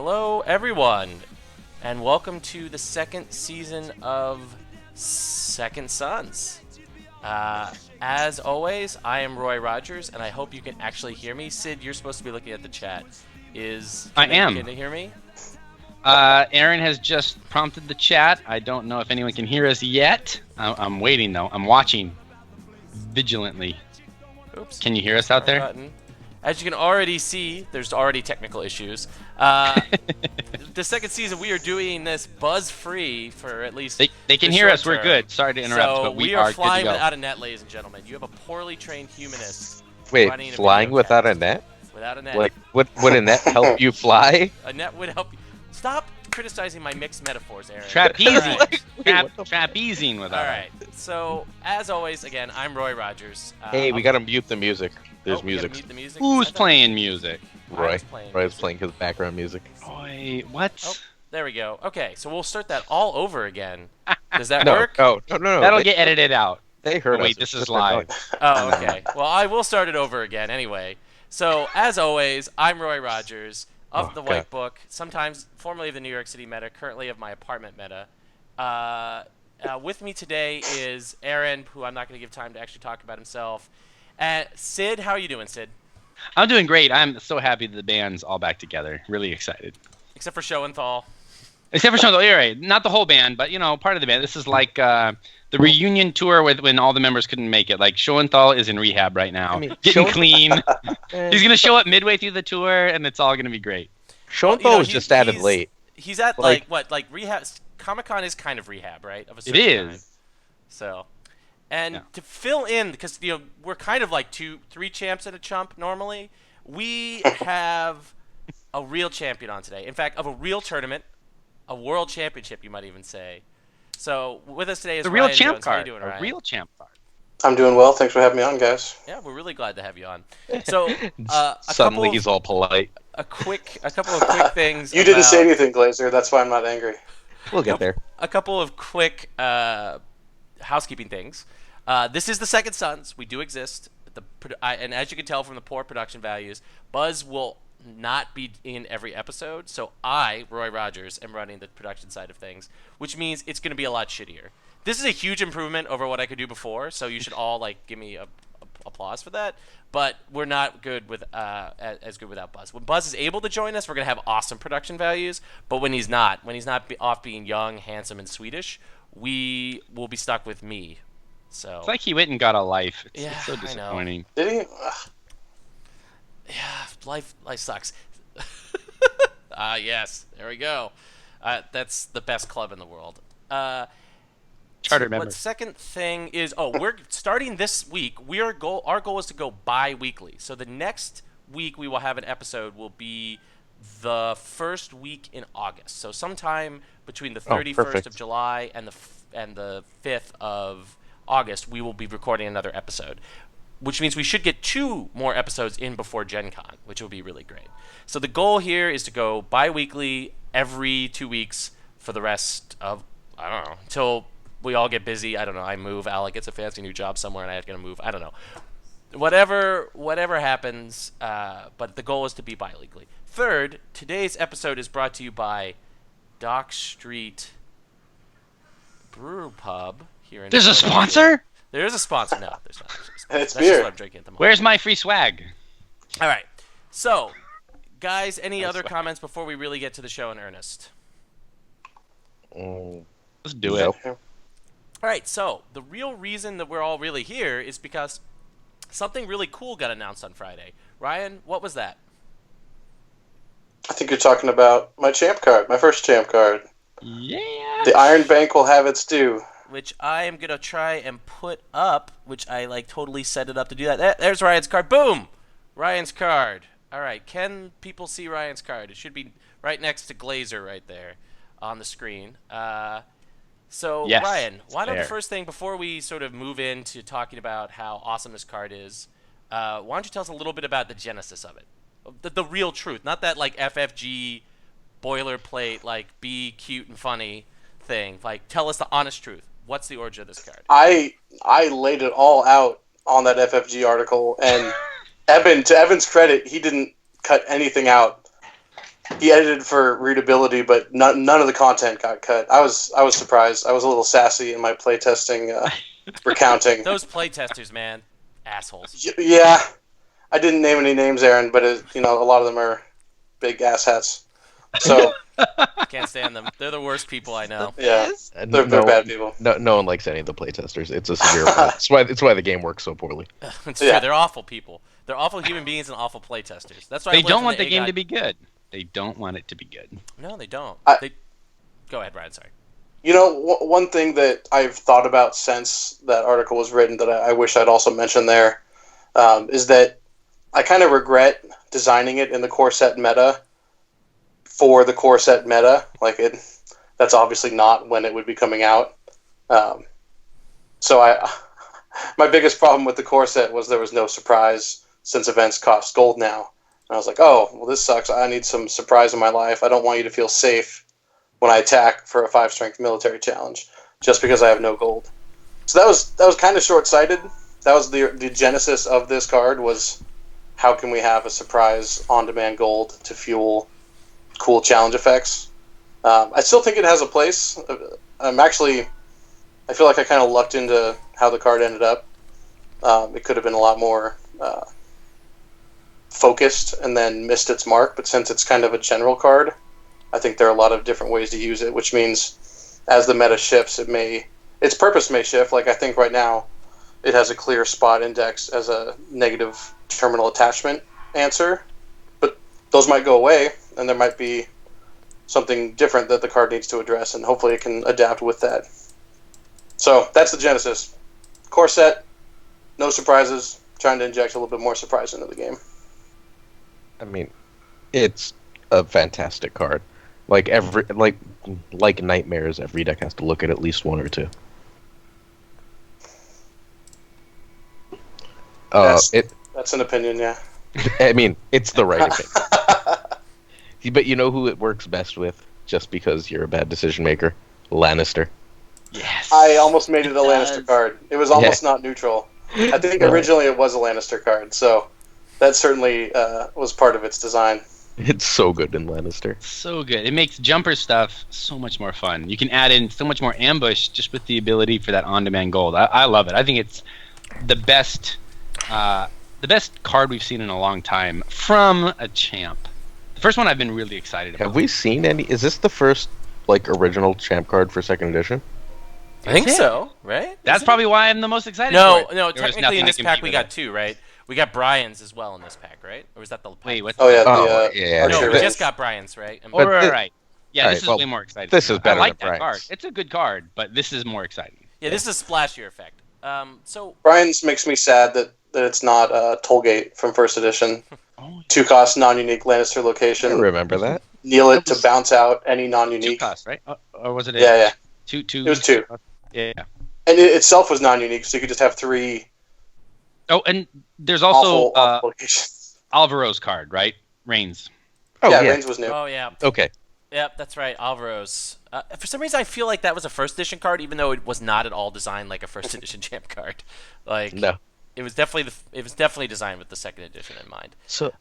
Hello, everyone, and welcome to the second season of Second Sons. As always, I am Roy Rogers, and I hope you can actually hear me. Sid, you're supposed to be looking at the chat. Can you hear me? Aaron has just prompted the chat. I don't know if anyone can hear us yet. I'm waiting, though. I'm watching vigilantly. Oops. Can you hear us out there? Button. As you can already see, there's already technical issues. The second season, we are doing this buzz-free for at least They can hear us. We're good. Sorry to interrupt, so but we are are flying good to go. without a net, ladies and gentlemen. You have a poorly trained humanist. Wait, flying without a net? Without a net. Like, would a net help you fly? A net would help you. Stop criticizing my mixed metaphors, Aaron. Trapezing. Right. Trapezing without. All right. So, as always, again, I'm Roy Rogers. Hey, we gotta mute the music. There's we gotta music. mute the music. Who's playing music? Roy's playing his background music. Roy, what? Oh, there we go. Okay, so we'll start that all over again. Does that No, work? no. That'll get edited out. They heard us. Wait, this is live. Oh, okay. Well, I will start it over again anyway. So, as always, I'm Roy Rogers of the White Book, sometimes formerly of the New York City Meta, currently of my apartment Meta. With me today is Aaron, who I'm not going to give time to actually talk about himself. Sid, how are you doing, Sid? I'm doing great. I'm so happy that the band's all back together. Really excited. Except for Showenthal. Except for Sean, you're right. Not the whole band, but part of the band. This is like the reunion tour when all the members couldn't make it. Like Schoenthal is in rehab right now, getting clean. He's gonna show up midway through the tour, and it's all gonna be great. Schoenthal was just added late. He's at like rehab. Comic-Con is kind of rehab, right? Of a certain it is. Kind. So, to fill in, because we're kind of like 3 champs and a chump normally. We have a real champion on today. In fact, of a real tournament. A world championship, you might even say. So with us today is the real Ryan champ Jones. card. How you doing, Ryan? A real champ card. I'm doing well. Thanks for having me on, guys. Yeah, we're really glad to have you on. So Suddenly he's all polite. A couple of quick things. You didn't say anything, Glazer. That's why I'm not angry. We'll get there. A couple of quick housekeeping things. This is the Second Sons. We do exist. And as you can tell from the poor production values, Buzz will not be in every episode, so I, Roy Rogers, am running the production side of things, which means it's going to be a lot shittier. This is a huge improvement over what I could do before, so you should all give me a applause for that. But we're not good with as good without Buzz. When Buzz is able to join us, we're going to have awesome production values. But when he's not off being young, handsome, and Swedish, we will be stuck with me. So it's like he went and got a life. It's so I disappointing. know. Did he? Yeah, life sucks. Yes, there we go. That's the best club in the world. Charter member. The second thing is, we're starting this week. Our goal is to go bi-weekly. So the next week we will have an episode will be the first week in August. So sometime between the 31st of July and the 5th of August, we will be recording another episode. Which means we should get 2 more episodes in before Gen Con, which will be really great. So the goal here is to go bi-weekly every 2 weeks for the rest of, I don't know, until we all get busy. I don't know, I move, Alec gets a fancy new job somewhere and I have to move. I don't know. Whatever happens, but the goal is to be bi-weekly. Third, today's episode is brought to you by Dock Street Brew Pub here in There's a sponsor? There is a sponsor. No, there's not. It's That's beer. just what I'm drinking at the moment. Where's my free swag? All right. So, guys, any other comments before we really get to the show in earnest? Let's do it. All right. So, the real reason that we're all really here is because something really cool got announced on Friday. Ryan, what was that? I think you're talking about my champ card, my first champ card. Yeah. The Iron Bank will have its due. Which I am going to try and put up, which I totally set it up to do that. There's Ryan's card. Boom! Ryan's card. All right. Can people see Ryan's card? It should be right next to Glazer right there on the screen. So, yes, Ryan, why don't there. the first thing, before we sort of move into talking about how awesome this card is, why don't you tell us a little bit about the genesis of it? The real truth. Not that, FFG boilerplate, be cute and funny thing. Tell us the honest truth. What's the origin of this card? I laid it all out on that FFG article, and to Evan's credit, he didn't cut anything out. he edited for readability, but none of the content got cut. I was surprised. I was a little sassy in my playtesting recounting. Those playtesters, man, assholes. Yeah, I didn't name any names, Aaron, but a lot of them are big asshats. So can't stand them. They're the worst people I know. Yeah, they're bad people. No one likes any of the playtesters. It's a severe problem. It's why the game works so poorly. It's true. They're awful people. They're awful human beings and awful playtesters. That's why they don't want the game to be good. They don't want it to be good. No, they don't. Go ahead, Brian. Sorry. One thing that I've thought about since that article was written that I wish I'd also mentioned there is that I kind of regret designing it in the core set meta for the core set meta. That's obviously not when it would be coming out. So my biggest problem with the core set was there was no surprise since events cost gold now. And I was like, oh, well, this sucks. I need some surprise in my life. I don't want you to feel safe when I attack for a 5-strength military challenge just because I have no gold. So that was kind of short-sighted. That was the genesis of this card was how can we have a surprise on-demand gold to fuel cool challenge effects. I still think it has a place. I feel like I kind of lucked into how the card ended up. It could have been a lot more focused and then missed its mark, but since it's kind of a general card, I think there are a lot of different ways to use it, which means as the meta shifts, its purpose may shift. I think right now it has a clear spot index as a negative terminal attachment answer, but those might go away, and there might be something different that the card needs to address, and hopefully it can adapt with that. So that's the genesis. Core set, no surprises, trying to inject a little bit more surprise into the game. I mean, it's a fantastic card. Like Nightmares, every deck has to look at least one or two. That's an opinion, yeah. I mean, it's the right opinion. But you know who it works best with, just because you're a bad decision maker? Lannister. Yes. I almost made it a Lannister card. It was almost not neutral. I think originally it was a Lannister card, so that certainly was part of its design. It's so good in Lannister. So good. It makes jumper stuff so much more fun. You can add in so much more ambush just with the ability for that on-demand gold. I love it. I think it's the best card we've seen in a long time from a champ. The first one I've been really excited about. Have we seen any? Is this the first original champ card for second edition? I think so, right? That's probably why I'm the most excited for it. No, technically in this pack we got two, right? We got Brian's as well in this pack, right? Or was that the pack? Wait, what? Oh, yeah. No, we just got Brian's, right? Right. Yeah, this is way more exciting. This is better I like than that Brian's. card. It's a good card, but this is more exciting. Yeah, this is a splashier effect. So Brian's makes me sad that it's not Tollgate from first edition. 2-cost non-unique Lannister location. I remember that. Kneel it to bounce out any non-unique. 2-cost, right? Or was it? Yeah. Two. It was 2. Yeah. And it itself was non-unique, so you could just have 3. Oh, and there's also awful locations. Alvaro's card, right? Reigns. Oh, yeah. Reigns was new. Oh yeah. Okay. Yep, that's right, Alvaro's. For some reason, I feel like that was a first edition card, even though it was not at all designed like a first edition champ card. No. It was definitely designed with the second edition in mind. So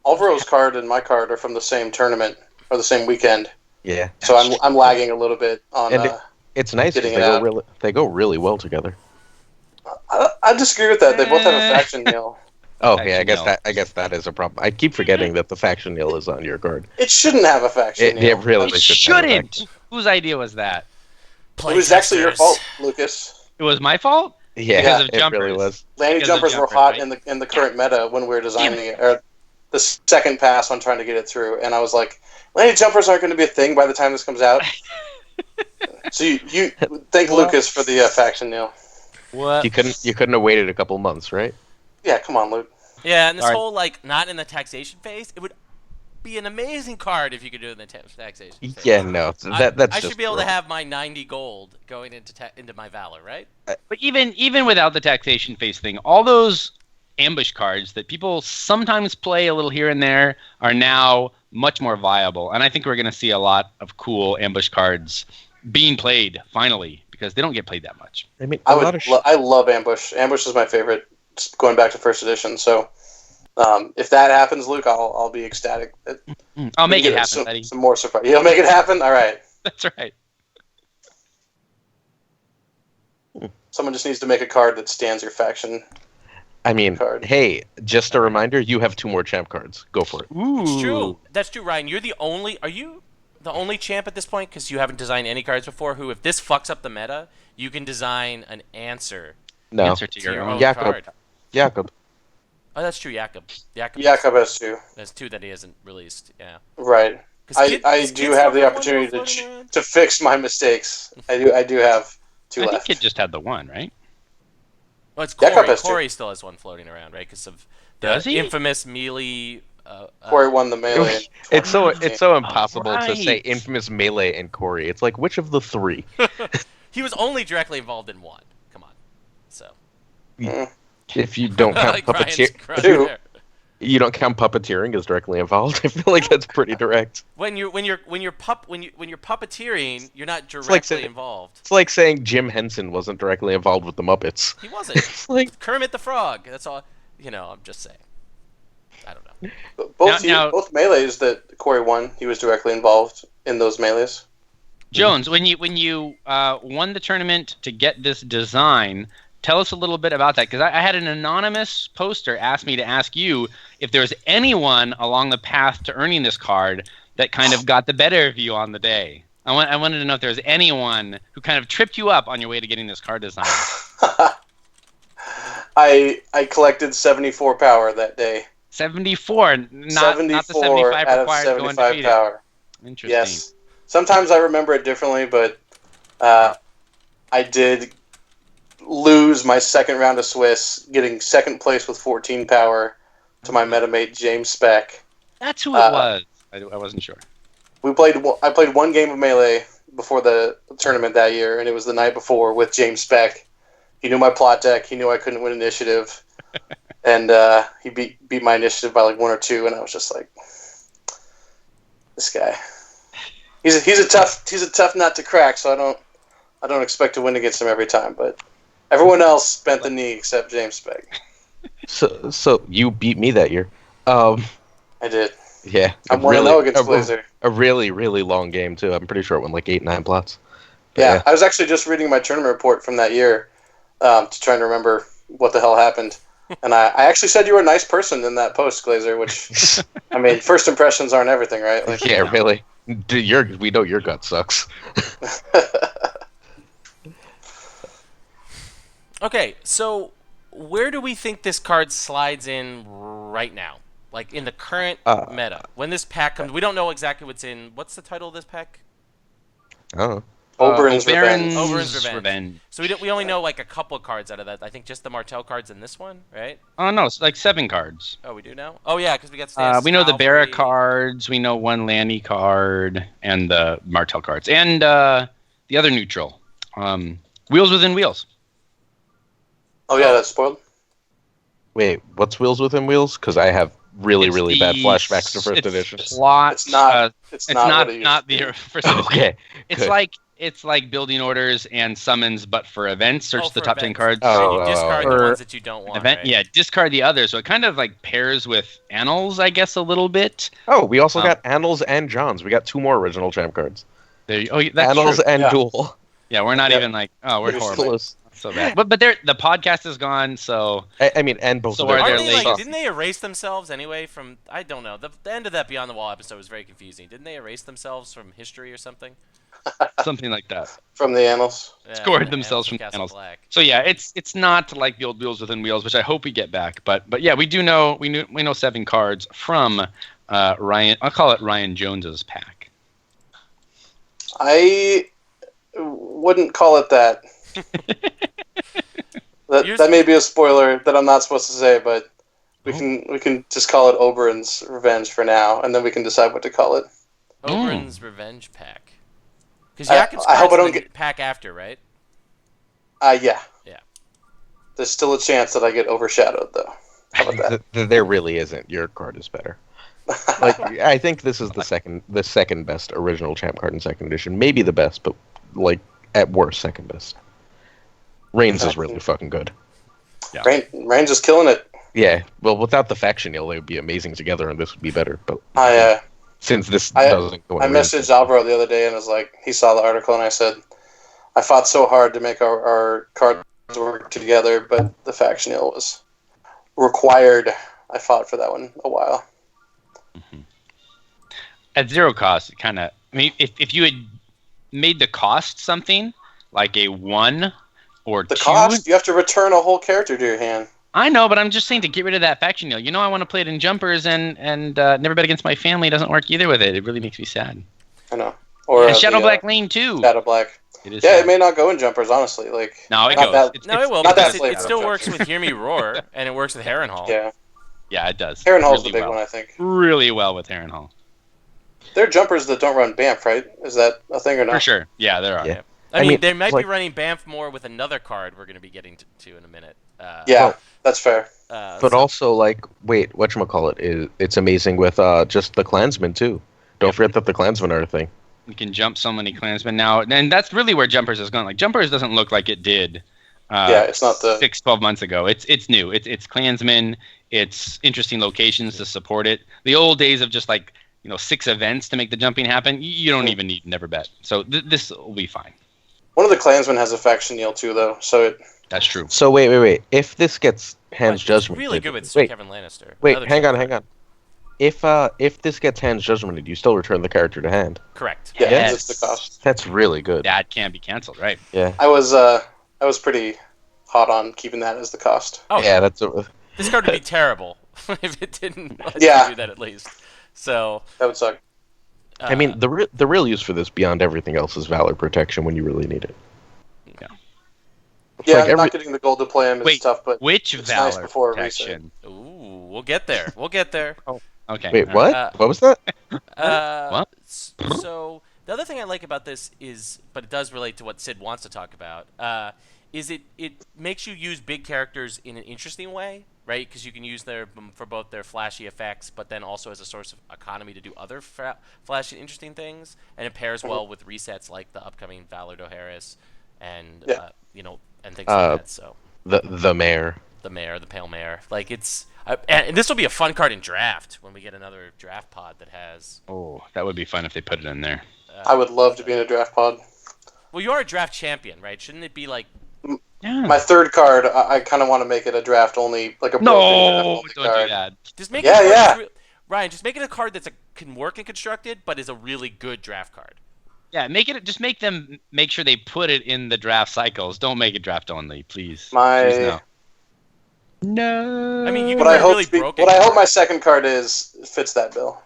Alvaro's card and my card are from the same tournament or the same weekend. Yeah. So I'm lagging a little bit on. And it's nice because they go really well together. I disagree with that. They both have a faction nail. Oh yeah, I guess that is a problem. I keep forgetting that the faction nail is on your card. It shouldn't have a faction nail. It really shouldn't. Whose idea was that? It was actually your fault, Lucas. It was my fault? Yeah, because of it jumpers. really was. Landing jumpers were hot in the current meta when we were designing it, or the second pass on trying to get it through, and I was like, landing jumpers aren't going to be a thing by the time this comes out. So you thank Lucas for the faction nail. What? You couldn't have waited a couple months, right? Yeah, come on, Luke. Yeah, and this whole not in the taxation phase, it would be an amazing card if you could do it in the taxation phase. Yeah, no, that's I should be able to have my 90 gold going into my Valar, right? But even without the taxation phase thing, all those ambush cards that people sometimes play a little here and there are now much more viable, and I think we're going to see a lot of cool ambush cards being played finally because they don't get played that much. I mean, I love ambush. Ambush is my favorite, going back to first edition. So If that happens, Luke, I'll be ecstatic. I'll make it happen, buddy. Some more surprise. You'll make it happen? All right. That's right. Someone just needs to make a card that stands your faction. I mean, Card. hey, just a reminder, you have 2 more champ cards. Go for it. Ooh. It's true. That's true, Ryan. Are you the only champ at this point, because you haven't designed any cards before, who, if this fucks up the meta, you can design an answer No. Answer to to your your own Jakob. card. Jakob. Oh, that's true, Jakob. Jakob has 2. There's 2 that he hasn't released, yeah. Right. 'Cause I kids do have the don't want opportunity one floating around. to fix my mistakes. I do have 2 I left. think it just had the one, right? Well, it's Jakob Corey. has 2. Corey still has one floating around, right? Because of the Does he? infamous melee. Corey won the melee. in It's so 2019. impossible to say right. infamous Melee and Corey. It's like, which of the 3? He was only directly involved in one. Come on. So. If you don't count Like Ryan's puppeteer, crush Two. there. you don't count puppeteering as directly involved. I feel like that's pretty direct. When you're puppeteering, you're not directly like saying- involved. It's like saying Jim Henson wasn't directly involved with the Muppets. He wasn't. It's like, Kermit the Frog. That's all. I'm just saying. I don't know. Both melees that Corey won, he was directly involved in those melees. Jones, when you won the tournament to get this design, tell us a little bit about that, because I had an anonymous poster ask me to ask you if there was anyone along the path to earning this card that kind of got the better of you on the day. I wanted to know if there was anyone who kind of tripped you up on your way to getting this card design. I collected 74 power that day. 74, not the 75 out of required to go 75 undefeated. power. Interesting. Yes. Sometimes I remember it differently, but I did lose my second round of Swiss, getting second place with 14 power to my metamate James Speck. That's who it was. I wasn't sure. I played one game of Melee before the tournament that year, and it was the night before with James Speck. He knew my plot deck. He knew I couldn't win initiative, and he beat my initiative by like 1 or 2, and I was just like, this guy. He's a tough nut to crack. So I don't expect to win against him every time, but everyone else bent the knee except James Speck. So you beat me that year. I did. Yeah. I'm 1-0 against Blazer. A really, really long game, too. I'm pretty sure it went like 8-9 plots. Yeah, I was actually just reading my tournament report from that year to try and remember what the hell happened. And I actually said you were a nice person in that post, Glazer, which, I mean, first impressions aren't everything, right? Like, Yeah, really. Dude, we know your gut sucks. Okay, so where do we think this card slides in right now? Like in the current meta, when this pack comes, we don't know exactly what's in. What's the title of this pack? Oh. Oberyn's Revenge. Oberyn's Revenge. So we only know like a couple of cards out of that. I think just the Martell cards in this one, right? Oh no, it's like 7 cards. Oh, we do now. Oh yeah, because we got. We know the Barra Cavalry. cards. We know one Lanny card and the Martell cards and the other neutral. Wheels within wheels. Oh yeah, that's spoiled. Wait, what's Wheels Within Wheels? Because I have really, It's really bad the- flashbacks to first it's edition. Plot. It's not. It's what not it used not to be. the first edition. Okay. It's good. it's like building orders and summons, but for events. Search the for top 10 events. cards. Oh, And you discard the or ones that you don't want. Event, right? yeah, discard the others. So it kind of like pairs with Annals, I guess, a little bit. Oh, we also got Annals and Johns. We got 2 more original champ cards. There, that's Annals true. and Yeah. Duel. Yeah, we're not Yep. even like, oh, we're You're horrible. Close. So bad. But the podcast is gone, so I mean, and both So of their are Aren't there they, late- like, didn't they erase themselves anyway from? I don't know. The end of that Beyond the Wall episode was very confusing. Didn't they erase themselves from history or something? something like that. From the annals. Yeah, Scored the themselves from Castle Annals. Black. So yeah, it's not like the old Wheels Within Wheels, which I hope we get back. But yeah, we know 7 cards from Ryan. I'll call it Ryan Jones's pack. I wouldn't call it that. That may be a spoiler that I'm not supposed to say, but we can just call it Oberyn's Revenge for now, and then we can decide what to call it. Oberyn's Revenge pack. Because I Jakob's hope cards I don't in the get- pack after, right? Yeah. Yeah. There's still a chance that I get overshadowed, though. How about that? There really isn't. Your card is better. Like, I think this is the second best original champ card in second edition. Maybe the best, but like at worst, second best. Reigns is really fucking good. Yeah. Reigns is killing it. Yeah, well, without the faction, they would be amazing together, and this would be better. But since this I doesn't go, I messaged Alvaro the other day, and was like, he saw the article, and I said, I fought so hard to make our cards work together, but the faction was required. I fought for that one a while. Mm-hmm. At zero cost, it kind of. I mean, if you had made the cost something like a 1 or 2, the cost, you have to return a whole character to your hand. I know, but I'm just saying to get rid of that faction deal. You know, I want to play it in jumpers, and never bet against my family doesn't work either with it. It really makes me sad. I know. Or and Shadow Black Lane too. Shadow Black. It is. Yeah, it may not go in jumpers, honestly. Like no, it goes. It will. Not Because that it still works with Hear Me Roar, and it works with Harrenhal. Yeah, it does. Harrenhal's the big one, I think. Really well with Harrenhal. There are jumpers that don't run BAMF, right? Is that a thing or not? For sure. Yeah, there are. Yeah. I mean, they might be running BAMF more with another card we're going to be getting to in a minute. That's fair. But also, wait, whatchamacallit, it's amazing with just the Klansmen, too. Don't forget that the Klansmen are a thing. You can jump so many Klansmen now, and that's really where Jumpers has gone. Like, Jumpers doesn't look like it did it's not the 6-12 months ago. It's new. It's Klansmen. It's interesting locations to support it. The old days of just 6 events to make the jumping happen, you don't even need Never Bet. So this will be fine. One of the Klansmen has a faction deal too, though. So that's true. So wait. If this gets Hand's Judgment, really good with Sir Kevin Lannister. Wait, hang on. If this gets Hand's Judgment, you still return the character to hand. Correct. Yeah, yes. it's the cost. That's really good. That can't be canceled, right? Yeah. I was pretty hot on keeping that as the cost. Oh yeah, this card would be terrible if it didn't let you do that at least. So that would suck. I mean, the real use for this beyond everything else is Valor Protection when you really need it. Yeah, not getting the gold to play him is tough, but which it's Valor nice before Protection? Ooh, we'll get there. Oh, okay. Wait, what? What was that? What? So the other thing I like about this is, but it does relate to what Sid wants to talk about, is it makes you use big characters in an interesting way, right? Because you can use them for both their flashy effects, but then also as a source of economy to do other flashy, interesting things, and it pairs well with resets like the upcoming Valar Dohaeris and and things like that. So the mayor, the pale mare, it's and this will be a fun card in draft when we get another draft pod that has. Oh, that would be fun if they put it in there. I would love to be in a draft pod. Well, you are a draft champion, right? Shouldn't it be like? Yeah. My third card, I kind of want to make it a draft only, like a broken draft only don't card. do that. Just make it Ryan, just make it a card that can work and constructed, but is a really good draft card. Yeah, just make them make sure they put it in the draft cycles. Don't make it draft only, please. No. I mean, you can what I hope really broken. What I hope my second card fits that bill.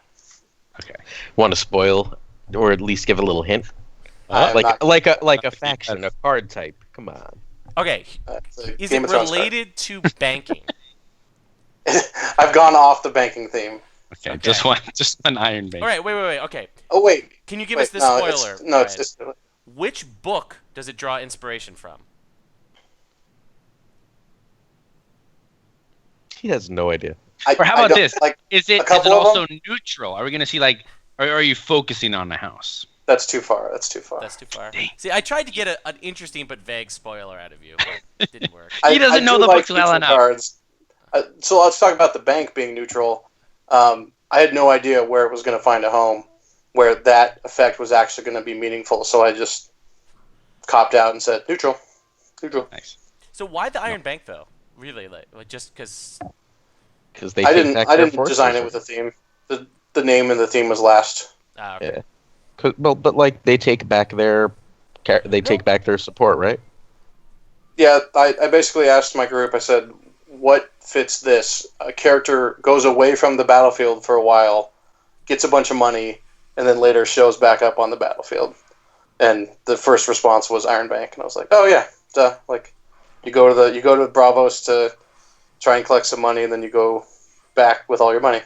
Okay. Want to spoil, or at least give a little hint? Like a faction, a card type. Come on. Okay. Is it related to banking? I've gone off the banking theme. Okay. Just one Iron Bank. All right. Wait. Okay. Oh wait. Can you give us this spoiler? It's just. Which book does it draw inspiration from? He has no idea. Or how about this? Is it also them? neutral? Are we going to see or are you focusing on the house? That's too far. Dang. See, I tried to get an interesting but vague spoiler out of you, but it didn't work. He doesn't know the books well enough. Cards. So let's talk about the bank being neutral. I had no idea where it was going to find a home, where that effect was actually going to be meaningful. So I just copped out and said neutral. Nice. So why the Iron Bank though? Really, just because? Because they. I didn't design it with a theme. The name and the theme was last. Okay. Yeah. But they take back their support, right? Yeah, I basically asked my group. I said, "What fits this? A character goes away from the battlefield for a while, gets a bunch of money, and then later shows back up on the battlefield." And the first response was Iron Bank, and I was like, "Oh yeah, duh!" You go to Bravos to try and collect some money, and then you go back with all your money.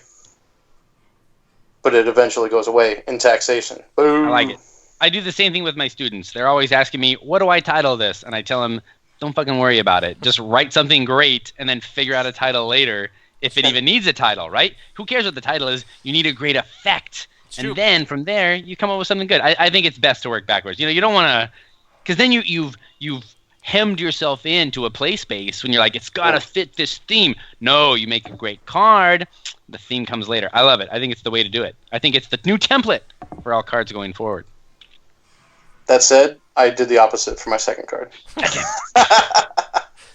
But it eventually goes away in taxation. Boom. I like it. I do the same thing with my students. They're always asking me, what do I title this? And I tell them, don't fucking worry about it. Just write something great and then figure out a title later if it even needs a title, right? Who cares what the title is? You need a great effect. And then from there, you come up with something good. I think it's best to work backwards. You don't want to... Because then you've hemmed yourself into a play space when you're like, it's got to fit this theme. No, you make a great card. The theme comes later. I love it. I think it's the way to do it. I think it's the new template for all cards going forward. That said, I did the opposite for my second card.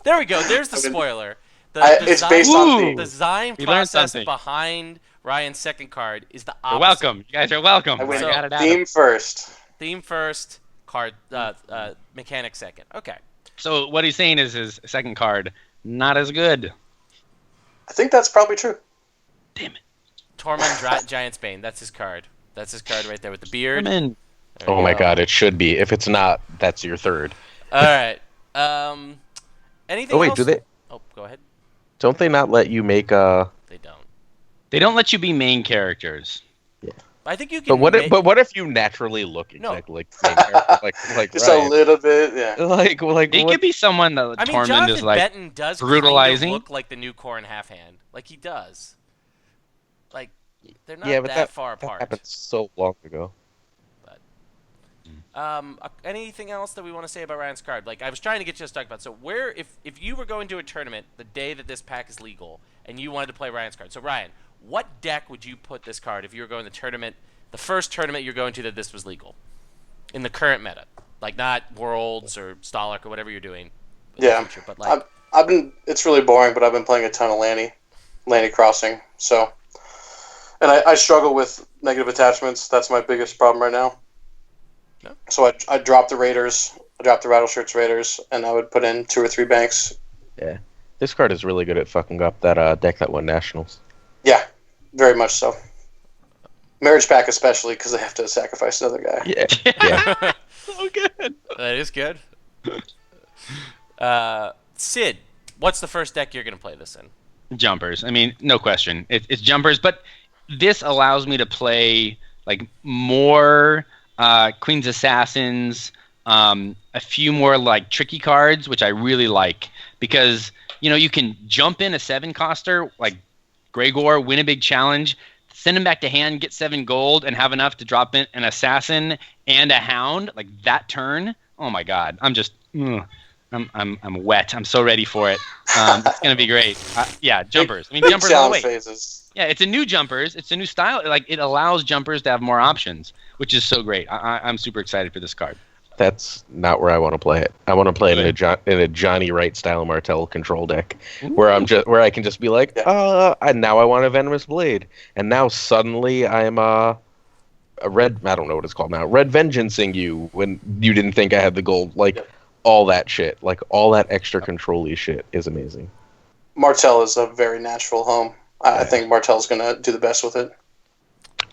There we go. There's the spoiler. It's based on theme. The design process behind Ryan's second card is the opposite. You're welcome. You guys are welcome. I win. So, got it Theme first. Theme first, card mechanic second. Okay. So what he's saying is his second card not as good. I think that's probably true. Damn it. Tormund Giant's Bane. That's his card. That's his card right there with the beard. Oh my god, it should be. If it's not, that's your third. All right. Anything else? Do they? Oh, go ahead. Don't they not let you make They don't. They don't let you be main characters. Yeah. I think you can. But what if you naturally look exactly like the main character, like just Ryan. A little bit, yeah. Like it could be someone that Tormund Jonathan is like Benton does brutalizing. Kind of look like the new Corrin Half-Hand. Like he does. Like they're not that far apart. That happened so long ago. Anything else that we want to say about Ryan's card? Like I was trying to get you to talk about. So where, if you were going to a tournament the day that this pack is legal and you wanted to play Ryan's card, so Ryan, what deck would you put this card if you were going to the tournament, the first tournament you're going to that this was legal, in the current meta, like not Worlds or Stolic or whatever you're doing. Yeah, future, but like I've been. It's really boring, but I've been playing a ton of Lanny Crossing. So, and I struggle with negative attachments. That's my biggest problem right now. No. So I dropped the Raiders, I dropped the Rattleshirts Raiders, and I would put in 2 or 3 banks. Yeah, this card is really good at fucking up that deck that won Nationals. Yeah, very much so. Marriage Pack especially, because they have to sacrifice another guy. Yeah. So good. That is good. Sid, what's the first deck you're going to play this in? Jumpers. I mean, no question. It's jumpers, but this allows me to play like more Queen's Assassins, a few more like tricky cards, which I really like because you can jump in a 7-coster like Gregor, win a big challenge, send him back to hand, get 7 gold, and have enough to drop in an assassin and a hound like that turn. Oh my god, I'm wet. I'm so ready for it. It's gonna be great. Yeah, jumpers. I mean, jumpers all the way. Phases. Yeah, it's a new jumpers. It's a new style. Like it allows jumpers to have more options, which is so great. I'm super excited for this card. That's not where I want to play it. I want to play it in a Johnny Wright style Martell control deck, where I can just be like, and now I want a Venomous Blade, and now suddenly I'm a red. I don't know what it's called now. Red Vengeancing you when you didn't think I had the gold. Like all that shit, like all that extra control-y shit is amazing. Martell is a very natural home. I think Martell's gonna do the best with it.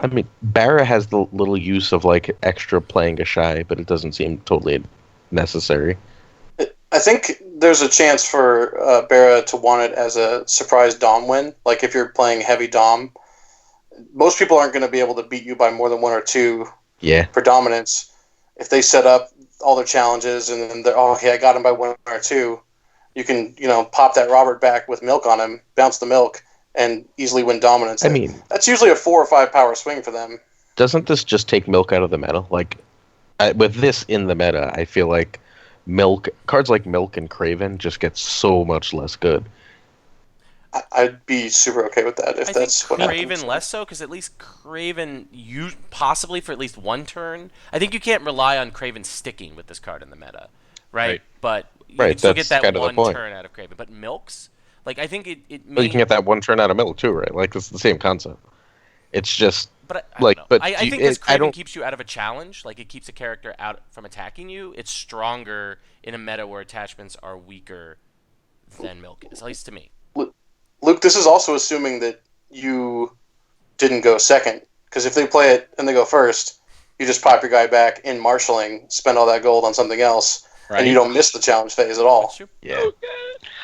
I mean, Barra has the little use of like extra playing a shy, but it doesn't seem totally necessary. I think there's a chance for Barra to want it as a surprise Dom win. Like if you're playing heavy Dom, most people aren't going to be able to beat you by more than 1 or 2 for dominance. If they set up all their challenges and then they're, I got him by 1 or 2, you can pop that Robert back with milk on him, bounce the milk, and easily win dominance. I mean, that's usually a 4 or 5 power swing for them. Doesn't this just take milk out of the meta? Like, with this in the meta, I feel like cards like Milk and Craven just get so much less good. I'd be super okay with that if that's what happens. Craven less so, because at least Craven, you possibly for at least 1 turn. I think you can't rely on Craven sticking with this card in the meta, right? But you can still get that 1 turn out of Craven. But Milks, like I think it may... Well, you can get that 1 turn out of Milk too, right? Like it's the same concept. It's just... But I think this Craven keeps you out of a challenge. Like it keeps a character out from attacking you. It's stronger in a meta where attachments are weaker than Milk is, at least to me. Luke, this is also assuming that you didn't go second. Because if they play it and they go first, you just pop your guy back in marshalling, spend all that gold on something else, and you don't miss the challenge phase at all. Yeah.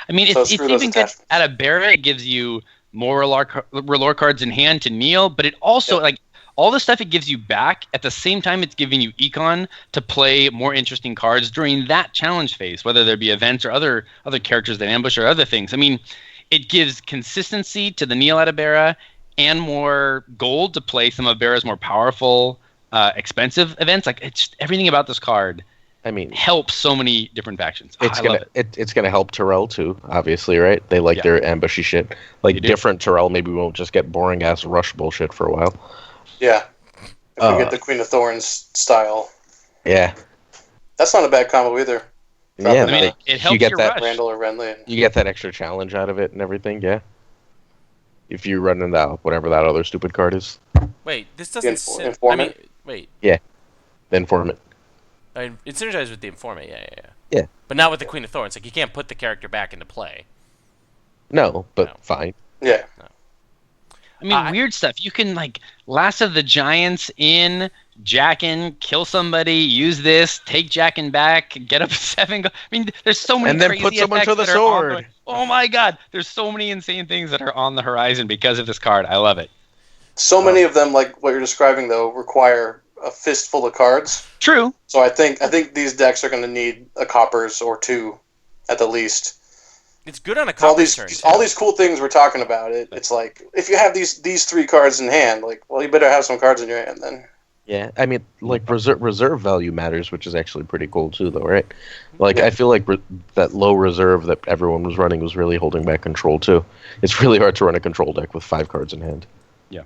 I mean, it's even good at a Barra. It gives you more Relore cards in hand to kneel, but it also, like, all the stuff it gives you back, at the same time it's giving you econ to play more interesting cards during that challenge phase, whether there be events or other characters that ambush or other things. I mean, it gives consistency to the kneel at a Barra and more gold to play some of Barra's more powerful, expensive events. Like, it's just everything about this card I mean, helps so many different factions. It's I gonna love it. it's gonna help Terrell too, obviously, right? They like their ambushy shit. Like different Terrell, maybe we won't just get boring ass rush bullshit for a while. Yeah. If we get the Queen of Thorns style. Yeah. That's not a bad combo either. Yeah, I mean, it helps you get your that rush. Randall or Renly. You get that extra challenge out of it and everything, yeah. If you run into that, whatever that other stupid card is. Wait, this doesn't. Informant? Wait. Yeah. The Informant. I mean, it synergizes with the Informant, yeah. Yeah. But not with the Queen of Thorns. Like, you can't put the character back into play. No, but fine. Yeah. No. I mean, weird stuff. You can, like, Last of the Giants in, Jackin, kill somebody, use this, take Jackin back, get up 7. I mean, there's so many and then crazy put someone attacks to the that are on sword. oh my god, there's so many insane things that are on the horizon because of this card. I love it. So many of them, like what you're describing, though, require a fistful of cards. True. So I think these decks are going to need a coppers or 2 at the least. It's good on a copper turn. All these cool things we're talking about. It's like, if you have these 3 cards in hand, like, well, you better have some cards in your hand then. Yeah, I mean, like, reserve value matters, which is actually pretty cool too, though, right? Like, I feel like that low reserve that everyone was running was really holding back control too. It's really hard to run a control deck with 5 cards in hand. Yeah.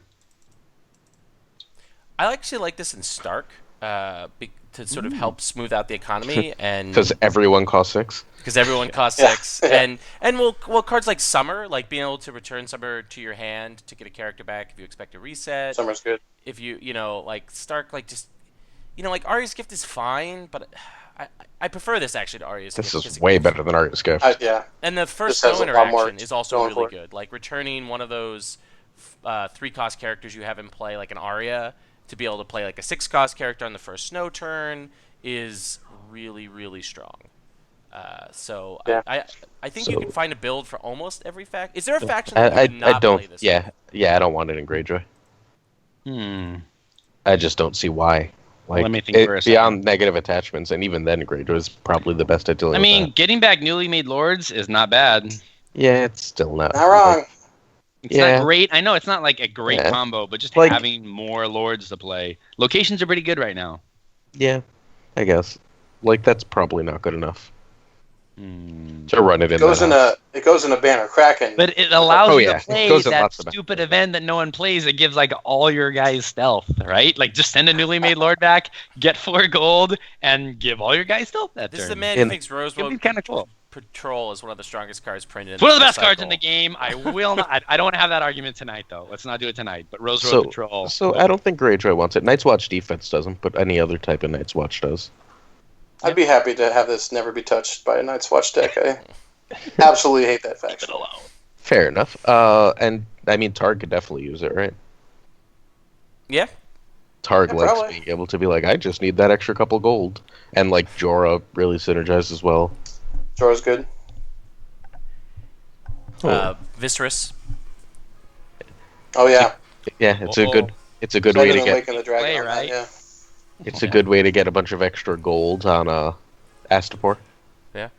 I actually like this in Stark to sort of help smooth out the economy, and because everyone costs 6. Because everyone costs 6, and cards like Summer, like being able to return Summer to your hand to get a character back if you expect a reset. Summer's good. If you like Stark, like just like Arya's Gift is fine, but I prefer this actually to Arya's Gift. This is way better than Arya's Gift. Yeah. And the first snow interaction is also really good. Like returning one of those 3-cost characters you have in play, like an Arya, to be able to play like a 6-cost character on the first snow turn is really, really strong. So I think you can find a build for almost every faction. Is there a faction that you would not play this? Yeah, I don't want it in Greyjoy. I just don't see why. Like, let me think for a second. Beyond negative attachments, and even then, Greyjoy is probably the best at dealing with that. Getting back newly made lords is not bad. Yeah, it's still not. Not wrong. It's not great. I know it's not like a great combo, but just like, having more lords to play. Locations are pretty good right now. Yeah, I guess. Like, that's probably not good enough to run it in. It goes in a Banner Kraken, but it allows you to play that stupid event that no one plays. It gives like all your guys stealth, right? Like just send a newly made lord back, get 4 gold, and give all your guys stealth that turn. This is the man who thinks Rosewood kind of cool. Patrol is one of the strongest cards printed. It's one of the best cards in the game. I will not. I don't want to have that argument tonight, though. Let's not do it tonight. But Rosewood Patrol. So I don't think Greyjoy wants it. Night's Watch defense doesn't, but any other type of Night's Watch does. I'd be happy to have this never be touched by a Night's Watch deck. I absolutely hate that faction. Fair enough. And I mean, Targ could definitely use it, right? Yeah. Targ likes being able to be like, I just need that extra couple gold. And like Jorah really synergizes as well. Jorah's good. Viserys. Oh yeah. Yeah, it's a good way to get the dragon right? Yeah. It's a good way to get a bunch of extra gold on Astapor. Yeah.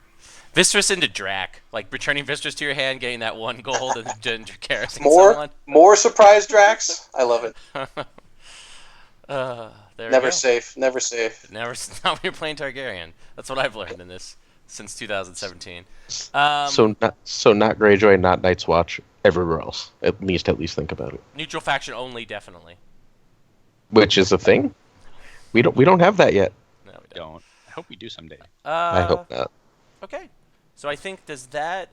Viserys into Drac. Like returning Viserys to your hand, getting that 1 gold, and then carrying someone. More surprise Drax? I love it. Never safe. Never safe. Never. Not when you're playing Targaryen. That's what I've learned in this since 2017. So not Greyjoy, not Night's Watch. Everywhere else, at least think about it. Neutral faction only, definitely. Which is a thing. We don't have that yet. No, we don't. I hope we do someday. I hope not. Okay, so I think does that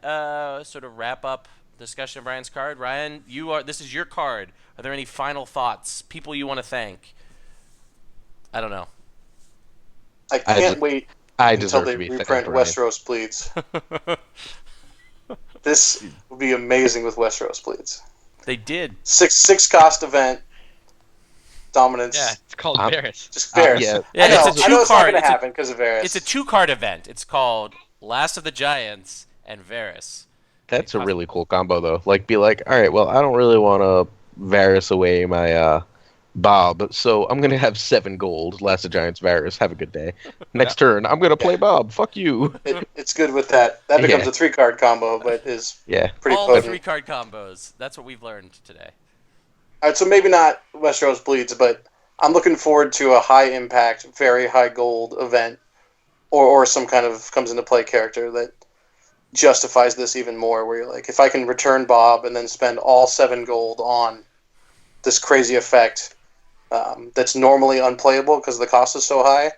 sort of wrap up discussion of Ryan's card? Ryan, this is your card. Are there any final thoughts? People you want to thank? I don't know. I can't wait until they reprint Westeros Bleeds. This would be amazing with Westeros Bleeds. They did. 6 cost event. Dominance. Yeah, it's called Varys. Just Varys. Yeah, I know it's not going to happen because of Varys. It's a 2-card event. It's called Last of the Giants and Varys. That's a really cool combo, though. Like, be like, all right, well, I don't really want to Varys away my Bob, so I'm going to have 7 gold. Last of the Giants, Varys. Have a good day. Next turn, I'm going to play Bob. Fuck you. It's good with that. That becomes a 3-card combo, but is pretty all potent. The 3-card combos. That's what we've learned today. All right, so maybe not Westeros Bleeds, but I'm looking forward to a high-impact, very high-gold event or some kind of comes into play character that justifies this even more, where you're like, if I can return Bob and then spend all 7 gold on this crazy effect that's normally unplayable because the cost is so high,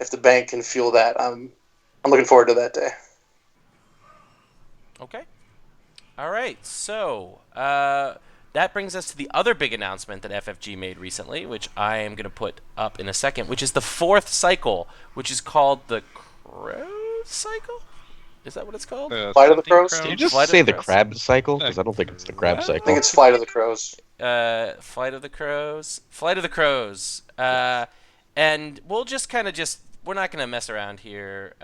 if the bank can fuel that, I'm looking forward to that day. Okay. All right. So that brings us to the other big announcement that FFG made recently, which I am going to put up in a second, which is the 4th cycle, which is called the Crow Cycle? Is that what it's called? Flight of the Crows? Did you just Flight of say the the Crows? crab cycle? Because I don't think it's the crab I cycle. think it's Flight of the Crows. Flight of the Crows. Flight of the Crows. And we'll just kind of we're not going to mess around here.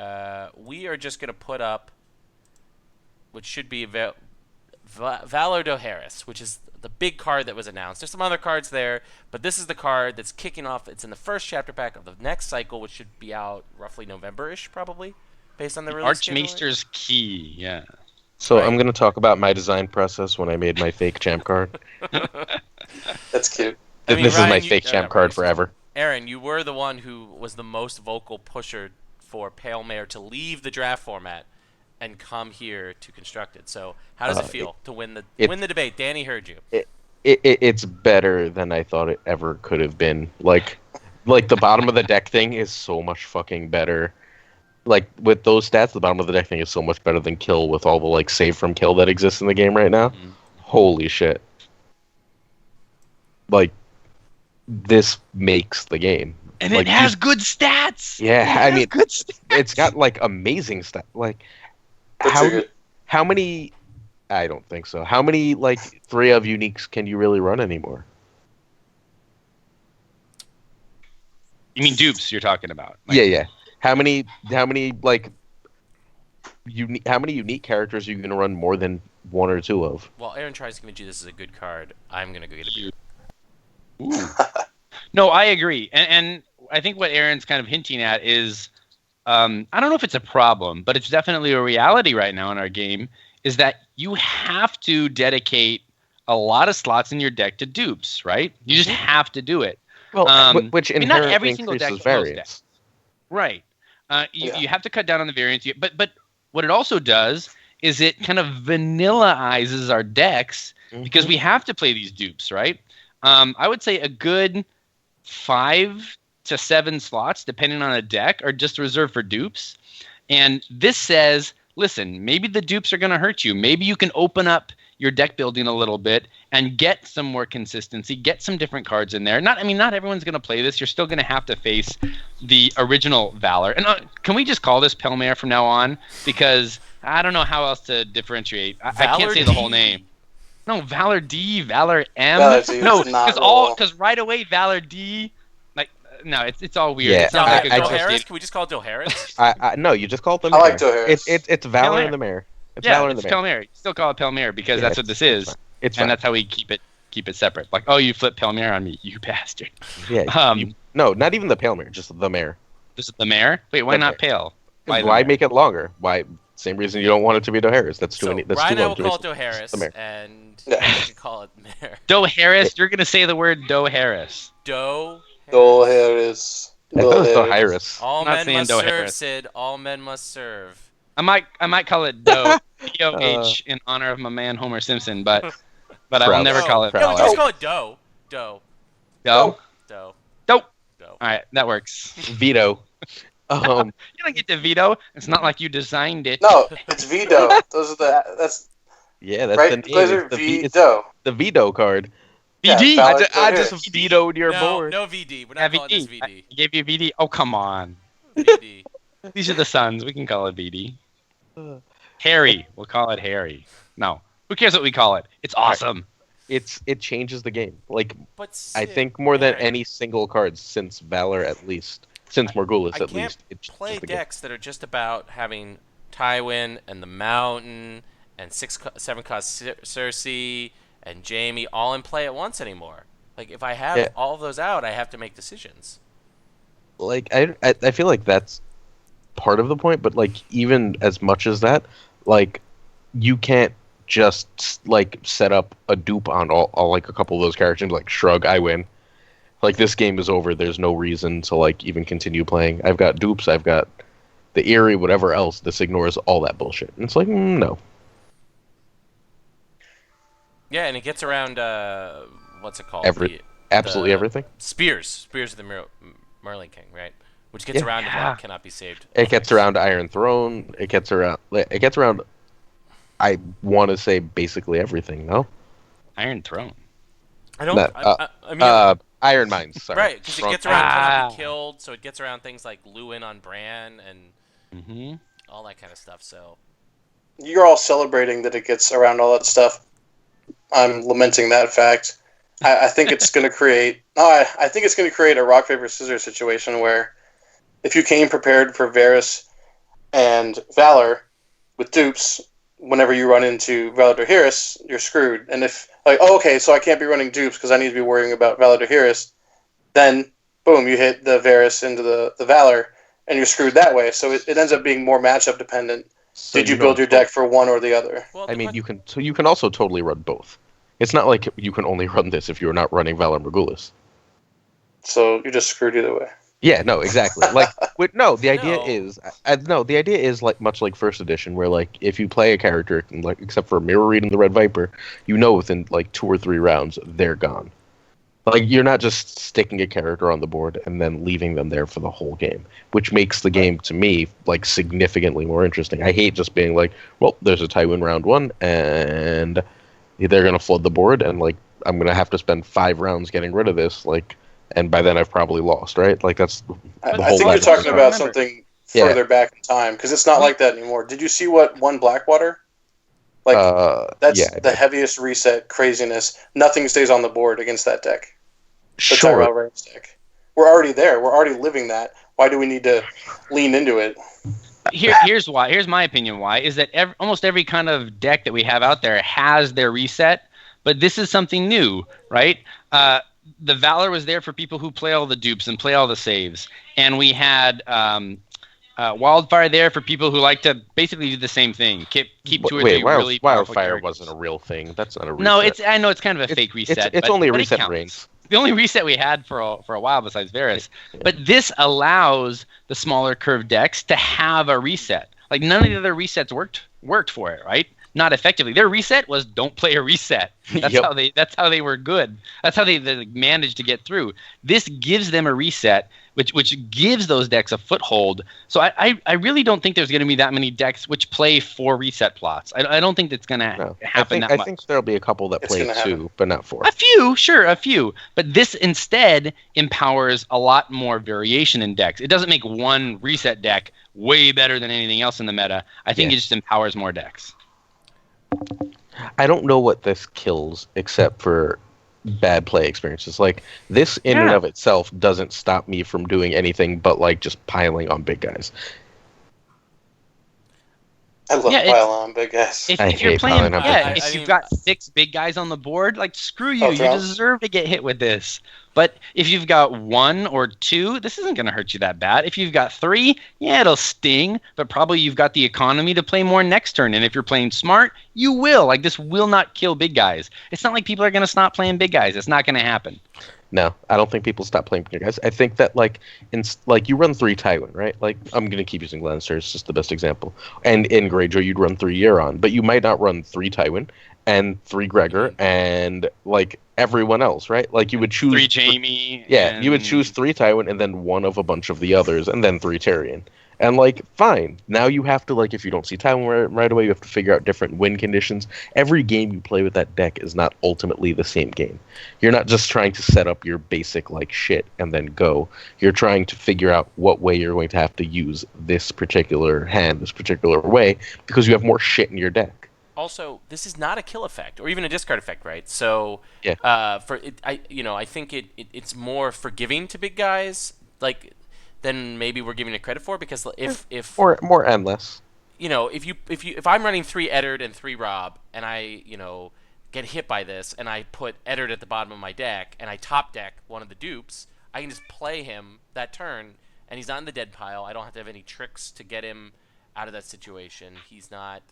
We are just going to put up, which should be Valar Dohaeris, which is the big card that was announced. There's some other cards there, but this is the card that's kicking off. It's in the first chapter pack of the next cycle, which should be out roughly November-ish, probably, based on the release schedule. Archmeister's Key, yeah. So Right. I'm going to talk about my design process when I made my fake champ card. That's cute. I mean, This is Ryan, my fake champ card forever. Aaron, you were the one who was the most vocal pusher for Pale Mare to leave the draft format and come here to Constructed. So how does it feel to win the debate? Danny heard you. It's better than I thought it ever could have been. Like the bottom of the deck thing is so much fucking better. Like with those stats, the bottom of the deck thing is so much better than kill with all the like save from kill that exists in the game right now. Mm-hmm. Holy shit. Like this makes the game. And like, it has good stats. Yeah, I mean good stats. It's got like amazing stats. Like how many I don't think so. How many like 3 of uniques can you really run anymore? You mean dupes you're talking about? Like, yeah. How many like how many unique characters are you going to run more than 1 or 2 of? Well, Aaron tries to convince you this is a good card. I'm going to go get a beer. Ooh. No, I agree. And I think what Aaron's kind of hinting at is, I don't know if it's a problem, but it's definitely a reality right now in our game, is that you have to dedicate a lot of slots in your deck to dupes, right? You just have to do it. Well, which inherently not every single deck increases variance. Right. You have to cut down on the variance. But what it also does is it kind of vanillaizes our decks because we have to play these dupes, right? I would say a good 5 to 7 slots, depending on a deck, are just reserved for dupes. And this says, listen, maybe the dupes are going to hurt you. Maybe you can open up your deck building a little bit and get some more consistency, get some different cards in there. Not everyone's going to play this. You're still going to have to face the original Valar. And can we just call this Pale Mare from now on? Because I don't know how else to differentiate. I can't say the whole name. No, Valar D, Valar M. No, because right away Valar D. No, it's all weird. Yeah, it's not like Dohaeris. Can we just call it Dohaeris? No, you just call it the Mare. I like Dohaeris. It's Valar and the Mare. It's Valar and the Mare. Pale Mare. You still call it Pale Mare because that's what this is. It's fine. And that's how we keep it separate. Like, oh, you flipped Pale Mare on me, you bastard. Yeah. No, not even the Pale Mare, just the Mare. Just the Mare? Wait, why not Pale? Why make it longer? Why? Same reason you don't want it to be Dohaeris. That's too many. That's Ryan too and I long. will call it Dohaeris, and you can call it Mare. Dohaeris. You're gonna say the word Dohaeris. Dohaeris. I thought it was Dohaeris. All men must serve, Sid. All men must serve. I might call it Doh, D-O-H, in honor of my man Homer Simpson, but I will never call it. No, just call it Doe. Doe. Doe. Doe. Doe. All right, that works. Veto. You don't get to veto. It's not like you designed it. No, it's veto. That's yeah, that's right. the name. It's the veto card. VD. Yeah, I just vetoed your board. No VD. We're not calling this VD. I gave you VD. Oh, come on. VD. These are the Suns. We can call it VD. Harry. We'll call it Harry. No. Who cares what we call it? It's awesome. It changes the game. Like, Sid, I think more than any single card since Valar, at least. Since Morghulis, at least. I can't play decks that are just about having Tywin and the Mountain and 7 cost Cersei and Jaime all in play at once anymore. Like, if I have all of those out, I have to make decisions. Like, I feel like that's part of the point, but, like, even as much as that, like, you can't just, like, set up a dupe on all like, a couple of those characters and, like, shrug, I win. Like, this game is over. There's no reason to, like, even continue playing. I've got dupes. I've got the Eerie, whatever else, this ignores all that bullshit. And it's like, no. Yeah, and it gets around what's it called? Absolutely The everything. Spears of the Merlin King, right? Which gets around to what cannot be saved. It gets around Iron Throne. It gets around. I want to say basically everything. No. Iron Throne. I don't. I mean, Iron Mines. Sorry. Right, because it gets around cannot be killed, so it gets around things like Lewin on Bran and all that kind of stuff. So you're all celebrating that it gets around all that stuff. I'm lamenting that fact. I think it's going to create. I think it's going to create a rock paper scissors situation where, if you came prepared for Varys and Valar with dupes, whenever you run into Valar Dohaeris, you're screwed. And if okay, so I can't be running dupes because I need to be worrying about Valar Dohaeris, then boom, you hit the Varys into the Valar, and you're screwed that way. So it ends up being more matchup dependent. So did you build your deck for one or the other? Well, I mean, you can also totally run both. It's not like you can only run this if you're not running Valar Morghulis. So you're just screwed either way. Yeah, no, exactly. The idea is like much like first edition, where like if you play a character, like except for Mirror Read and the Red Viper, within like 2 or 3 rounds they're gone. Like you're not just sticking a character on the board and then leaving them there for the whole game, which makes the game to me like significantly more interesting. I hate just being like, well, there's a Tywin round 1 and they're gonna flood the board, and like I'm gonna have to spend 5 rounds getting rid of this, like. And by then I've probably lost, right? Like that's the whole. I think you're talking about something further back in time, because it's not like that anymore. Did you see what won Blackwater? Like that's the heaviest reset craziness. Nothing stays on the board against that deck. The Tyrell Reigns deck. We're already there. We're already living that. Why do we need to lean into it? Here's why. Here's my opinion. Why is that? Almost every kind of deck that we have out there has their reset, but this is something new, right? The Valor was there for people who play all the dupes and play all the saves. And we had Wildfire there for people who like to basically do the same thing. Keep 2 or 3 really powerful Wildfire characters. wasn't a real thing. That's not a reset. No, I know it's kind of a fake reset. It's only a reset range. The only reset we had for a while besides Varys. Yeah. But this allows the smaller curved decks to have a reset. Like none of the other resets worked for it, right? Not effectively. Their reset was don't play a reset. That's how they were good. That's how they managed to get through. This gives them a reset, which gives those decks a foothold. So I really don't think there's going to be that many decks which play 4 reset plots. I don't think that's going to happen that much. I think there'll be a couple that play 2, but not 4. A few. But this instead empowers a lot more variation in decks. It doesn't make one reset deck way better than anything else in the meta. I think it just empowers more decks. I don't know what this kills except for bad play experiences. Like this in and of itself doesn't stop me from doing anything but like just piling on big guys. I love piling on big guys. If you're playing, if you've got 6 big guys on the board, like screw you. You deserve to get hit with this. But if you've got 1 or 2, this isn't going to hurt you that bad. If you've got 3, it'll sting, but probably you've got the economy to play more next turn. And if you're playing smart, you will. Like this will not kill big guys. It's not like people are going to stop playing big guys. It's not going to happen. No, I don't think people stop playing big guys. I think that like you run 3 Tywin, right? Like I'm going to keep using Lannister. It's just the best example. And in Greyjoy, you'd run 3 Euron, but you might not run 3 Tywin and 3 Gregor and like everyone else, right? Like you would choose 3 Jaime. You would choose 3 Tywin and then 1 of a bunch of the others and then 3 Tyrion. And like, fine. Now you have to like, if you don't see Tywin right away, you have to figure out different win conditions. Every game you play with that deck is not ultimately the same game. You're not just trying to set up your basic like shit and then go. You're trying to figure out what way you're going to have to use this particular hand, this particular way, because you have more shit in your deck. Also, this is not a kill effect or even a discard effect, right? So, I think it's more forgiving to big guys, like than maybe we're giving it credit for. Because if more endless, if I'm running 3 Eddard and 3 Rob, and I get hit by this, and I put Eddard at the bottom of my deck, and I top deck one of the dupes, I can just play him that turn, and he's not in the dead pile. I don't have to have any tricks to get him out of that situation. He's not.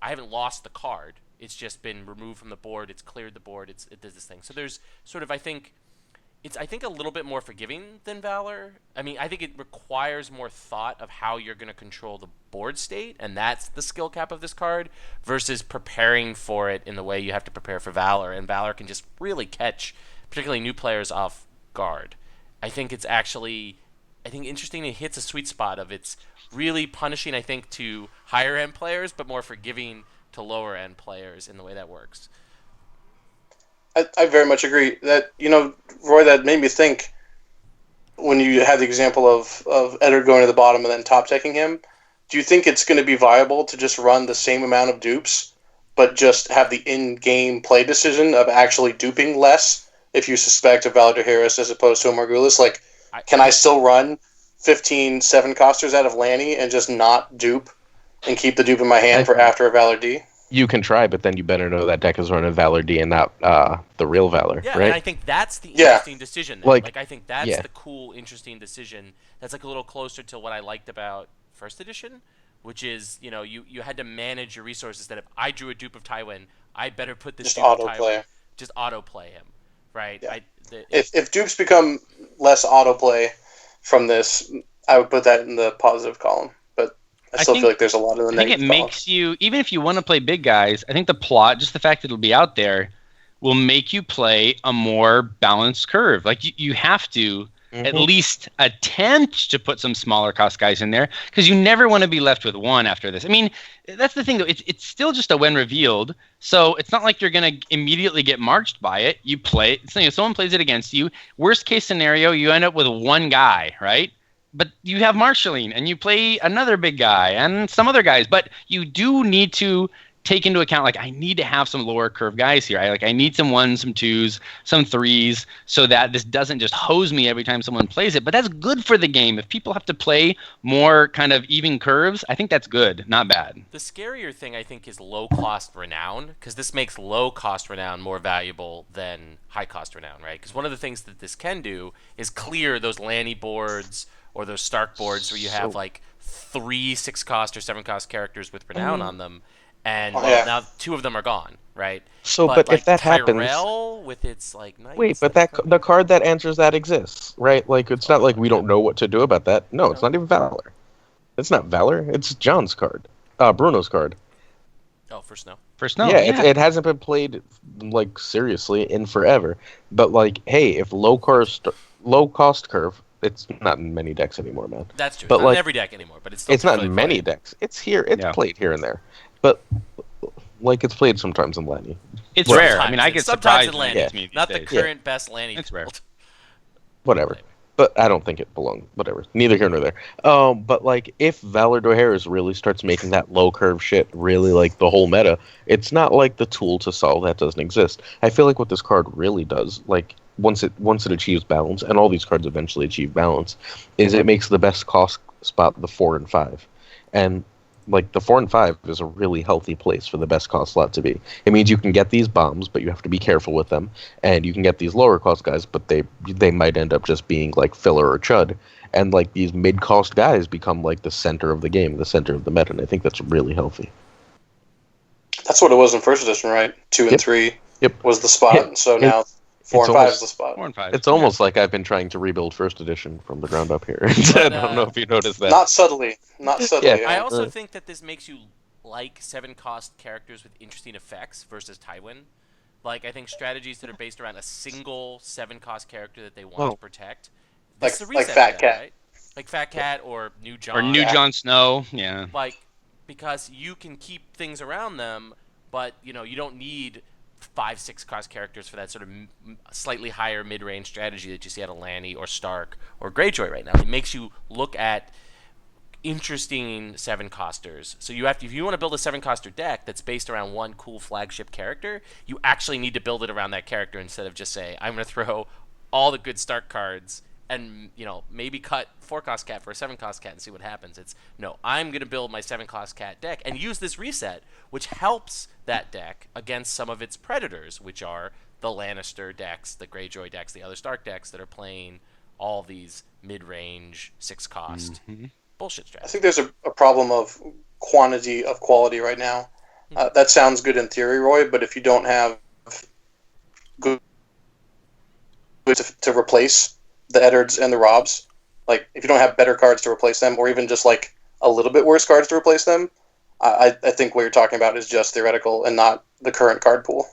I haven't lost the card. It's just been removed from the board. It's cleared the board. It does this thing. So there's sort of, I think, it's I think a little bit more forgiving than Valor. I mean, I think it requires more thought of how you're going to control the board state, and that's the skill cap of this card, versus preparing for it in the way you have to prepare for Valor. And Valor can just really catch, particularly new players, off guard. I think it's actually, I think interesting. It hits a sweet spot of it's really punishing, I think, to higher end players, but more forgiving to lower end players in the way that works. I very much agree. That, Roy, that made me think when you had the example of Eddard going to the bottom and then top decking him. Do you think it's going to be viable to just run the same amount of dupes, but just have the in-game play decision of actually duping less if you suspect a Valar Dohaeris as opposed to a Morghulis? Like, can I still run 15 7-costers out of Lanny and just not dupe and keep the dupe in my hand for after a Valar D? You can try, but then you better know that deck is running Valor D and not the real Valor, yeah, right? And I think that's the interesting decision. Then. Like, I think that's the cool, interesting decision. That's like a little closer to what I liked about First Edition, which is, you had to manage your resources. That if I drew a dupe of Tywin, I better put this dupe of Tywin. Just autoplay him, right? Yeah. If dupes become less autoplay from this, I would put that in the positive column. I still feel like there's a lot of the negative. I think it makes you, even if you want to play big guys, I think the plot, just the fact that it'll be out there, will make you play a more balanced curve. Like, you have to at least attempt to put some smaller cost guys in there, because you never want to be left with one after this. I mean, that's the thing, though. It's still just a when revealed, so it's not like you're going to immediately get marched by it. You play, someone plays it against you. Worst case scenario, you end up with one guy, right? But you have Marshalling, and you play another big guy and some other guys. But you do need to take into account, like, I need to have some lower curve guys here. I need some 1s, some 2s, some 3s, so that this doesn't just hose me every time someone plays it. But that's good for the game. If people have to play more kind of even curves, I think that's good, not bad. The scarier thing, I think, is low-cost Renown, because this makes low-cost Renown more valuable than high-cost Renown, right? Because one of the things that this can do is clear those Lanny boards or those Stark boards where you have like 3 6-cost or 7-cost characters with Renown on them, and now 2 of them are gone, right? So, but if that happens, with its like the card that answers that exists, right? Like, it's not like we don't know what to do about that. No, it's not even Valor. It's not Valor. It's John's card, Bruno's card. Oh, for Snow. Yeah, it hasn't been played like seriously in forever. But like, hey, if low cost curve. It's not in many decks anymore, man. That's true. But it's not in every deck anymore, but it's not in many decks. It's here. It's played here and there, but like, it's played sometimes in Lanny. It's rare. I mean, I get sometimes surprised in Lanny. Not the current best Lanny. It's rare. Whatever. But I don't think it belongs. Whatever. Neither here nor there. But like, if Valar Dohaeris really starts making that low curve shit really like the whole meta, it's not like the tool to solve that doesn't exist. I feel like what this card really does, like, once it achieves balance, and all these cards eventually achieve balance, is it makes the best cost spot the 4 and 5. And like, the 4 and 5 is a really healthy place for the best cost slot to be. It means you can get these bombs, but you have to be careful with them, and you can get these lower cost guys, but they might end up just being like filler or chud. And like, these mid cost guys become like the center of the game, the center of the meta, and I think that's really healthy. That's what it was in First Edition, right? 2 and 3 was the spot, so now 4 and 5 is the spot. 4 and 5. It's almost like I've been trying to rebuild First Edition from the ground up here. I don't know if you noticed that. Not subtly. Yeah. I also think that this makes you like 7-cost characters with interesting effects versus Tywin. Like, I think strategies that are based around a single 7-cost character that they want to protect. Like Fat Cat. Right? Like Fat Cat or New Jon. Or New Jon Snow, yeah. Like, because you can keep things around them, but, you don't need 5-6 cost characters for that sort of slightly higher mid-range strategy that you see out of Lanny or Stark or Greyjoy right now. It makes you look at interesting 7-costers. So if you want to build a 7-coster deck that's based around one cool flagship character, you actually need to build it around that character instead of just say, I'm going to throw all the good Stark cards and maybe cut 4-cost cat for a 7-cost cat and see what happens. It's no, I'm going to build my 7-cost cat deck and use this reset, which helps that deck against some of its predators, which are the Lannister decks, the Greyjoy decks, the other Stark decks that are playing all these mid-range 6-cost bullshit strategies. I think there's a problem of quantity of quality right now. That sounds good in theory, Roy, but if you don't have good to replace the Eddards and the Robs. Like, if you don't have better cards to replace them, or even just like a little bit worse cards to replace them, I think what you're talking about is just theoretical and not the current card pool.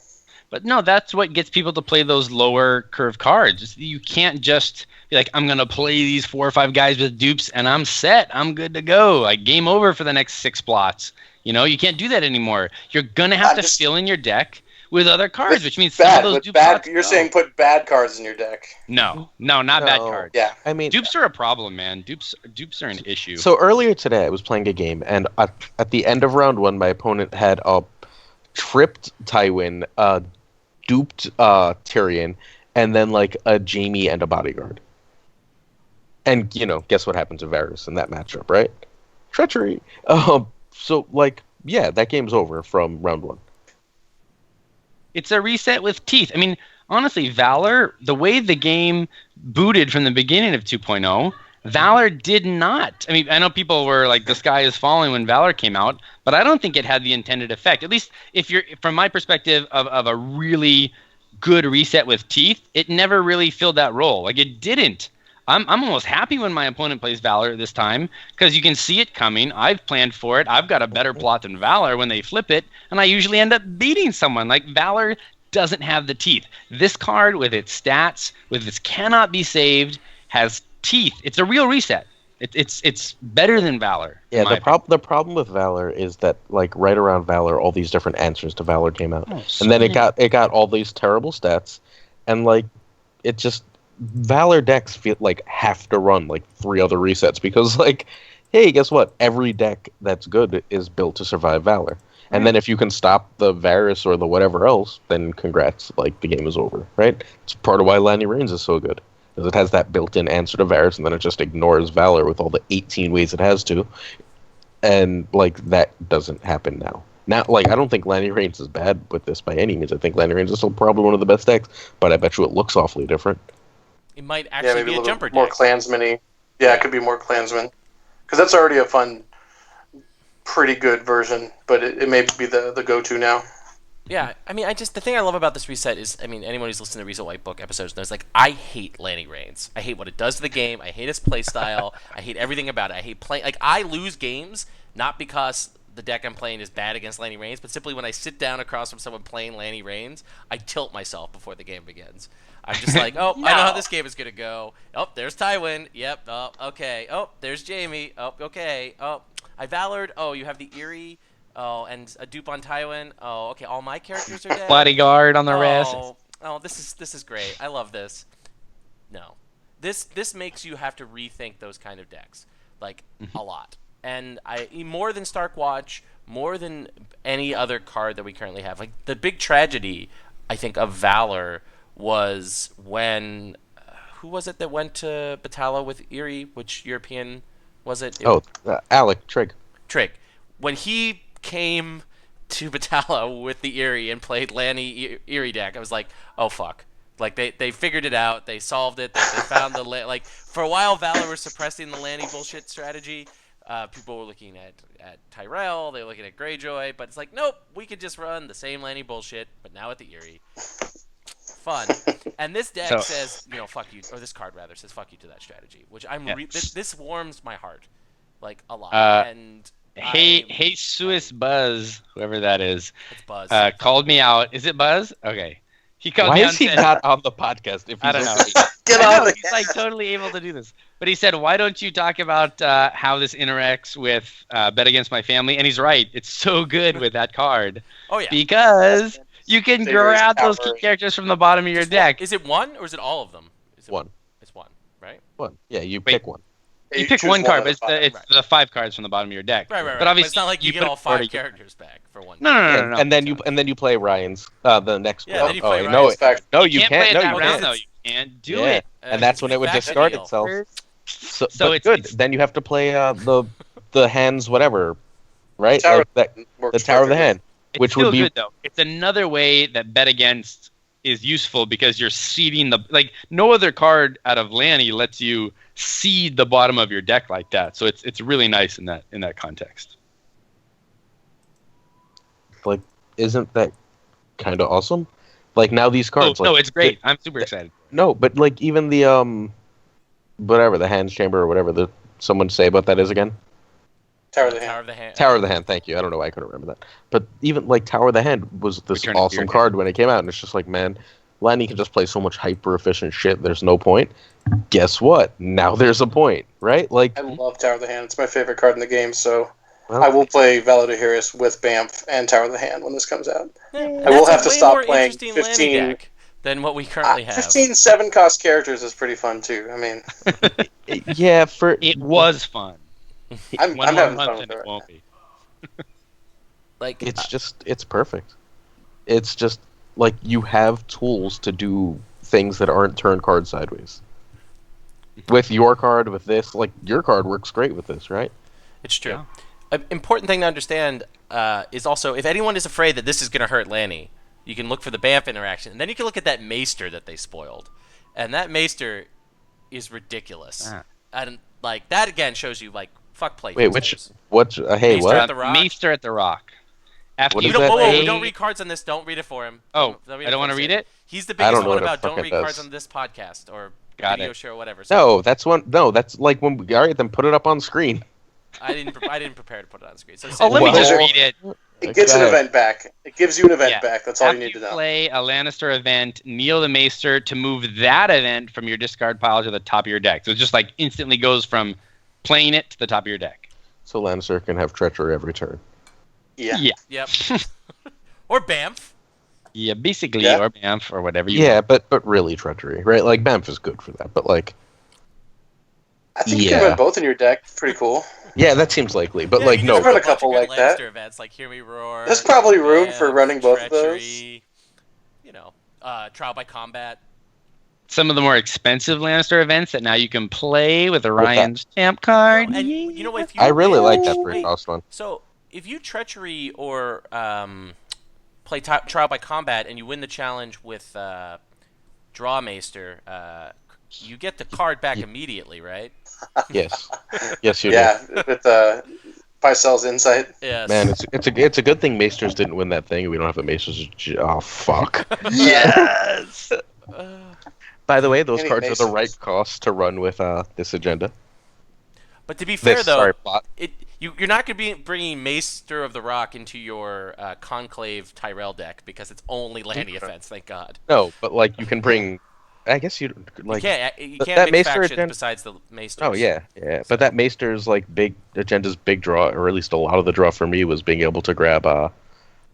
But no, that's what gets people to play those lower curve cards. You can't just be like, I'm going to play these 4 or 5 guys with dupes and I'm set. I'm good to go. Like, game over for the next 6 plots. You know, you can't do that anymore. You're going to have to fill in your deck with other cards, which means some of those dupe cards. You're saying put bad cards in your deck. No, not bad cards. Yeah. I mean, dupes are a problem, man. Dupes are an issue. So earlier today, I was playing a game, and at the end of round 1, my opponent had a tripped Tywin, duped Tyrion, and then like a Jaime and a bodyguard. And guess what happened to Varys in that matchup, right? Treachery. So like, yeah, that game's over from round 1. It's a reset with teeth. I mean, honestly, Valar, the way the game booted from the beginning of 2.0, Valar did not. I mean, I know people were like, the sky is falling when Valar came out, but I don't think it had the intended effect. At least if you're, from my perspective of a really good reset with teeth, it never really filled that role. Like, it didn't. I'm almost happy when my opponent plays Valar this time, because you can see it coming. I've planned for it. I've got a better plot than Valar when they flip it, and I usually end up beating someone. Like, Valar doesn't have the teeth. This card, with its stats, with its cannot be saved, has teeth. It's a real reset. It's better than Valar. Yeah, the problem with Valar is that, like, right around Valar, all these different answers to Valar came out, and then it got all these terrible stats, and like, it just. Valar decks feel like have to run like 3 other resets because, like, hey, guess what? Every deck that's good is built to survive Valar. And then if you can stop the Varys or the whatever else, then congrats, like, the game is over, right? It's part of why Lanny Reigns is so good. Because it has that built-in answer to Varys, and then it just ignores Valar with all the 18 ways it has to. And, like, that doesn't happen now. Now, like, I don't think Lanny Reigns is bad with this by any means. I think Lanny Reigns is still probably one of the best decks, but I bet you it looks awfully different. It might actually be a jumper deck. More clansman-y. Yeah, it could be more clansman. Because that's already a fun, pretty good version, but it may be the go-to now. Yeah, I mean, the thing I love about this reset is, I mean, anyone who's listened to Reset White Book episodes knows, like, I hate Lanny Reigns. I hate what it does to the game. I hate his play style. I hate everything about it. I hate playing. Like, I lose games not because the deck I'm playing is bad against Lanny Reigns, but simply when I sit down across from someone playing Lanny Reigns, I tilt myself before the game begins. I'm just like, oh, no. I know how this game is going to go. Oh, there's Tywin. Yep. Oh, okay. Oh, there's Jaime. Oh, okay. Oh, I Valored. Oh, you have the Eerie. Oh, and a dupe on Tywin. Oh, okay. All my characters are dead. Bodyguard on the wrist. Oh, this is great. I love this. No. This makes you have to rethink those kind of decks, like, a lot. And more than Stark Watch, more than any other card that we currently have. Like, the big tragedy, I think, of Valor was when who was it that went to Batalla with Eerie? Which European was it? Alec Trigg. When he came to Batalla with the Eerie and played Lanny Eerie deck, I was like, oh fuck. Like, they figured it out. They solved it. They found the like, for a while Valor was suppressing the Lanny bullshit strategy. People were looking at Tyrell. They were looking at Greyjoy, but it's like, nope, we could just run the same Lanny bullshit, but now at the Eerie. Fun. And this deck says, fuck you, or this card rather says fuck you to that strategy, which this warms my heart, like, a lot. Hey, Suis Buzz, whoever that is, it's Buzz. Called me out. Is it Buzz? Okay. He called me out. Why is he not on the podcast? If I don't know. Get on. He's like totally able to do this. But he said, why don't you talk about how this interacts with Bet Against My Family? And he's right. It's so good with that card. Oh, yeah. Because you can grab those key characters from the bottom of your deck. Is it one or is it all of them? One. It's one, right? One. Yeah, you pick one. You pick one card, but it's the 5 cards from the bottom of your deck. Right. But obviously, it's not like you get all 5 characters back for one. No. And then you play Ryan's the next one. Yeah, then you play Ryan's. No, you can't. Play it that round, though. You can't do it. And that's when it would discard itself. So it's good. Then you have to play the hands whatever, right? The Tower of the Hand, which would be good though. It's another way that Bet Against is useful because you're seeding no other card out of Lanny lets you seed the bottom of your deck like that. So it's really nice in that context. Like, isn't that kind of awesome? Like, now these cards. No, it's great. I'm super excited. No, but like even the whatever the hands chamber or whatever someone say about that is again. Tower of the Hand. Tower of the Hand. Tower of the Hand. Thank you. I don't know why I couldn't remember that. But even like Tower of the Hand was this Return of awesome Fear. card when it came out, and it's just like, man, Lanny can just play so much hyper efficient shit. There's no point. Guess what? Now there's a point, right? Like I love Tower of the Hand. It's my favorite card in the game, so well, I will play Valar with Bamf and Tower of the Hand when this comes out. Yeah, I will have to way stop more playing interesting 15 Lanny deck than what we currently have. 15 7-cost characters is pretty fun too. I mean, yeah, for It was fun. I'm One more having month fun with and it it right won't be. Like it's perfect. It's just like you have tools to do things that aren't turn card sideways. With your card, with this, like your card works great with this, right? it's true. Yeah. An important thing to understand is also if anyone is afraid that this is going to hurt Lanny, you can look for the Bamf interaction, and then you can look at that Maester that they spoiled, and that Maester is ridiculous. And like that again shows you like fuck play. Wait, what's hey, Maester what? at the Rock. Maester at the Rock. After What We is don't, that? whoa, we Hey. don't read cards on this. Don't read it for him. Oh, Don't read I don't want to for read him. it? He's the I biggest don't know one what the about fuck don't it read cards does. on this podcast or Got video it. show or whatever. So No, that's like when we, all right, then put it up on screen. I didn't prepare to put it on the screen. So Oh, let me Well- just read it. It gets Go an ahead. event back. It gives you an event Yeah. back. That's all you After need to know. play a Lannister event, kneel the Maester to move that event from your discard pile to the top of your deck. So it just like instantly goes from playing it to the top of your deck. So Lannister can have treachery every turn. Yeah. Yep. Or Bamf. Yeah, basically, Yeah. or Bamf, or whatever you Yeah, want. but really treachery, right? Like Bamf is good for that, but like I think you Yeah. can run both in your deck. Pretty cool. yeah, that seems likely. But Yeah, like you no, can run run a a bunch of couple good like that. Lannister events like Hear Me Roar. There's probably room for Bamf, running both of those. Treachery, You know, Trial by Combat. Some of the more expensive Lannister events that now you can play with Orion's Champ card. And you know if you I really like that Wait, free cost one. So if you treachery or play Trial by Combat and you win the challenge with Draw Maester, you get the card back immediately, right? Yes, yes, you Yeah, with Pycelle's insight. Yes. do. Man, it's a good thing Maesters didn't win that thing. We don't have a Maesters. Oh fuck. Yes. By the way, those Any cards are the Maesters? right cost to run with this agenda. But to be fair, though, Sorry, plot. you're not going to be bringing Maester of the Rock into your Conclave Tyrell deck because it's only Lanny offense, thank God. No, but like you can bring. I guess you like. You that can't mix Maester factions agenda- besides the Maesters. Oh yeah. But that Maester's like big agenda's big draw, or at least a lot of the draw for me was being able to grab.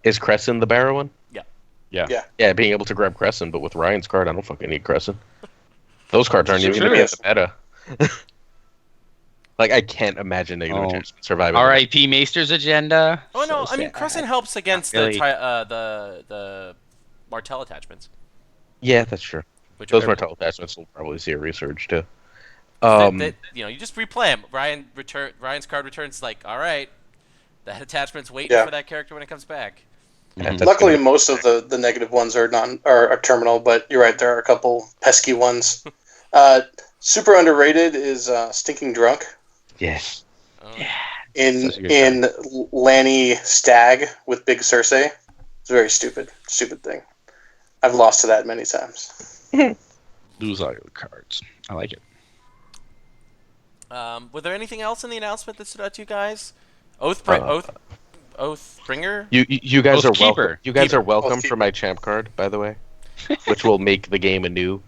Is Crescent the Barrow one? Yeah, being able to grab Crescent, but with Ryan's card, I don't fucking need Crescent. Those cards aren't even going to be in the meta. Like I can't imagine negative attachment surviving. R.I.P. Maester's agenda. Oh no, So I mean sad. Crescent helps against Really. the Martell attachments. Yeah, that's true. Which Those are Martell attachments will probably see a resurge too. you just replay them. Ryan's card returns like, all right, that attachment's waiting Yeah. for that character when it comes back. Yeah, that's Luckily, gonna- most of the negative ones are terminal, but you're right. There are a couple pesky ones. Super underrated is Stinking Drunk yes. Oh. in Such a good in Lanny Stag with Big Cersei. It's a very stupid thing. I've lost to that many times. Lose all your cards. I like it. Was there anything else in the announcement that stood out to you guys? Oathbringer. You guys are Oathkeeper. welcome. You guys Keeper. are welcome Oathkeeper. for my champ card, by the way, which will make the game anew.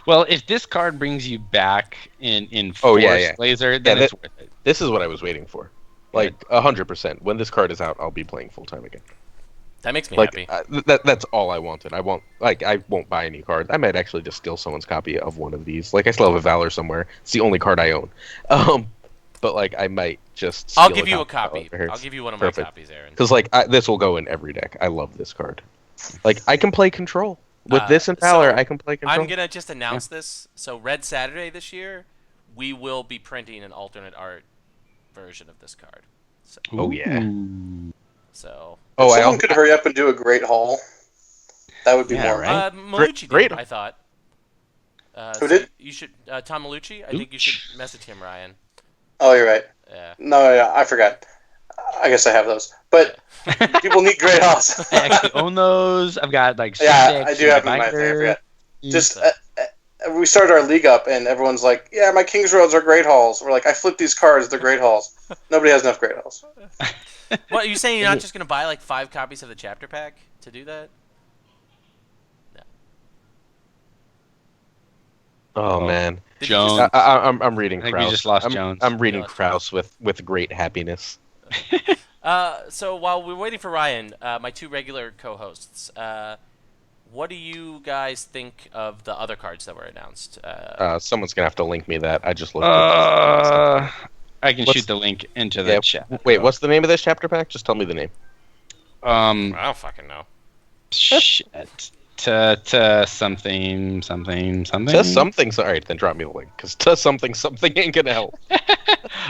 Well, if this card brings you back in Oh, Force yeah. Laser, then Yeah, it's worth it. This is what I was waiting for. Like 100%. When this card is out, I'll be playing full time again. That makes me Like happy. that's all I wanted. I won't buy any cards. I might actually just steal someone's copy of one of these. Like I still have a Valor somewhere. It's the only card I own. But like I might just. I'll give you a copy. of Valor. I'll give you one of Perfect. my copies, Aaron. Because like this will go in every deck. I love this card. Like I can play Control with this and Valor. so I can play Control. I'm gonna just announce this. So Red Saturday this year, we will be printing an alternate art version of this card. So, Oh yeah. so Oh, If I someone also, could hurry up and do a great haul, that would be Yeah, more. right. Malucci Great. did, I thought. Who did? You should Tom Malucci. I think you should message him, Ryan. Oh, you're right. Yeah. No, yeah, I forgot. I guess I have those. But people need great hauls. I actually own those. I've got like Yeah, six I do in have them in my binder. thing. I forgot. Just we started our league up, and everyone's like, "Yeah, my King's Roads are great halls." We're like, "I flipped these cards; they're great halls." Nobody has enough great halls. What, are you saying you're not just going to buy like 5 copies of the chapter pack to do that? No. Oh man, Jones. I'm reading. I think Krauss. we just lost Jones. I'm reading Krauss with great happiness. So while we're waiting for Ryan, my 2 regular co-hosts, what do you guys think of the other cards that were announced? Someone's gonna have to link me that. I just looked. I can shoot the link into the chat. Wait, what's the name of this chapter pack? Just tell me the name. I don't fucking know. Shit. To something. To something. All right, then drop me the link, because to something ain't gonna help.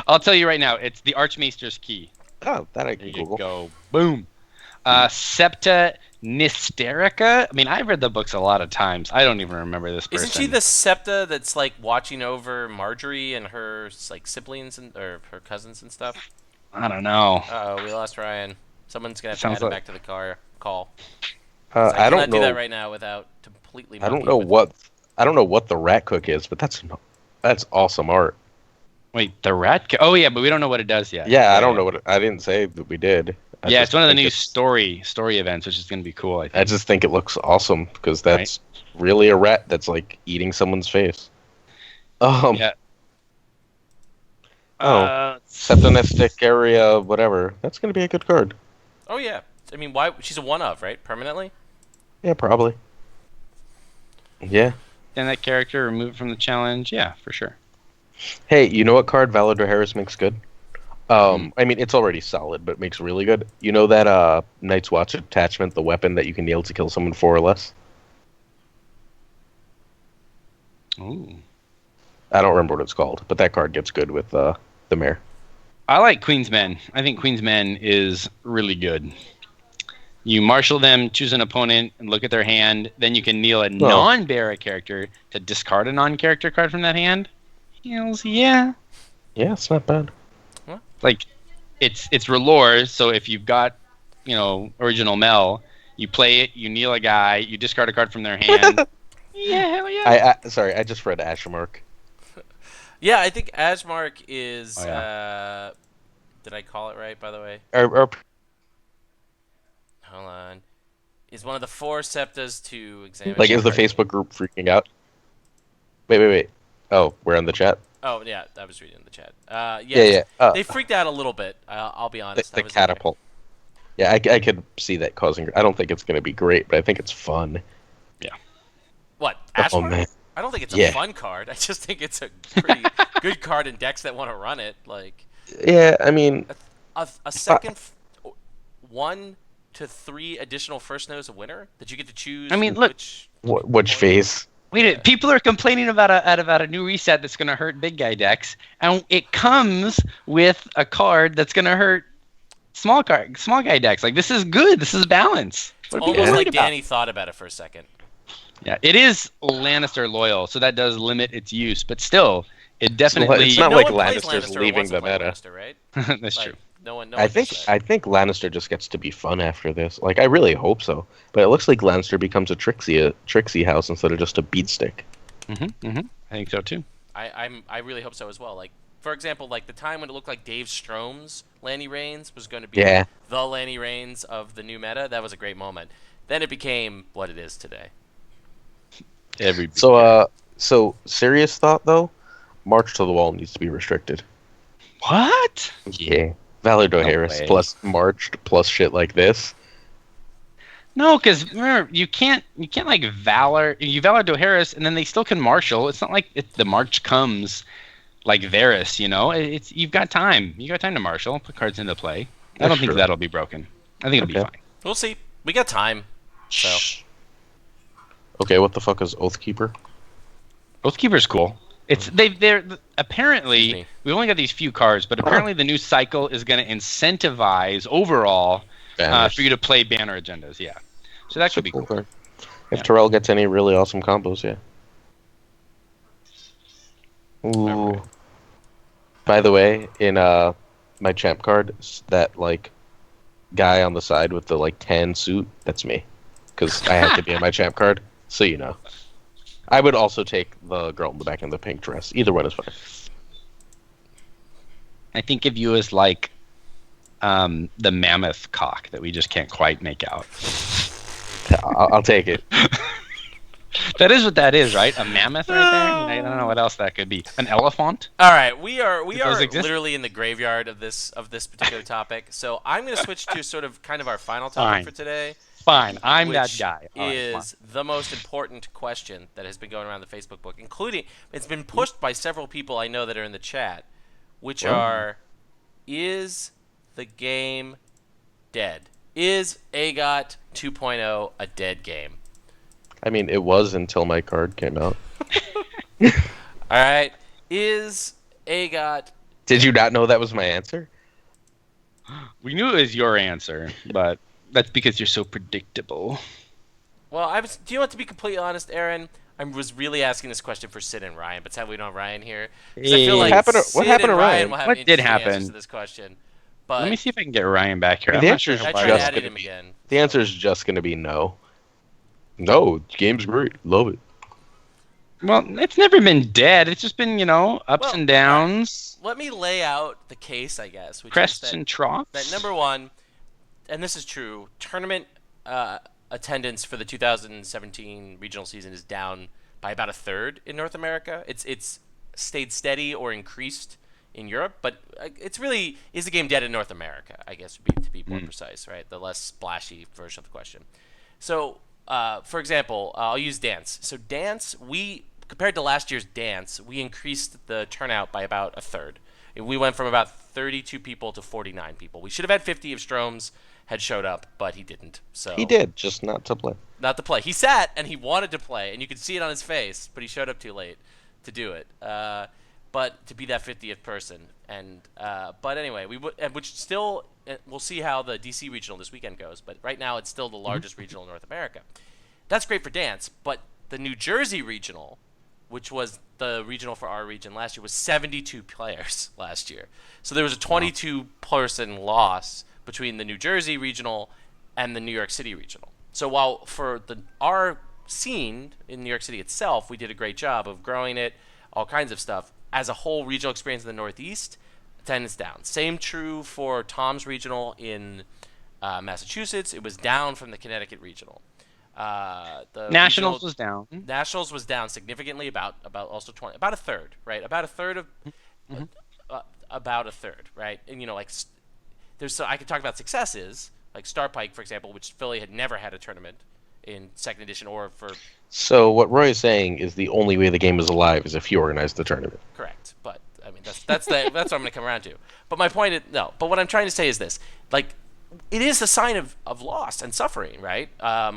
I'll tell you right now. It's the Archmaester's Key. Oh, that I can There Google. you go. Boom. Septa Nysterica. I mean, I've read the books a lot of times. I don't even remember this person. Isn't she the Septa that's like watching over Marjorie and her like siblings or her cousins and stuff? I don't know. Oh, we lost Ryan. Someone's gonna have to add him back to the call. I don't know. Do that right now without completely. I don't know what the rat cook is, but that's awesome art. Wait, the rat? Oh yeah, but we don't know what it does yet. Yeah, I don't know what I didn't say that we did. It's one of the new story events, which is going to be cool. I think. I just think it looks awesome because that's really a rat that's like eating someone's face. Yeah. Septonestic area, whatever. That's going to be a good card. Oh yeah, I mean, why? She's a 1-of, right? Permanently. Yeah, probably. Yeah. And that character removed from the challenge. Yeah, for sure. Hey, you know what card Valar Dohaeris makes good? I mean, it's already solid, but it makes really good. You know that Night's Watch attachment, the weapon that you can kneel to kill someone 4 or less? Ooh. I don't remember what it's called, but that card gets good with the mayor. I like Queen's Men. I think Queen's Men is really good. You marshal them, choose an opponent, and look at their hand. Then you can kneel a non-bearer character to discard a non-character card from that hand. Heals, yeah. Yeah, it's not bad. Like, it's Relore, so if you've got, original Mel, you play it, you kneel a guy, you discard a card from their hand. Yeah, hell yeah. Sorry, I just read Ashmark. Yeah, I think Ashmark is. Oh, yeah. Did I call it right, by the way? Or Hold on. Is one of the 4 septas to examine. like, is the Facebook group freaking out? Wait. Oh, we're in the chat. Oh yeah, I was reading the chat. Yeah. They freaked out a little bit. I'll be honest. The catapult. Yeah, I could see that causing. I don't think it's going to be great, but I think it's fun. Yeah. What? Oh Ashmark? man. I don't think it's a fun card. I just think it's a pretty good card in decks that want to run it. Like. Yeah, I mean. A second 1 to 3 additional first nose a winner that you get to choose. I mean, look. Which phase? Wait, people are complaining about a new reset that's going to hurt big guy decks, and it comes with a card that's going to hurt small guy decks. Like, this is good. This is balance. It's almost like Danny thought about it for a second. Yeah, it is Lannister loyal, so that does limit its use, but still, it definitely. It's not like Lannister's leaving the meta. Lannister, right? That's true. No one. I think Lannister just gets to be fun after this. Like, I really hope so. But it looks like Lannister becomes a Trixie house instead of just a beatstick. I think so too. I really hope so as well. Like, for example, like the time when it looked like Dave Strome's Lanny Reigns was going to be the Lanny Reigns of the new meta. That was a great moment. Then it became what it is today. So serious thought though, March to the Wall needs to be restricted. What? Yeah. Valar Dohaeris plus Marched plus shit like this. No, because remember, you can't like Valar Dohaeris, and then they still can marshal. It's not like the March comes like Varys, It's you've got time. You got time to marshal, put cards into play. I don't think that'll be broken. I think it'll be fine. We'll see. We got time. So. Okay, what the fuck is Oathkeeper? Oathkeeper's cool. They're apparently we've only got these few cards, but apparently the new cycle is going to incentivize overall for you to play banner agendas. Yeah, so that could be cool. If Terrell gets any really awesome combos, yeah. Ooh. By the way, in my champ card, that like guy on the side with the like tan suit, that's me, because I had to be in my champ card. So I would also take the girl in the back in the pink dress. Either one is fine. I think of you as like the mammoth cock that we just can't quite make out. I'll take it. That is what that is, right? A mammoth right there? I don't know what else that could be. An elephant? All right, we are exist? literally in the graveyard of this particular topic. So I'm going to switch to sort of kind of our final topic for today. Fine, I'm that which guy. is the most important question that has been going around the Facebook book, including it's been pushed by several people I know that are in the chat, which are: is the game dead? Is AGOT 2.0 a dead game? I mean, it was until my card came out. All right. Is AGOT... Did you not know that was my answer? We knew it was your answer, but that's because you're so predictable. Well, do you want to be completely honest, Aaron? I was really asking this question for Sid and Ryan, but sadly we don't have Ryan here. I feel like what happened to Ryan? Will have What did happen? answers to this question. But let me see if I can get Ryan back here. The answer is The answer is just going to be no. No, the game's great. Love it. Well, it's never been dead. It's just been, ups and downs. Let me lay out the case, I guess. Which Crests is and troughs. That number one, and this is true, tournament attendance for the 2017 regional season is down by about a third in North America. It's stayed steady or increased in Europe, but it's really, is the game dead in North America, I guess, to be more precise, right? The less splashy version of the question. So, for example, I'll use dance. So dance, compared to last year's dance, we increased the turnout by about a third. We went from about 32 people to 49 people. We should have had 50 if Stromes had showed up, but he didn't. So he did, just not to play. Not to play. He sat and he wanted to play, and you could see it on his face, but he showed up too late to do it. But to be that 50th person, and but anyway, which still we'll see how the DC regional this weekend goes. But right now, it's still the largest regional in North America. That's great for dance, but the New Jersey regional, which was the regional for our region last year, was 72 players last year. So there was a 22-person loss between the New Jersey regional and the New York City regional. So while for our scene in New York City itself, we did a great job of growing it, all kinds of stuff. As a whole regional experience in the Northeast, attendance down. Same true for Tom's regional in Massachusetts. It was down from the Connecticut regional. The Nationals was down. Nationals was down significantly, about also 20, about a third, right? About a third, right? And I could talk about successes like Star Pike, for example, which Philly had never had a tournament in second edition or for. So what Roy is saying is the only way the game is alive is if you organize the tournament. Correct, but I mean that's what I'm going to come around to. But my point is no. But what I'm trying to say is this: like, it is a sign of loss and suffering, right?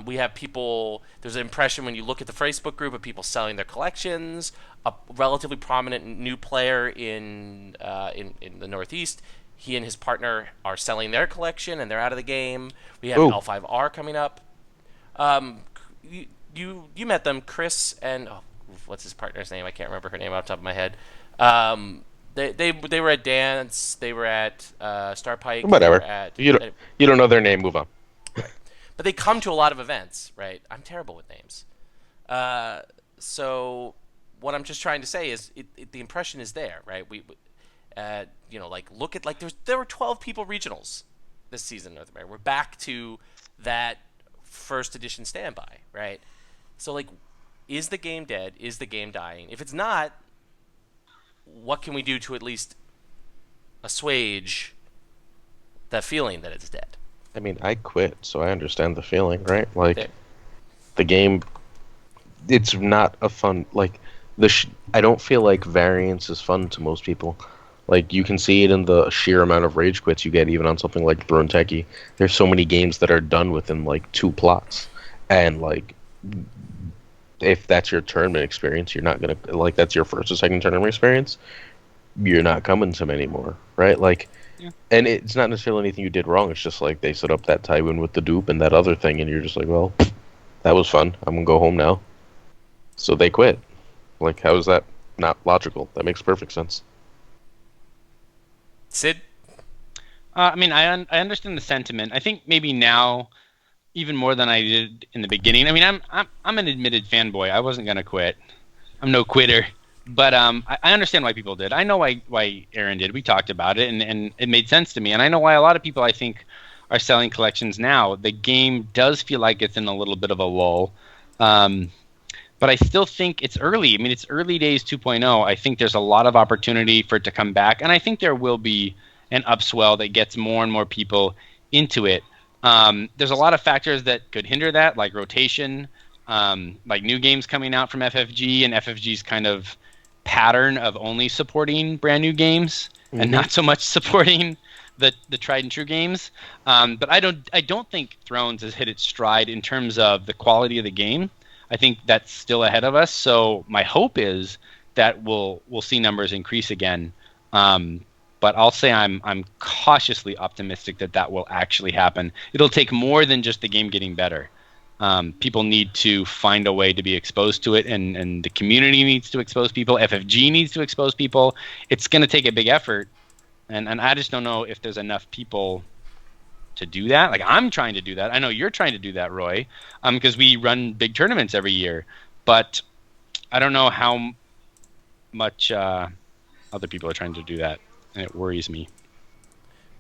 We have people. There's an impression when you look at the Facebook group of people selling their collections. A relatively prominent new player in the Northeast. He and his partner are selling their collection and they're out of the game. We have L5R coming up. You met them, Chris and what's his partner's name? I can't remember her name off the top of my head. They were at Dance. They were at Star Pike. Whatever. You don't know their name. Move on. Right. But they come to a lot of events, right? I'm terrible with names. So what I'm just trying to say is the impression is there, right? Look at there were 12 people regionals this season in North America. We're back to that first edition standby, right? So is the game dead? Is the game dying? If it's not, what can we do to at least assuage that feeling that it's dead? I mean, I quit, so I understand the feeling, right? The game, it's not a fun, I don't feel like variance is fun to most people. You can see it in the sheer amount of rage quits you get, even on something like Brunteki. There's so many games that are done within, 2 plots. And, if that's your tournament experience, you're not going to, that's your first or second tournament experience, you're not coming to many more, right? And it's not necessarily anything you did wrong. It's just, they set up that tie-in with the dupe and that other thing, and you're just well, that was fun. I'm going to go home now. So they quit. How is that not logical? That makes perfect sense. Sid? I understand the sentiment. I think maybe now even more than I did in the beginning. I mean, I'm an admitted fanboy. I wasn't gonna quit. I'm no quitter. But I understand why people did. I know why Aaron did. We talked about it, and it made sense to me. And I know why a lot of people, I think, are selling collections now. The game does feel like it's in a little bit of a lull. But I still think it's early. I mean, it's early days 2.0. I think there's a lot of opportunity for it to come back. And I think there will be an upswell that gets more and more people into it. There's a lot of factors that could hinder that, like rotation, like new games coming out from FFG, and FFG's kind of pattern of only supporting brand new games and not so much supporting the tried and true games. But I don't think Thrones has hit its stride in terms of the quality of the game. I think that's still ahead of us. So my hope is that we'll see numbers increase again. But I'll say I'm cautiously optimistic that will actually happen. It'll take more than just the game getting better. People need to find a way to be exposed to it, and the community needs to expose people. FFG needs to expose people. It's going to take a big effort, and I just don't know if there's enough people to do that. Like, I'm trying to do that. I know you're trying to do that, Roy, because we run big tournaments every year. But I don't know how much other people are trying to do that, and it worries me.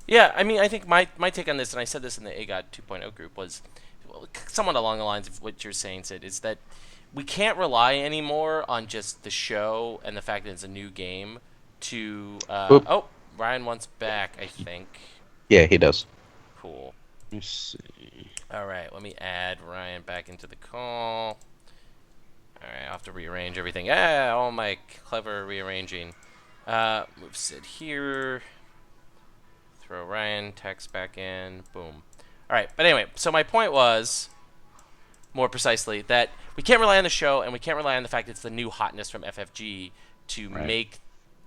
Yeah, I mean, I think my take on this, and I said this in the AGOD 2.0 group, was somewhat along the lines of what you're saying, Sid, is that we can't rely anymore on just the show and the fact that it's a new game to... oh, Ryan wants back, I think. Yeah, he does. Cool. Let me see. All right, let me add Ryan back into the call. All right, I'll have to rearrange everything. All my clever rearranging. Move Sid here. Throw Ryan text back in. Boom. All right, but anyway, so my point was, more precisely, that we can't rely on the show, and we can't rely on the fact it's the new hotness from FFG to make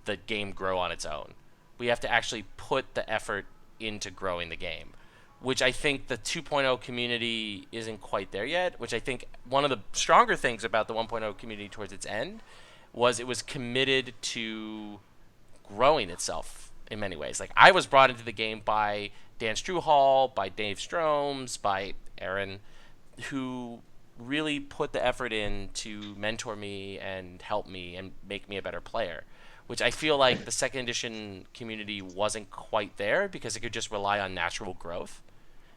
the game grow on its own. We have to actually put the effort into growing the game, which I think the 2.0 community isn't quite there yet, which I think one of the stronger things about the 1.0 community towards its end was it was committed to growing itself in many ways. Like, I was brought into the game by Dan Struhall, by Dave Stromes, by Aaron, who really put the effort in to mentor me and help me and make me a better player, which I feel like the second edition community wasn't quite there because it could just rely on natural growth.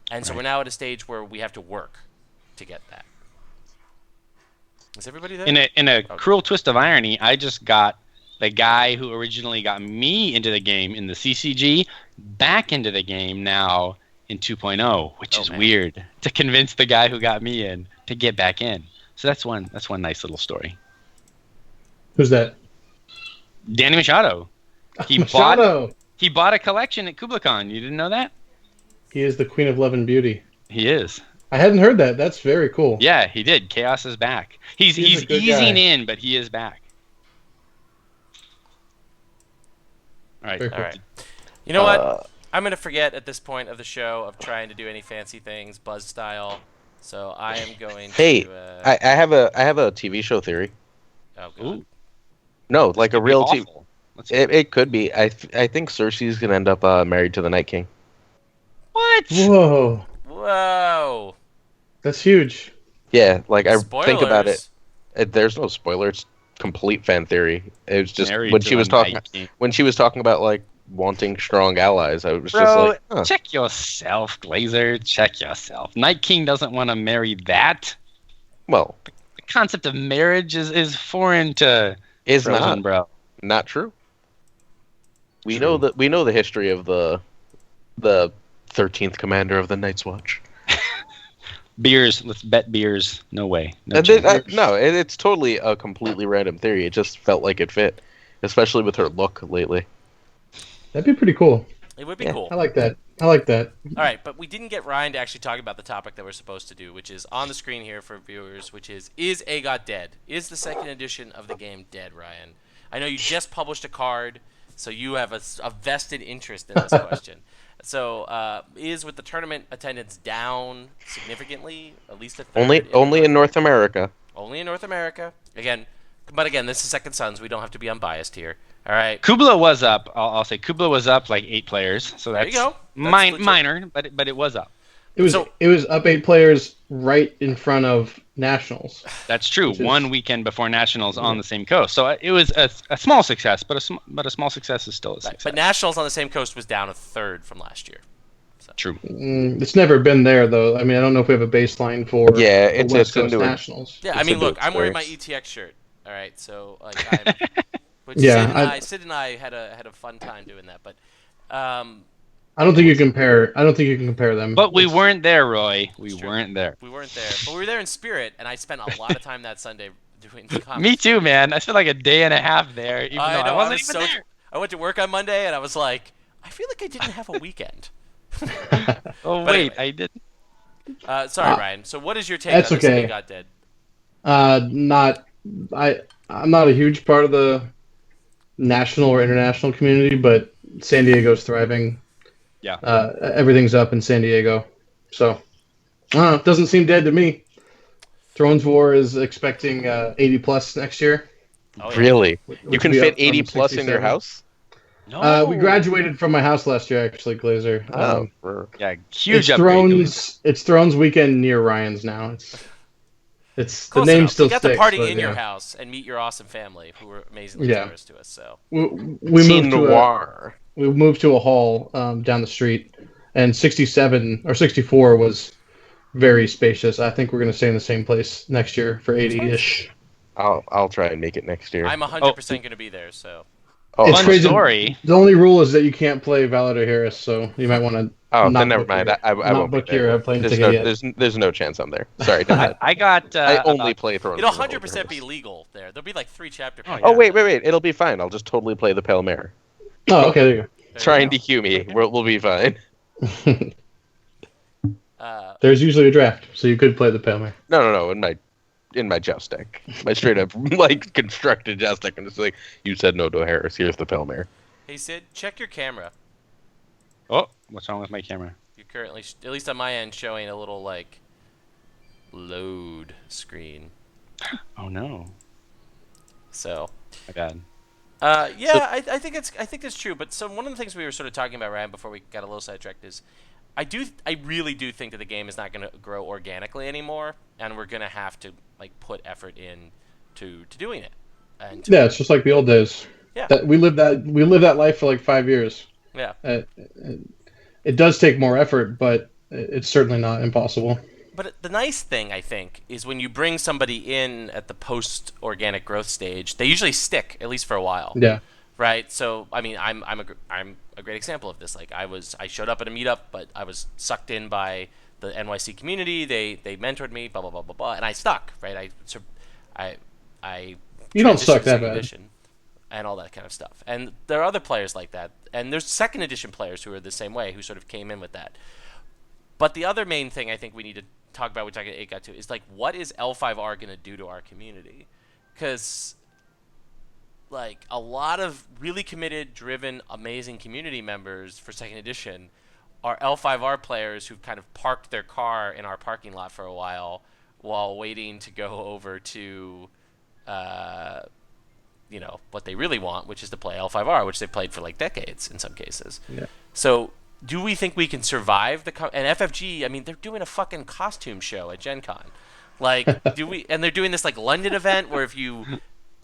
And so we're now at a stage where we have to work to get that. Is everybody there? In a cruel twist of irony, I just got the guy who originally got me into the game in the CCG back into the game now in 2.0, which is weird, to convince the guy who got me in to get back in. So that's one nice little story. Who's that? Danny Machado. He bought a collection at KublaCon. You didn't know that? He is the Queen of Love and Beauty. He is. I hadn't heard that. That's very cool. Yeah, he did. Chaos is back. He's easing in, but he is back. All right. Very cool. All right. You know what? I'm going to forget at this point of the show of trying to do any fancy things, Buzz style. So I am going to... I have a TV show theory. Oh, God. Ooh. No, like a real TV. It could be. I think Cersei's going to end up married to the Night King. What? Whoa. Whoa. That's huge. Yeah, like I Spoilers. think about it. There's no spoiler. It's complete fan theory. It was just Married when to she was the talking Night King. when she was talking about like wanting strong allies. I was just Bro, like, huh. check yourself, Glazer. Check yourself. Night King doesn't want to marry that. Well, The concept of marriage is foreign to is Frozen, bro. not true. We know the history of the 13th commander of the Night's Watch. Beers. Let's bet beers. No way. No, it's totally a completely random theory. It just felt like it fit, especially with her look lately. That'd be pretty cool. It would be cool. I like that. All right, but we didn't get Ryan to actually talk about the topic that we're supposed to do, which is on the screen here for viewers, which is AGOT dead? Is the second edition of the game dead, Ryan? I know you just published a card, so you have a vested interest in this question. So, is with the tournament attendance down significantly, at least a third? Only in North America. Only in North America. But again, this is Second Sons. We don't have to be unbiased here. All right. Kubla was up. I'll say Kubla was up like 8 players. So that's there you go. That's minor, but it was up. It was up 8 players right in front of Nationals. That's true. Which is- One weekend before Nationals on the same coast, so it was a small success, but a small success is still a success. But Nationals on the same coast was down a third from last year. So. True. It's never been there though. I mean, I don't know if we have a baseline for the West Coast Nationals. Yeah, It's I mean, a new look, I'm wearing my experience. ETX shirt. All right, so like, I'm, but Yeah, Sid and I had a fun time doing that, but I don't think you compare. I don't think you can compare them. But we weren't there, Roy. We true. weren't there. we weren't there. But we were there in spirit, and I spent a lot of time that Sunday doing the comics. Me too, man. I spent like a day and a half there, even though I wasn't even there. I went to work on Monday, and I was like, I feel like I didn't have a weekend. Oh But wait, anyway. I didn't. Sorry, Ryan. So what is your take That's on this okay. They Got Dead? I'm not a huge part of the national or international community, but San Diego's thriving. Yeah. Everything's up in San Diego, so I don't know. It doesn't seem dead to me. Thrones War is expecting 80 plus next year. Oh, yeah. Really? which You would can be fit up from 80 plus in your 67. house? No. We graduated from my house last year, actually, Glazer. Yeah, huge it's upgrade. It's Thrones weekend near Ryan's now. It's the Close name enough. still We got sticks. to party but, in your yeah. house and meet your awesome family, who were amazingly Yeah. generous to us. So We Teen moved to Noir. we moved to a hall down the street, and 67 or 64 was very spacious. I think we're going to stay in the same place next year for 80-ish. I'll try and make it next year. I'm 100% going to be there. So Oh, It's Fun crazy. story. The only rule is that you can't play Valar Harris, so you might want to. then not never book mind. your- I not won't be book your there. plane There's ticket no, yet. there's no chance I'm there. Sorry. Dad. I got. I only play Thrones. it'll for the 100% be Holders. legal there. There'll be like 3 chapter. Oh, pages. Oh wait! It'll be fine. I'll just totally play the Pale Mare. Oh, okay, there you There Try you and go. DQ me. We'll be fine. go. There's usually a draft, so you could play the Pale No. In my joust deck, my straight up like constructed joust deck, and it's like you said no to Harris. Here's the Pale Mare. Hey Sid, check your camera. Oh, what's wrong with my camera? You're currently, at least on my end, showing a little like load screen. Oh no, So. my bad. I think it's true. But so one of the things we were sort of talking about, Ryan, before we got a little sidetracked, is I really do think that the game is not going to grow organically anymore, and we're going to have to like put effort in to doing it. And Yeah, it's just like the old days. Yeah. We lived that life for like 5 years. yeah. It does take more effort, but it's certainly not impossible. But the nice thing, I think, is when you bring somebody in at the post-organic growth stage, they usually stick, at least for a while. Yeah. Right? So, I mean, I'm a great example of this. Like, I showed up at a meetup, but I was sucked in by the NYC community. They mentored me, blah, blah, blah, blah, blah, and I stuck, right? I You don't transitioned suck to that second bad. edition and all that kind of stuff. And there are other players like that. And there's second edition players who are the same way, who sort of came in with that. But the other main thing I think we need to talk about, which I got to, is like, what is L5R going to do to our community? Because like a lot of really committed, driven, amazing community members for second edition are L5R players who've kind of parked their car in our parking lot for a while waiting to go over to what they really want, which is to play L5R, which they've played for like decades in some cases. Yeah. So do we think we can survive and FFG, I mean, they're doing a fucking costume show at Gen Con. Like, and they're doing this like London event where if you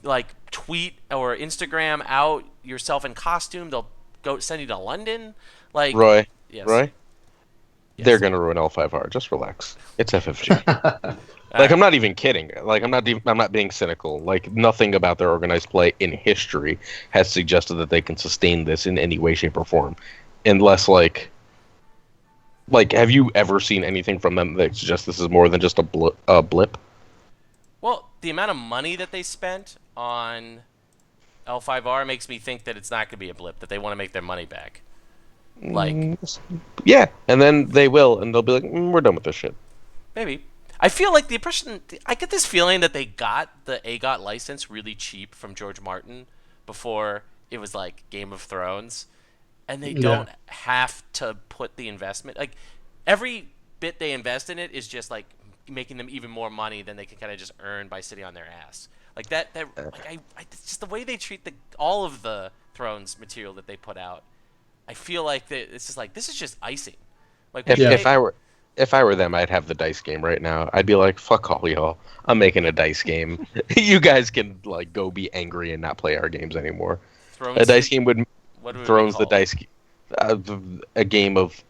like tweet or Instagram out yourself in costume, they'll go send you to London. Like, Roy. yes. Roy. Yes. They're gonna ruin L5R. Just relax. It's FFG. Like, I'm not even kidding. Like, I'm not being cynical. Like, nothing about their organized play in history has suggested that they can sustain this in any way, shape, or form, unless like, have you ever seen anything from them that suggests this is more than just a blip? Well, the amount of money that they spent on L5R makes me think that it's not going to be a blip, that they want to make their money back. Like, Yeah, and then they will, and they'll be like, we're done with this shit. maybe. I feel like I get this feeling that they got the AGOT license really cheap from George Martin before it was like Game of Thrones, and they don't have to put the investment. Like, every bit they invest in it is just like making them even more money than they can kind of just earn by sitting on their ass. Like it's just the way they treat all of the Thrones material that they put out. I feel like it's just like, this is just icing. Like, If I were if I were them, I'd have the dice game right now. I'd be like, fuck all y'all. I'm making a dice game. You guys can like go be angry and not play our games anymore. Thrones, A dice game would what would Thrones it the be dice a Game of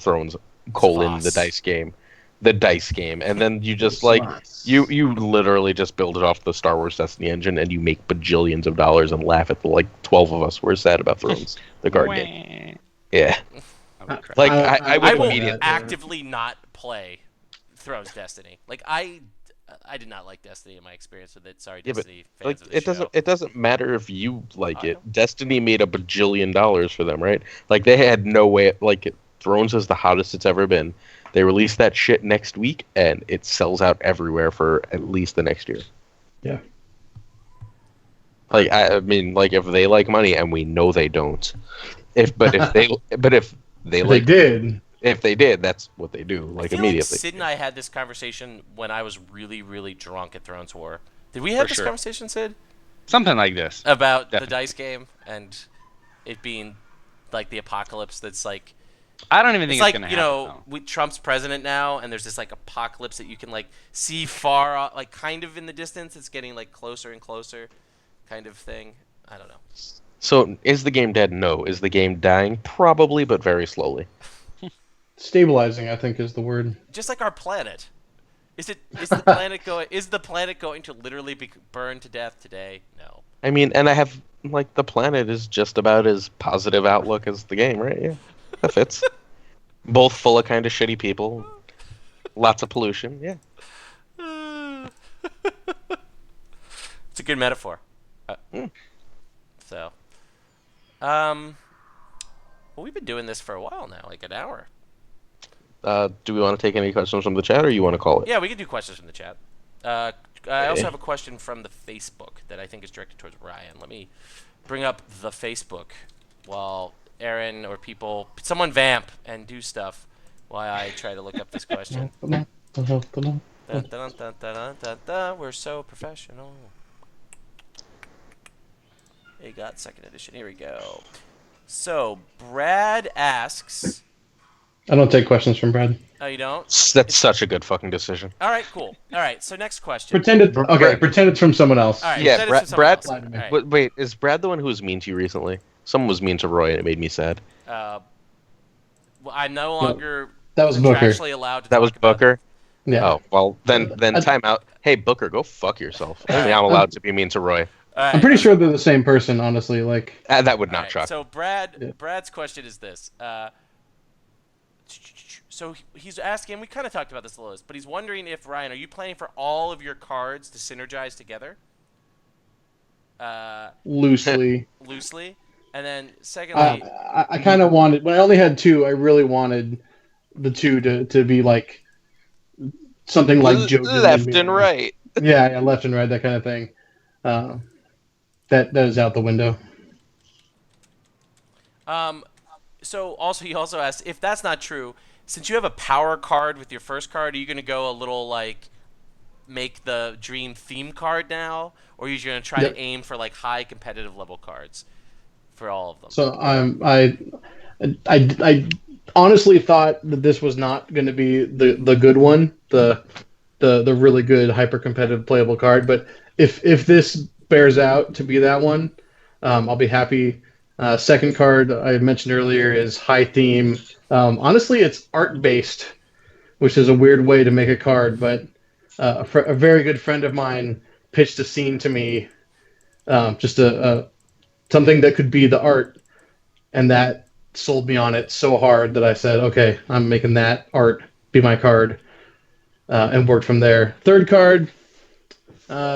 Thrones colon the dice game. The dice game, and then you just like you literally just build it off the Star Wars Destiny engine, and you make bajillions of dollars and laugh at the like 12 of us who are sad about Thrones, the card game. Yeah, like I would will immediately actively not play Thrones Destiny. Like I did not like Destiny in my experience with it. Sorry, Destiny fans like of the show. it doesn't matter if you like it. Destiny made a bajillion dollars for them, right? Like they had no way. Like Thrones is the hottest it's ever been. They release that shit next week, and it sells out everywhere for at least the next year. Yeah. Like I mean, like if they like money, and we know they don't. If they did, that's what they do. Like I feel immediately. Like Sid and I had this conversation when I was really, really drunk at Thrones War. Did we have this conversation, Sid? Something like this. About the dice game and it being like the apocalypse. That's like. I don't even think it's like, gonna happen. Trump's president now, and there's this like apocalypse that you can like see far, like kind of in the distance. It's getting like closer and closer, kind of thing. I don't know. So is the game dead? No. Is the game dying? Probably, but very slowly. Stabilizing, I think, is the word. Just like our planet. Is the planet going to literally be burned to death today? No. I mean, and I have like the planet is just about as positive outlook as the game, right? Yeah. That fits. Both full of kind of shitty people. Lots of pollution. Yeah. It's a good metaphor. So, well, we've been doing this for a while now, like an hour. Do we want to take any questions from the chat, or you want to call it? Yeah, we can do questions from the chat. I also have a question from the Facebook that I think is directed towards Ryan. Let me bring up the Facebook while Aaron or someone vamp and do stuff while I try to look up this question. Dun, dun, dun, we're so professional. It got second edition. Here we go. So Brad asks. I don't take questions from Brad. Oh, you don't? That's such a good fucking decision. All right, cool. All right, so next question. Pretend it's from someone else. All right, yeah, Brad. Right. Wait, is Brad the one who was mean to you recently? Someone was mean to Roy, and it made me sad. Well, I'm no longer that was Booker. Allowed to that was Booker? Yeah. Oh, well, then time out. Hey, Booker, go fuck yourself. Only I'm allowed to be mean to Roy. I'm pretty sure they're the same person, honestly. Like that would not shock. So Brad's question is this. So he's asking, we kind of talked about this a little, but he's wondering if, Ryan, are you planning for all of your cards to synergize together? Loosely. Loosely. And then secondly... I kind of wanted, when I only had two, I really wanted the two to be like something like Joe left and right. Yeah, left and right, that kind of thing. That is out the window. So also he also asked, if that's not true, since you have a power card with your first card, are you going to go a little like make the dream theme card now, or are you going to try to aim for like high competitive level cards for all of them? So I honestly thought that this was not going to be the good one, the really good hyper competitive playable card, but if this bears out to be that one, I'll be happy. Second card I mentioned earlier is high theme. Honestly, it's art based, which is a weird way to make a card, but a very good friend of mine pitched a scene to me, just something that could be the art, and that sold me on it so hard that I said, okay, I'm making that art be my card, and worked from there. Third card,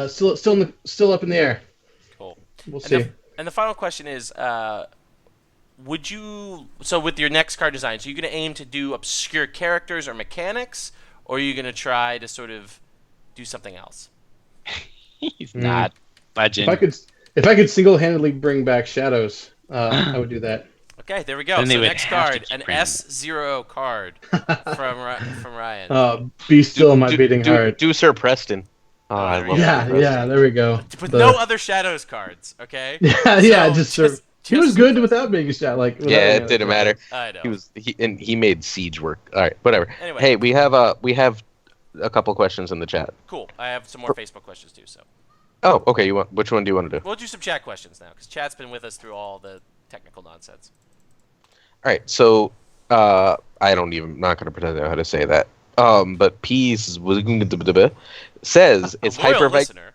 still up in the air. Cool. We'll see. And the final question is, would you, so with your next card design, so you're going to aim to do obscure characters or mechanics, or are you going to try to sort of do something else? He's not legend. If I could single-handedly bring back shadows, I would do that. Okay, there we go. So next card, an S0 card from Ryan. Be still my beating heart. Do Sir Preston. Oh, I love yeah, there we go. With no other shadows cards, okay? Yeah, just He was good without being shot. Like yeah, it didn't matter. I know. He made siege work. All right, whatever. Anyway. Hey, we have a couple questions in the chat. Cool. I have some more Facebook questions too. So. Oh, okay. Which one do you want to do? We'll do some chat questions now because chat's been with us through all the technical nonsense. All right, so not going to pretend I know how to say that. But Peas says is Hyper Viper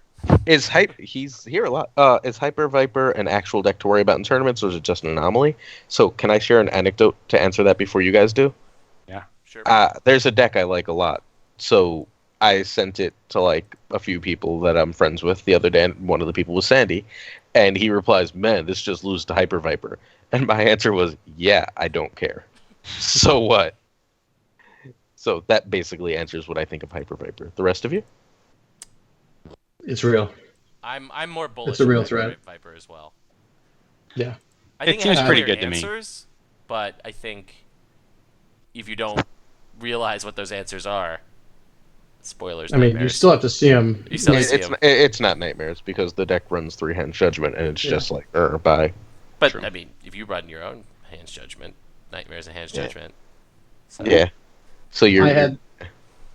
he's here a lot. Is Hyper Viper an actual deck to worry about in tournaments, or is it just an anomaly? So can I share an anecdote to answer that before you guys do? Yeah, sure. There's a deck I like a lot. So I sent it to like a few people that I'm friends with the other day, and one of the people was Sandy, and he replies, "Man, this just loses to Hyper Viper." And my answer was, "Yeah, I don't care." So what? So that basically answers what I think of Hyper Viper. The rest of you? It's real. I'm more bullish. It's a real on threat. Viper as well. Yeah. I think it seems pretty good answers, to me. But I think if you don't realize what those answers are, spoilers. I mean, you still have to see them. It's not nightmares because the deck runs 3 Hands Judgment, and it's just like, bye. But True. I mean, if you run your own Hands Judgment, Nightmares and Hands Judgment. So. Yeah. So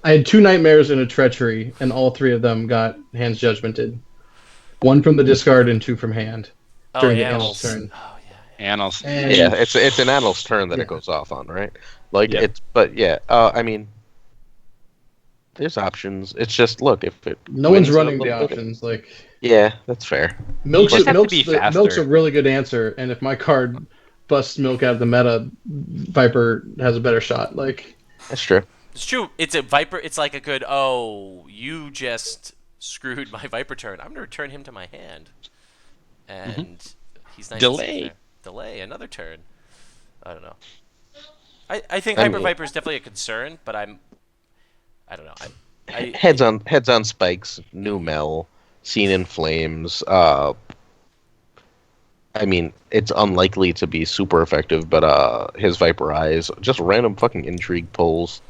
I had 2 Nightmares and a Treachery, and all 3 of them got Hands Judgmented. 1 from the discard and 2 from hand during the Annals turn. Oh yeah. Annals. Yeah, it's an Annals turn that it goes off on, right? Like I mean, there's options. It's just look if it. No one's running the options. Like. Yeah, that's fair. Milk's a really good answer, and if my card busts Milk out of the meta, Viper has a better shot. Like. That's true. It's true. It's a Viper. It's like a good. Oh, you just screwed my Viper turn. I'm gonna return him to my hand, and he's nice. Delay another turn. I don't know. I think Hyper Viper is definitely a concern, but I don't know. Heads on spikes. New Mel. Seen in Flames. I mean, it's unlikely to be super effective, but his Viper Eyes, just random fucking intrigue pulls.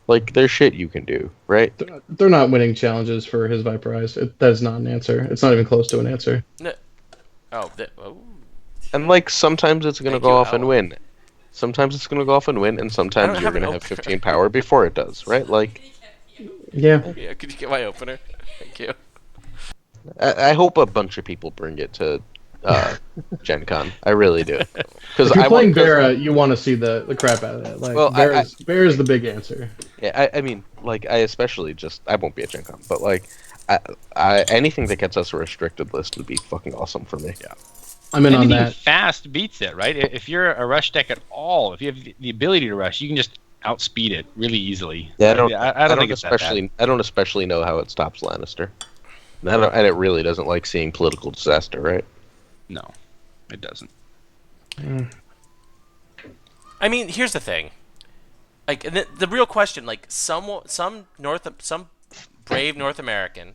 Like, there's shit you can do, right? They're not winning challenges for his Viper Eyes. That is not an answer. It's not even close to an answer. No. And, like, sometimes it's going to go off and win. Sometimes it's going to go off and win, and sometimes you're going to have 15 power before it does, right? Like... Yeah. Could you get my opener? Thank you. I hope a bunch of people bring it to Gen Con. I really do. If you're playing Vera, you want to see the crap out of that. Like, Vera's the big answer. Yeah, I mean, like, I won't be at Gen Con, but, like, anything that gets us a restricted list would be fucking awesome for me. Yeah. I'm in on Anything that. fast beats it, right? If you're a rush deck at all, if you have the ability to rush, you can just outspeed it really easily. Yeah, I don't think it's that bad. I don't especially know how it stops Lannister. And it really doesn't like seeing political disaster, right? No, it doesn't. I mean, here's the thing. Like the real question, like some brave North American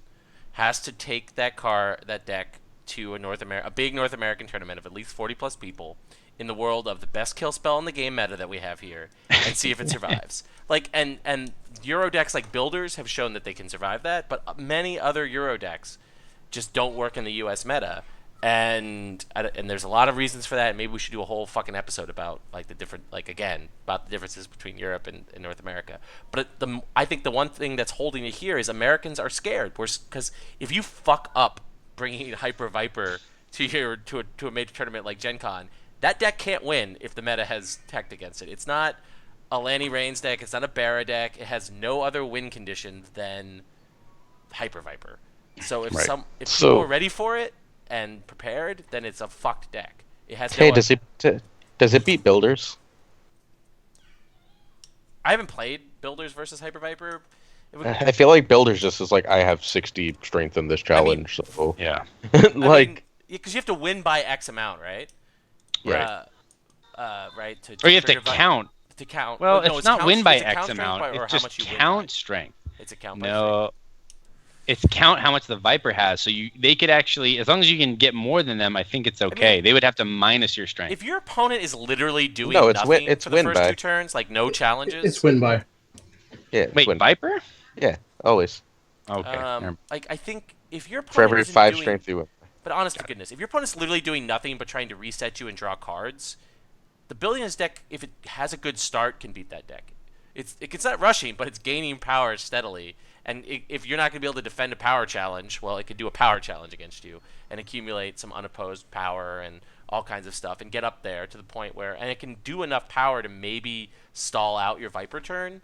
has to take that deck to a big North American tournament of at least 40+ people in the world of the best kill spell in the game meta that we have here, and see if it survives. Like and Euro decks like Builders have shown that they can survive that, but many other Euro decks just don't work in the US meta. And there's a lot of reasons for that, and maybe we should do a whole fucking episode about like about the differences between Europe and North America. But I think the one thing that's holding it here is Americans are scared, because if you fuck up bringing Hyper Viper to a major tournament like Gen Con, that deck can't win if the meta has tech against it. It's not a Lanny Reigns deck. It's not a Barra deck. It has no other win condition than Hyper Viper. So if people are ready for it and prepared, then it's a fucked deck. It has. Does it beat Builders? I haven't played Builders versus Hyper Viper. I feel like Builders just is like, I have 60 strength in this challenge. So yeah, because you have to win by X amount, right? Right. Right. Or you have to count. To count. Well, it's not win by X amount. It's just count strength. It's a count by strength. It's count how much the Viper has. So they could actually, as long as you can get more than them, I think it's okay. I mean, they would have to minus your strength. If your opponent is literally doing nothing for the first 2 turns, like no challenges. It's win by. Yeah. Wait, Viper? Yeah, always. Okay. Like I think if your opponent for every 5 strength you win. But honest to goodness, if your opponent's literally doing nothing but trying to reset you and draw cards, the building his deck, if it has a good start, can beat that deck. It's not rushing, but it's gaining power steadily. And if you're not going to be able to defend a power challenge, well, it could do a power challenge against you and accumulate some unopposed power and all kinds of stuff and get up there to the point where, and it can do enough power to maybe stall out your Viper turn.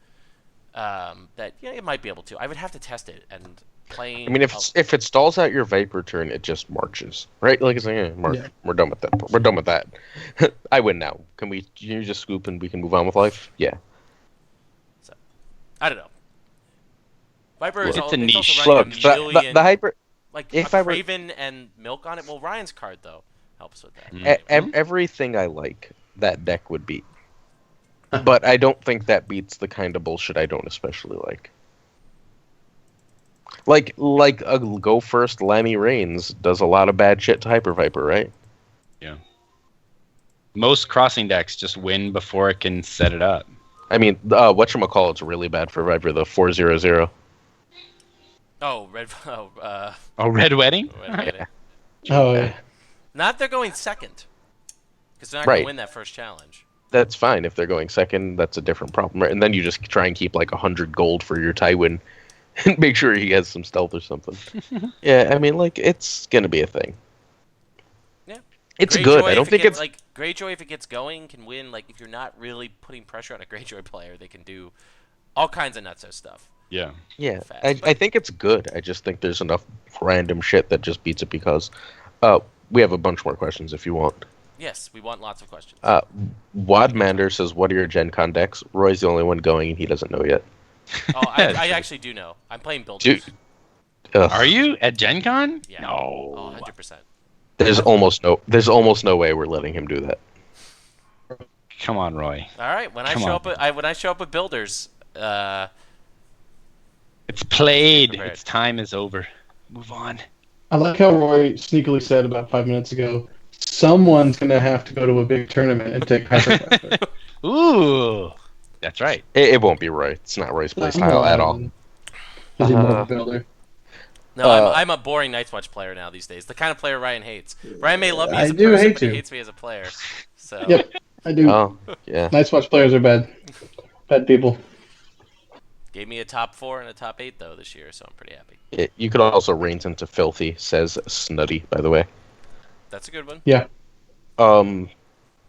That it might be able to. I would have to test it and playing. I mean, if it stalls out your Viper turn, it just marches, right? Like it's like, Mark, we're done with that. We're done with that. I win now. Can you just scoop and we can move on with life? Yeah. So, I don't know. Viper is it's a niche. Also running a million, the hyper, like if a Craven and Milk on it. Well, Ryan's card though helps with that. Everything I like, that deck would beat. But I don't think that beats the kind of bullshit I don't especially like. Like a go first Lammy Reigns does a lot of bad shit to Hyper Viper, right? Yeah. Most crossing decks just win before it can set it up. I mean, whatchamacallit's really bad for Viper, the 4/0/0. Oh, Red Wedding? Red Wedding. Oh, yeah. Not they're going second. Because they're not going to win that first challenge. That's fine. If they're going second, that's a different problem. Right? And then you just try and keep like 100 gold for your Tywin and make sure he has some stealth or something. Yeah, I mean, like, it's going to be a thing. Yeah. It's Greyjoy, good. I don't think it's... Like, Greyjoy, if it gets going, can win. Like, if you're not really putting pressure on a Greyjoy player, they can do all kinds of nutso stuff. Yeah. Yeah, I think it's good. I just think there's enough random shit that just beats it because... we have a bunch more questions if you want. Yes, we want lots of questions. Wadmander says, what are your Gen Con decks? Roy's the only one going and he doesn't know yet. Oh, I actually do know. I'm playing Builders. Are you at Gen Con? Yeah. No. Oh, 100%. There's almost no way we're letting him do that. Come on, Roy. All right, when I show up at Builders, it's played. Its time is over. Move on. I like how Roy sneakily said about 5 minutes ago, someone's going to have to go to a big tournament and take Hyper. Ooh. That's right. It won't be Roy. It's not Roy's play style at all. Is he more of a builder? No, I'm a boring Night's Watch player now these days. The kind of player Ryan hates. Ryan may love me as a person, but he hates me as a player. So. Yep, I do. Oh, yeah. Night's Watch players are bad. Bad people. Gave me a top 4 and a top 8 though this year, so I'm pretty happy. You could also range into Filthy, says Snuddy, by the way. That's a good one. Yeah. And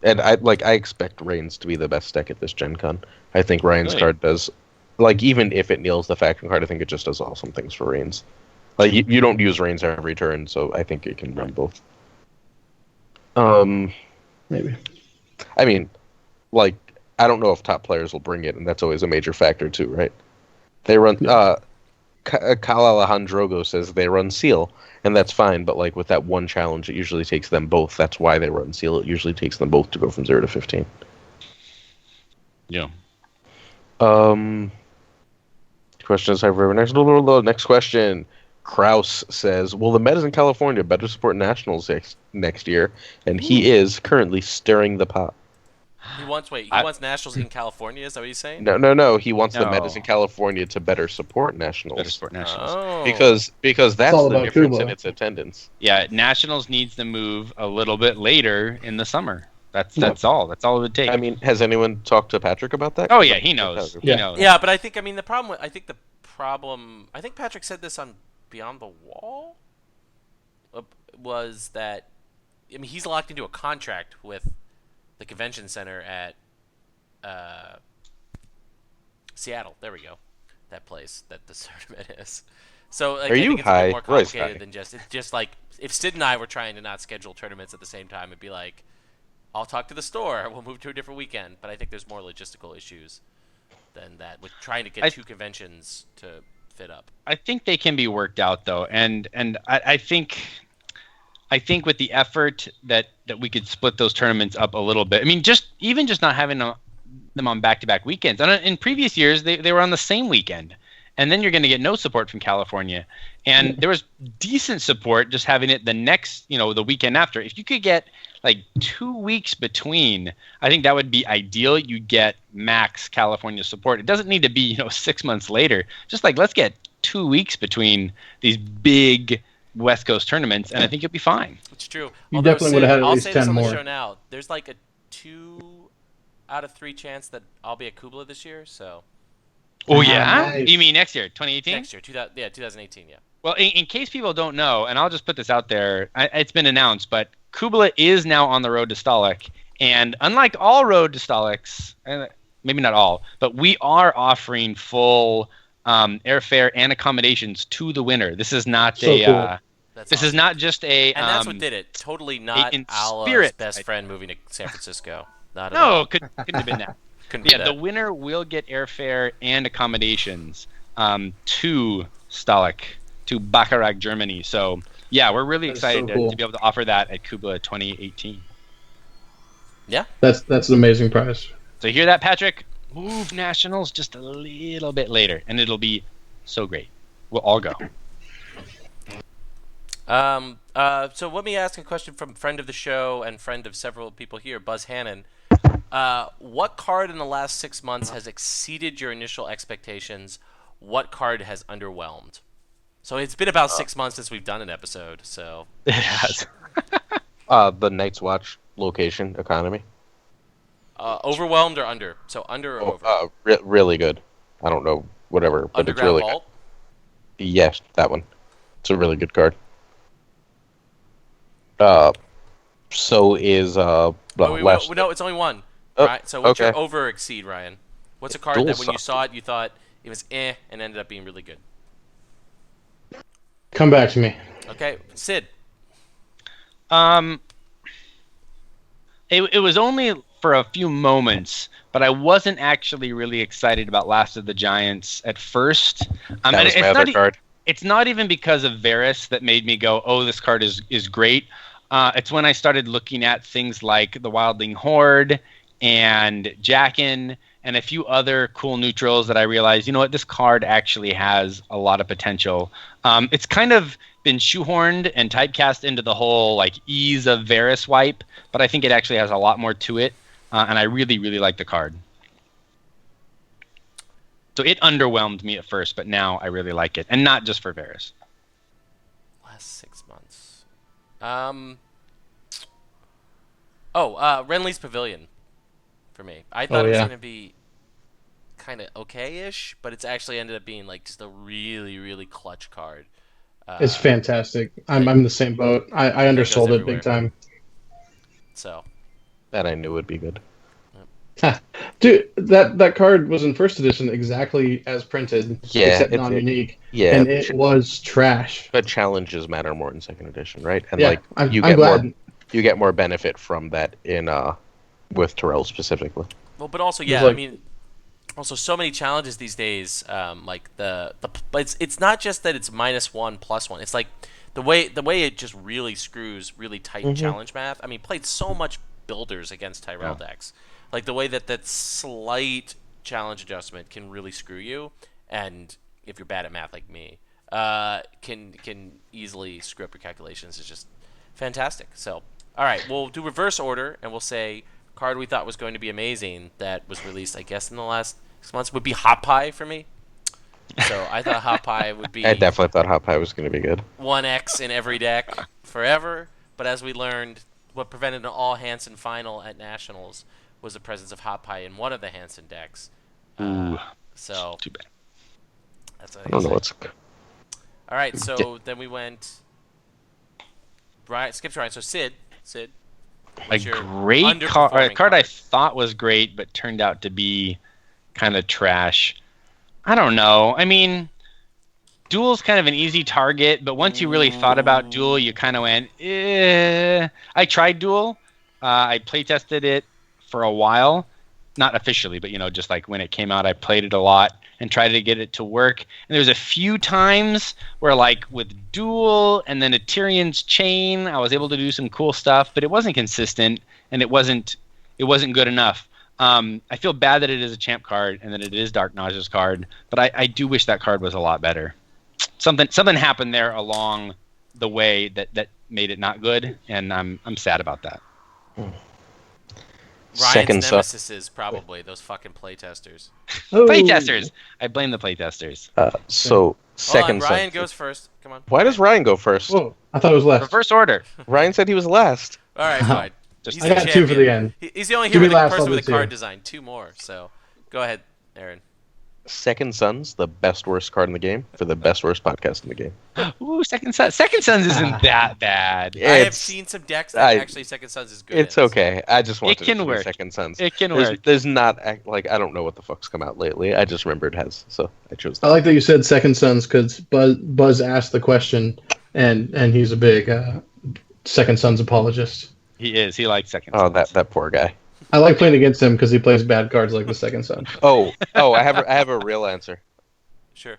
I expect Reigns to be the best deck at this Gen Con. I think Ryan's card does, like, even if it kneels the faction card, I think it just does awesome things for Reigns. Like, you don't use Reigns every turn, so I think it can run both. Maybe. I mean, like, I don't know if top players will bring it, and that's always a major factor too, right? They run. Kal Alejandrogo says they run Seal, and that's fine. But like with that one challenge, it usually takes them both. That's why they run Seal. It usually takes them both to go from 0 to 15. Yeah. Questions have next question. Kraus says, "Will the Metas in California better support Nationals next year?" And he is currently stirring the pot. He wants Nationals in California. Is that what he's saying? No. He wants the Metas in California to better support Nationals. Oh. Because that's the difference in its attendance. Yeah, Nationals needs to move a little bit later in the summer. That's all. That's all it would take. I mean, has anyone talked to Patrick about that? Oh yeah, he knows. He knows. Yeah, but I think the problem. I think Patrick said this on Beyond the Wall. Was that? I mean, he's locked into a contract with the convention center at Seattle. There we go. That place that the tournament is. So like, Are I you think it's high? a bit more complicated Roy's high. than just. It's just like if Sid and I were trying to not schedule tournaments at the same time, it'd be like, I'll talk to the store. We'll move to a different weekend. But I think there's more logistical issues than that with trying to get two conventions to fit up. I think they can be worked out though, and I think with the effort that we could split those tournaments up a little bit. I mean, just not having them on back-to-back weekends. And in previous years, they were on the same weekend, and then you're going to get no support from California. And there was decent support just having it the next, the weekend after. If you could get like 2 weeks between, I think that would be ideal. You get max California support. It doesn't need to be 6 months later. Just like let's get 2 weeks between these big West Coast tournaments, and I think you'll be fine. It's true. You definitely would have had at least 10 more. I'll say this on the show now. There's like a 2 out of 3 chance that I'll be at Kubla this year. So. Oh yeah? Nice. You mean next year, 2018? Next year, 2018. Yeah. Well, in case people don't know, and I'll just put this out there, it's been announced, but Kubla is now on the road to Stalik, and unlike all road to Staliks, maybe not all, but we are offering full airfare and accommodations to the winner. This is not Cool. This is not just a. And that's what did it. Totally not Ala's spirit best friend moving to San Francisco. Not at No, all. couldn't have been that. The winner will get airfare and accommodations to Stalik, to Bacharach, Germany. So, yeah, we're really excited to be able to offer that at Kubla 2018. Yeah. That's an amazing prize. So you hear that, Patrick? Move Nationals just a little bit later, and it'll be so great. We'll all go. So let me ask a question from friend of the show and friend of several people here, Buzz Hannon. What card in the last 6 months has exceeded your initial expectations? What card has underwhelmed? So it's been about 6 months since we've done an episode. So It has. The Night's Watch location economy. overwhelmed or under? So under or over? Really good. I don't know, whatever, but it's really Vault? good. Yes, that one. It's a really good card. So is no, it's only one. Oh, right? So what's your okay. over exceed, Ryan? What's a card Dual that when you Suck. saw it you thought it was and ended up being really good? Come back to me. Okay, Sid. It was only for a few moments, but I wasn't actually really excited about Last of the Giants at first. That was my other card. It's not even because of Varys that made me go, oh, this card is great. It's when I started looking at things like the Wildling Horde and Jaqen and a few other cool neutrals that I realized, you know what, this card actually has a lot of potential. It's kind of been shoehorned and typecast into the whole like ease of Varys wipe, but I think it actually has a lot more to it, and I really, really like the card. So it underwhelmed me at first, but now I really like it, and not just for Varys. Last 6 months. Renly's Pavilion for me. I thought it was going to be kind of okay-ish, but it's actually ended up being like just a really, really clutch card. It's fantastic. I'm the same boat. I undersold it big time. So That I knew would be good. Dude, that card was in first edition exactly as printed, except non-unique. Yeah, and it was trash. But challenges matter more in second edition, right? And I'm get glad. you get more benefit from that in with Terrell specifically. well, but also also so many challenges these days. Like but it's not just that it's -1 +1. It's like the way it just really screws really tight challenge math. I mean, played so much builders against Tyrell decks. Like the way that slight challenge adjustment can really screw you, and if you're bad at math like me, can easily screw up your calculations. It's just fantastic. So, all right, we'll do reverse order, and we'll say card we thought was going to be amazing that was released, I guess, in the last 6 months would be Hot Pie for me. So I thought Hot Pie would be. I definitely thought Hot Pie was going to be good. 1x in every deck forever, but as we learned, what prevented an all Hansen final at Nationals was the presence of Hot Pie in one of the Hansen decks. So Too bad. that's I don't know what's. all right. So then we went. Right, skips Ryan. So Sid, A great card. A card I thought was great, but turned out to be kind of trash. I don't know. I mean, Duel's kind of an easy target, but once you really thought about Duel, you kind of went, eh. I tried Duel. I playtested it for a while. Not officially, but, just like when it came out, I played it a lot and tried to get it to work. And there was a few times where, like, with Duel and then a Tyrion's Chain, I was able to do some cool stuff, but it wasn't consistent, and it wasn't good enough. I feel bad that it is a champ card and that it is Dark Nausea's card, but I do wish that card was a lot better. Something happened there along the way that made it not good, and I'm sad about that. Ryan's nemesis is probably those fucking playtesters. Playtesters. I blame the playtesters. Second Ryan Sons. goes first. Come on. Why does Ryan go first? Whoa, I thought it was last. Reverse order. Ryan said he was last. All right, fine. Just I got two for the end. He's the only Give me last, person I'll with a do card two. design. 2 more. So go ahead, Aaron. Second Sons, the best worst card in the game for the best worst podcast in the game. Ooh, Second Sons. Second Sons isn't that bad. I have seen some decks that actually Second Sons is good. It's okay. I just want It can to work. Second Sons. It can work. There's not like I don't know what the fuck's come out lately. I just remember it has, so I chose that. I like that you said Second Sons because Buzz asked the question, and he's a big Second Sons apologist. He is. He likes Second Oh, Sons. that poor guy. I like playing against him because he plays bad cards like the Second Son. Oh, I have a real answer. Sure.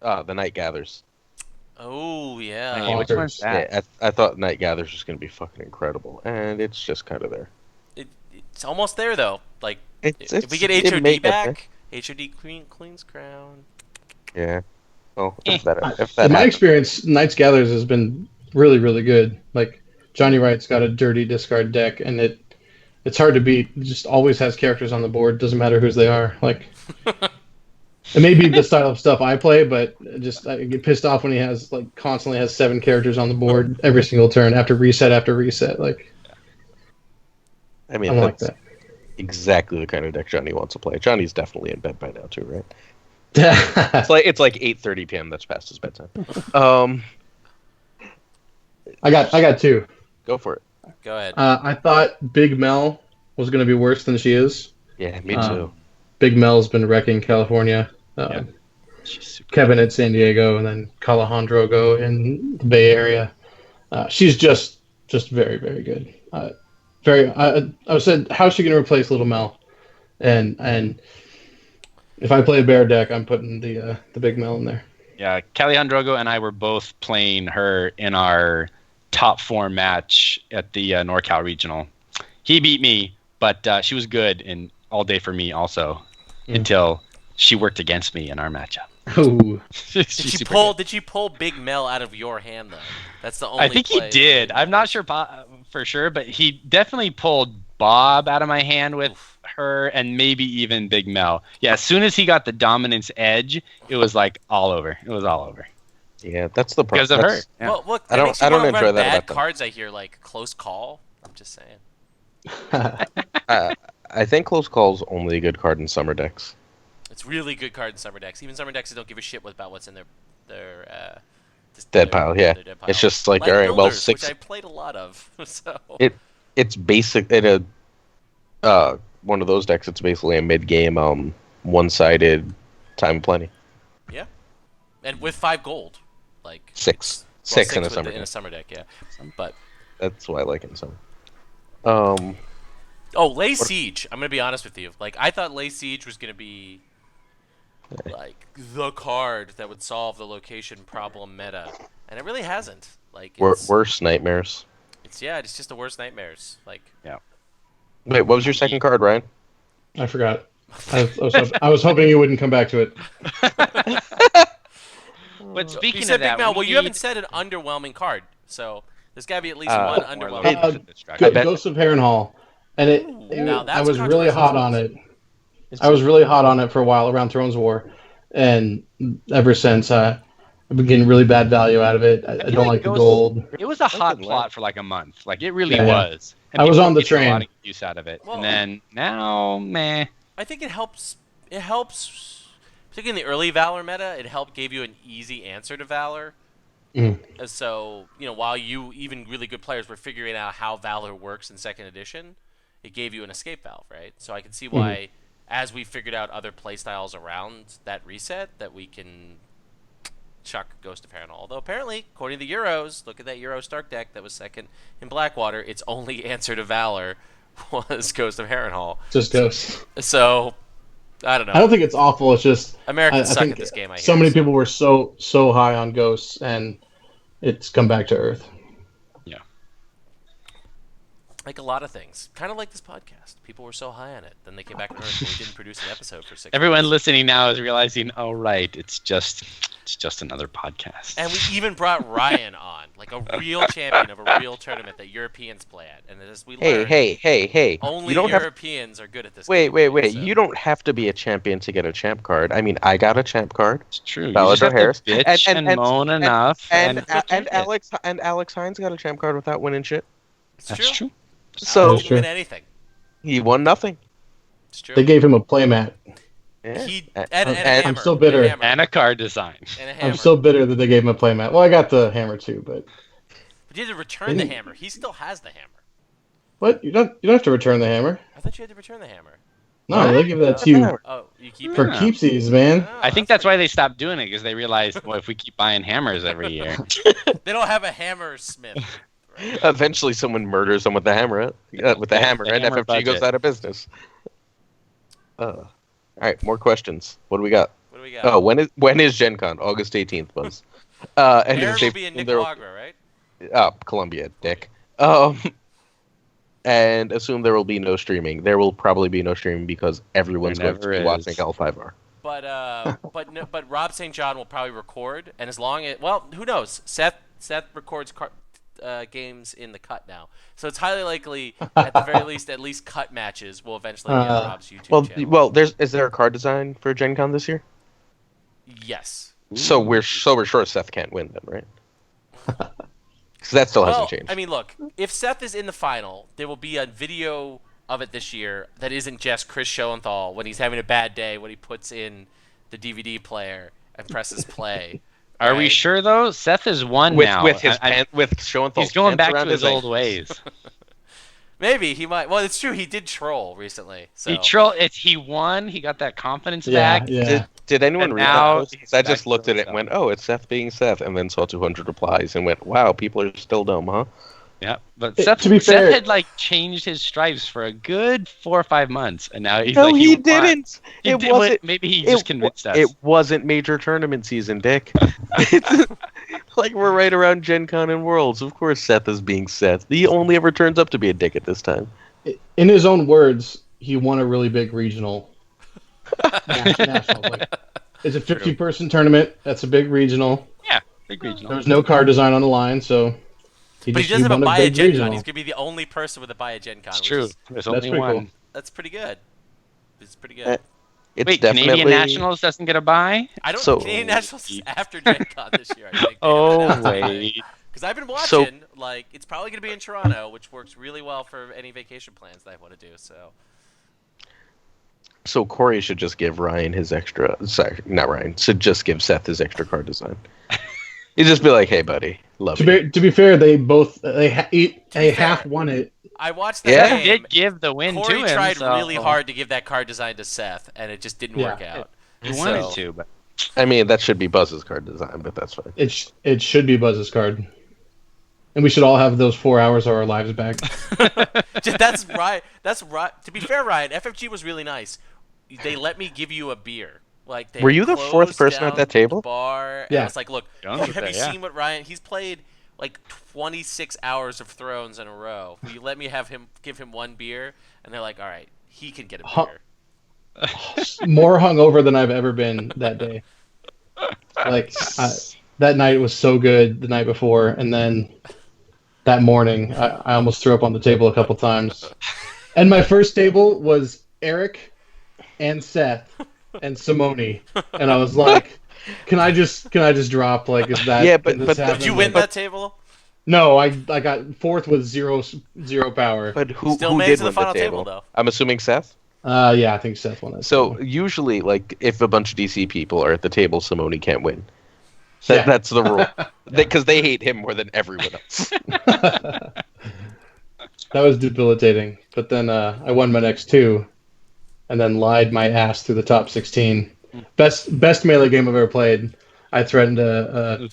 The Night Gathers. Oh, yeah. Hey, which one's that? Yeah, I thought Night Gathers was going to be fucking incredible, and it's just kind of there. It's almost there, though. Like, If we get it may HOD get there. back, HOD Queen's Crown. Yeah. Well, if In that my happens. experience, Knights Gatherers has been really, really good. Like Johnny Wright's got a dirty discard deck, and it's hard to beat. It just always has characters on the board. Doesn't matter whose they are. Like it may be the style of stuff I play, but I get pissed off when he has constantly has 7 characters on the board every single turn after reset. Like I mean, I don't like that's that. exactly the kind of deck Johnny wants to play. Johnny's definitely in bed by now too, right? I It's like 8:30 p.m. That's past his bedtime. got 2. Go for it. Go ahead. I thought Big Mel was going to be worse than she is. Yeah, me too. Big Mel's been wrecking California. Kevin at San Diego, and then Alejandro in the Bay Area. She's just very, very good. I said, how's she going to replace Little Mel? And if I play a bear deck, I'm putting the Big Mel in there. Yeah, Caliandrogo and I were both playing her in our top 4 match at the NorCal Regional. He beat me, but she was good and all day for me also until she worked against me in our matchup. Ooh. Did she pull Big Mel out of your hand though? That's the only. I think he did. I'm not sure for sure, but he definitely pulled Bob out of my hand with her and maybe even Big Mel. Yeah, as soon as he got the dominance edge, it was like all over. It was all over. Yeah, that's the problem. Because of her. Yeah. Well, look, I don't enjoy that bad about them. cards. I hear like Close Call. I'm just saying. I think Close Call's only a good card in summer decks. It's really good card in summer decks. Even summer decks that don't give a shit about what's in their Dead pile, yeah. dead It's just like, Light all right, well, Builders, 6. which I played a lot of. So It's basic in a one of those decks. It's basically a mid-game, one-sided Time of Plenty. yeah, and with 5 gold, like 6 in a summer in a deck. summer deck, yeah. But That's why I like it in summer. Lay Siege. I'm gonna be honest with you. Like I thought Lay Siege was gonna be like the card that would solve the location problem meta, and it really hasn't. Like it's, Worse nightmares. it's just the worst nightmares. Like Wait, what was your second card, Ryan? I forgot. I was hoping you wouldn't come back to it. But speaking you said of that, Big Mel. we Well, you need- haven't said an underwhelming card, so there's gotta be at least one underwhelming. Ghost of Harrenhal, and Now I that's was really controversial. hot on it. I was really hot on it for a while around Thrones War, and ever since I've been getting really bad value out of it. I don't like the gold. It was a hot plot for like a month. Like it really Yeah. was. And I was people on the were getting a lot train. of use out of it. Well- And then now, meh. I think it helps. It helps, particularly in the early Valor meta. It gave you an easy answer to Valor. So while even really good players were figuring out how Valor works in second edition, it gave you an escape valve, right? So I can see why, as we figured out other playstyles around that reset, that we can chuck Ghost of Harrenhal. Although apparently, according to the Euros, look at that Euro Stark deck that was second in Blackwater. Its only answer to Valor was Ghost of Harrenhal. Just Ghost. So I don't know. I don't think it's awful. It's just Americans I suck think at this game. I hear, so many people were so high on Ghosts, and it's come back to earth. Yeah. like a lot of things, kind of like this podcast. People were so high on it, then they came back to Earth and we didn't produce an episode for 6 Everyone months. listening now is realizing, oh right, it's just another podcast. And we even brought Ryan on. like a real champion of a real tournament that Europeans play at. And as we Hey, learned, hey. only You don't have. Europeans are good at this. Wait. So. You don't have to be a champion to get a champ card. I mean, I got a champ card. It's true. You Valar just have Harris. to bitch and moan enough. And get it. Alex Hines got a champ card without winning shit. It's That's true. So Alex didn't win anything. He won nothing. It's true. They gave him a playmat. Yeah. And a hammer. I'm still bitter. And a card design. And a hammer. I'm still bitter that they gave him a playmat. Well, I got the hammer too, but But you had to return the hammer. He still has the hammer. what? You don't have to return the hammer. I thought you had to return the hammer. No, they give that to you Oh, you keep for it? keepsies, man. Oh, I think that's why they stopped doing it, because they realized, well, if we keep buying hammers every year. They don't have a hammer smith. Right? Eventually, someone murders him with the hammer. With the hammer, the and hammer FFG goes budget. out of business. All right, more questions. What do we got? What do we got? Oh, when is Gen Con? August 18th, Buzz. And Aaron if will they- be in they're- Nicaragua, right? Oh, Colombia, dick. And assume there will be no streaming. There will probably be no streaming because everyone's There going to never be watching is. L5R. But Rob St. John will probably record, and as long as who knows? Seth records games in the cut now, so it's highly likely at the very least, at least cut matches will eventually be on Rob's YouTube channel. Well, is there a card design for Gen Con this year? Yes. So we're sure Seth can't win then, right? Because that still hasn't changed. I mean, look, if Seth is in the final, there will be a video of it this year that isn't just Chris Schoenthal when he's having a bad day, when he puts in the DVD player and presses play. Are we sure, though? Seth has won now. With Schoenthal's he's going pants back around to his old ankles. ways. Maybe he might. Well, it's true. He did troll recently. So. He won. He got that confidence back. Yeah. Did anyone And read now that post? Because I back just to looked at it and went, oh, it's Seth being Seth, and then saw 200 replies and went, wow, people are still dumb, huh? Yeah, but To be fair- Seth had changed his stripes for a good 4 or 5 months, and now he's No, like, he won. didn't. He It did, wasn't. Maybe he just convinced us. It wasn't major tournament season, Dick. It's like we're right around Gen Con and Worlds. Of course, Seth is being Seth. He only ever turns up to be a dick at this time. In his own words, he won a really big regional. National. It's a 50-person tournament. That's a big regional. Yeah, big regional. There was no card design on the line, so But he doesn't have a buy a Gen Con. He's gonna be the only person with a buy a Gen Con. It's true. There's only pretty one. cool. That's pretty good. It's pretty good. It's Wait, definitely... Canadian Nationals doesn't get a buy? I don't. So- Canadian Nationals is after Gen Con this year. I think. Oh, wait. Because I've been watching. So- It's probably gonna be in Toronto, which works really well for any vacation plans that I want to do. So Corey should just give Ryan his extra... Sorry, not Ryan. Should just give Seth his extra card design. He'd just be like, hey, buddy, love you. To be fair, they half won it. I watched that Yeah. game. He did give the win Corey to him. tried so- really hard to give that card design to Seth, and it just didn't work out. He wanted So- to, but I mean, that should be Buzz's card design, but that's fine. It should be Buzz's card, and we should all have those 4 hours of our lives back. That's right. That's right. To be fair, Ryan, FFG was really nice. They let me give you a beer. They Were you the closed fourth person at down that table? the bar, and Yeah. I was like, look, Jones have was you there, yeah. seen what Ryan? He's played 26 hours of Thrones in a row. Will you let me give him one beer? And they're like, all right, he can get a Huh. beer. More hungover than I've ever been that day. That night was so good the night before, and then that morning I almost threw up on the table a couple times. And my first table was Eric and Seth and Simone, and I was like, "Can I just drop? Is that?" Yeah, but Did you win that table? No, I got fourth with zero power. But who Still who made it did to the win final the table, table? though. I'm assuming Seth? Yeah, I think Seth won that. So table. usually, if a bunch of DC people are at the table, Simone can't win. Yeah. That's the rule. Because they hate him more than everyone else. That was debilitating. But then I won my next two, and then lied my ass through the top 16. Best melee game I've ever played. I threatened to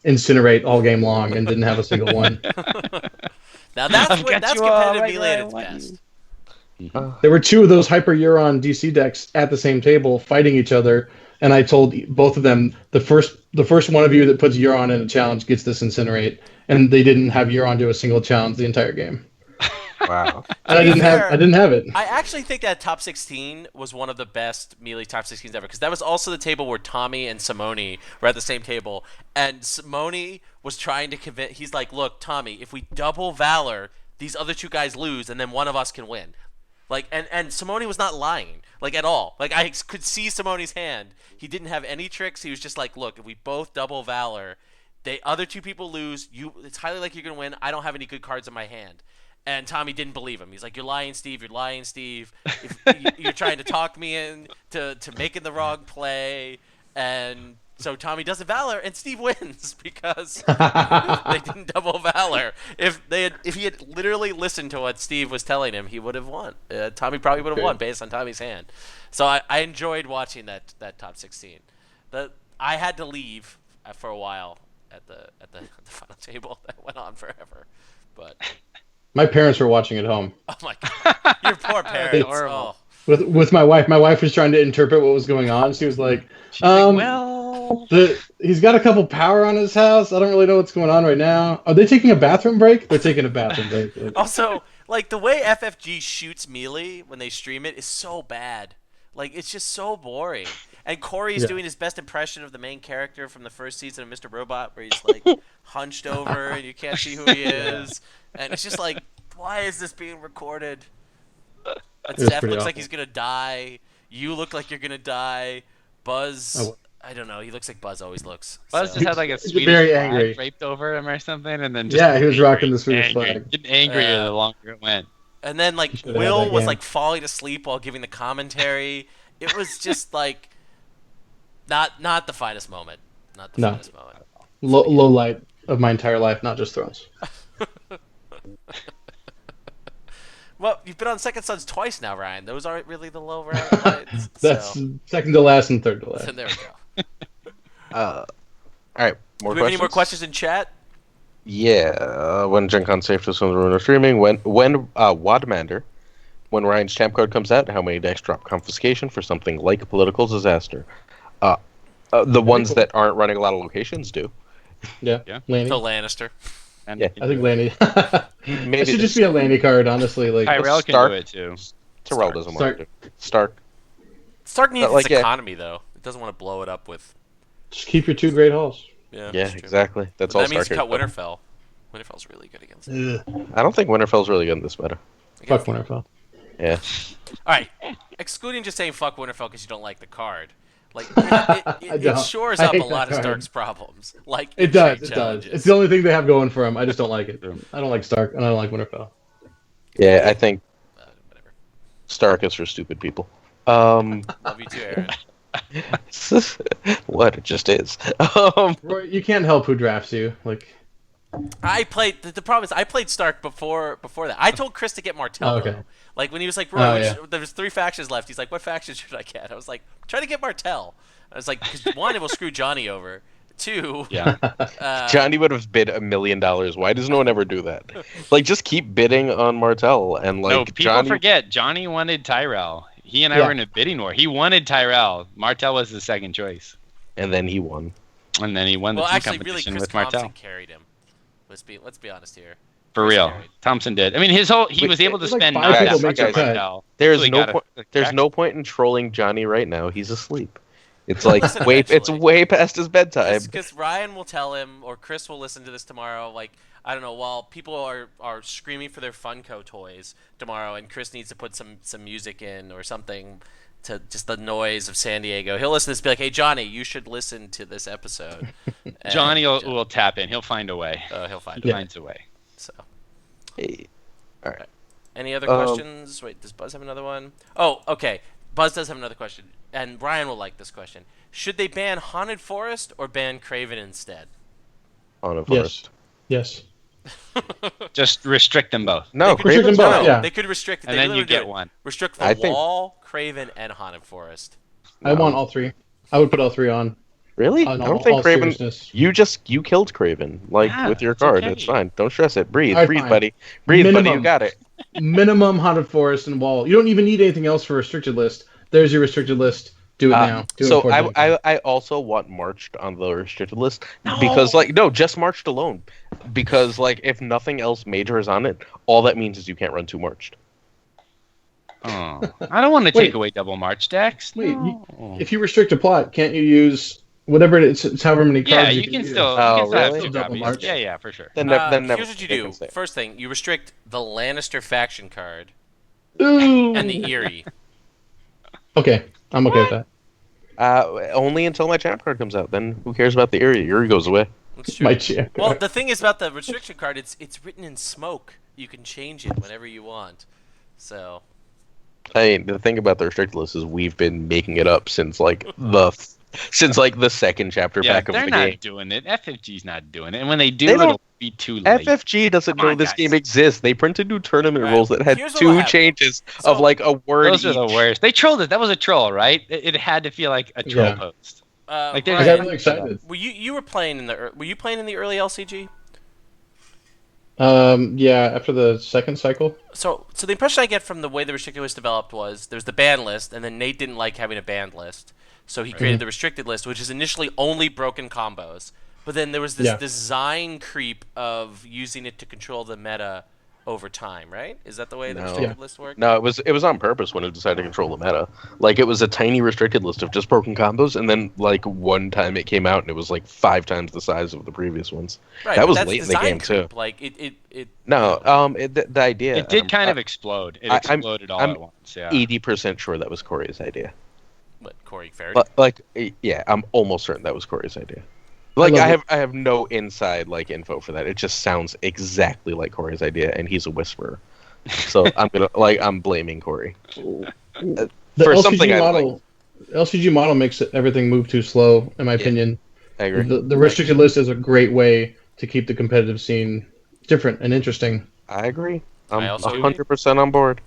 incinerate all game long and didn't have a single one. Now that's I've got that's you all competitive right melee at where I its want best. There were two of those Hyper Euron DC decks at the same table fighting each other, and I told both of them the first one of you that puts Euron in a challenge gets this incinerate, and they didn't have Euron do a single challenge the entire game. Wow. And I didn't have it. I actually think that top 16 was one of the best melee top 16s ever, because that was also the table where Tommy and Simone were at the same table, and Simone was trying to convince. He's like, "Look, Tommy, if we double Valor, these other two guys lose, and then one of us can win." Like, and Simone was not lying, like, at all. Like, I could see Simone's hand. He didn't have any tricks. He was just like, "Look, if we both double Valor, the other two people lose. It's highly likely you're gonna win. I don't have any good cards in my hand." And Tommy didn't believe him. He's like, "You're lying, Steve. You're lying, Steve. You're trying to talk me in to making the wrong play." And so Tommy does a Valor, and Steve wins because they didn't double Valor. If he had literally listened to what Steve was telling him, he would have won. Tommy probably would have won based on Tommy's hand. So I enjoyed watching that top 16. I had to leave for a while at the final table. That went on forever, but. My parents were watching at home. Oh my god, your poor parents. Oh. With my wife. My wife was trying to interpret what was going on. She was like, he's got a couple power on his house. I don't really know what's going on right now. Are they taking a bathroom break? They're taking a bathroom break. Also, like, the way FFG shoots melee when they stream it is so bad. Like, it's just so boring. And Corey's doing his best impression of the main character from the first season of Mr. Robot, where he's like hunched over and you can't see who he is. And it's just like, why is this being recorded? Seth looks like he's gonna die. You look like you're gonna die. Buzz, I don't know. He looks like Buzz always looks. Buzz just had like a Swedish very flag angry. draped over him or something, and then he was rocking the Swedish flag. Getting angrier the longer it went. And then like Will was like falling asleep while giving the commentary. It was just like not the finest moment. Not the finest moment. Low light of my entire life, not just Thrones. Well, you've been on Second Sons twice now, Ryan. Those aren't really the low lights. That's second to last and third to last. So there we go. All right, more questions? Do we have any more questions in chat? Yeah. When Gen Con safe to swim the ruin of streaming? When Wadmander, when Ryan's champ card comes out, how many decks drop confiscation for something like political disaster? The ones that aren't running a lot of locations do. Yeah. Lanny. So Lannister. Yeah, I think Lanny. Maybe it should just be a Lanny card, honestly. Like Tyrell can do it too. Tyrell doesn't want to. Stark needs its economy though. It doesn't want to blow it up with. Just keep your 2 Great Halls. Yeah, exactly. That's all. That means cut Winterfell. Winterfell's really good against it. I don't think Winterfell's really good in this meta. Fuck Winterfell. Yeah. All right, excluding just saying fuck Winterfell because you don't like the card. Like it shores up a lot of Stark's problems. Like it does. It's the only thing they have going for them. I just don't like it. I don't like Stark, and I don't like Winterfell. Yeah, I think whatever. Stark is for stupid people. Love you too, Aaron. What it just is. Roy, you can't help who drafts you. Like I played. The problem is I played Stark before that. I told Chris to get Martell. Okay. Though. Like when he was like, Roy, there was 3 factions left. He's like, what faction should I get? I was like, try to get Martell. I was like, because 1, it will screw Johnny over. 2, Johnny would have bid $1 million. Why does no one ever do that? Like, just keep bidding on Martell and like. No, people forget Johnny wanted Tyrell. He and I were in a bidding war. He wanted Tyrell. Martell was the second choice, and then he won. And then he won the team competition Chris with Martell. Thompson carried him. Let's be honest here. For real, Thompson did. I mean, he was able to spend like 9 people decks on Martell. There's no point in trolling Johnny right now. He's asleep. It's like it's way past his bedtime. Because Ryan will tell him, or Chris will listen to this tomorrow. Like, I don't know, while people are screaming for their Funko toys tomorrow, and Chris needs to put some music in or something to just the noise of San Diego. He'll listen to this and be like, hey, Johnny, you should listen to this episode. Johnny will tap in. He'll find a way. He'll find a way. So. Hey. All right. Any other questions? Wait, does Buzz have another one? Oh, okay. Buzz does have another question, and Brian will like this question. Should they ban Haunted Forest or ban Craven instead? Haunted Forest. Yes. Just restrict them both. No, Craven's both. Yeah. They could restrict it. And then you get one. Restrict the Wall, Craven, and Haunted Forest. I want all 3. I would put all 3 on. Really? I don't think Craven. You killed Craven with your card. Okay. It's fine. Don't stress it. Breathe, buddy. Breathe, buddy. You got it. Minimum Haunted Forest and Wall. You don't even need anything else for a restricted list. There's your restricted list. Do it now. I also want Marched on the restricted list because just Marched alone. Because if nothing else major is on it, all that means is you can't run 2 Marched. Oh, I don't want to take away double March decks. Wait, if you restrict a plot, can't you use whatever it is, it's however many cards. Yeah, you you can use. still. Oh, You can still have really? two Double copies. march. Yeah, for sure. Then never. Here's what you do. First thing, you restrict the Lannister faction card Ooh. and the Eerie. Okay, I'm okay with that. Only until my champ card comes out. Then who cares about the Eerie? Eerie goes away. That's true. My champ Well, card. the thing is about the restriction card, it's written in smoke. You can change it whenever you want. So. The thing about the restricted list is we've been making it up since like the second chapter Yeah, pack of they're the not game. doing it. FFG's not doing it, and when they do, They don't- it'll be too late. FFG doesn't Come know on, this guys. game exists. They printed new tournament Right. rules that had Here's what will 2 happen. changes So- of like a word Those are the each. worst. They trolled it. That was a troll, right? It had to feel like a troll Yeah. post. Like they're I got Ryan, really excited. you were playing in the early LCG? Yeah, after the second cycle. So the impression I get from the way the restricted list developed was there's the ban list, and then Nate didn't like having a banned list, so he created the restricted list, which is initially only broken combos. But then there was this design creep of using it to control the meta over time, right? Is that the way the restricted list worked? No, it was on purpose when it decided to control the meta. Like it was a tiny restricted list of just broken combos, and then like one time it came out and it was like 5 times the size of the previous ones. Right, that but was that's late in the design game creep. too. Like it. No, the idea. It did kind of explode. It exploded all I'm at once. Yeah. 80% sure that was Corey's idea. What, Corey Farrell? But like, yeah, I'm almost certain that was Corey's idea. Like I have no inside like info for that. It just sounds exactly like Corey's idea, and he's a whisperer. So I'm blaming Corey The for LCG something model. LCG model makes everything move too slow, in my opinion. I agree. The restricted list is a great way to keep the competitive scene different and interesting. I agree. I'm I also 100% on board.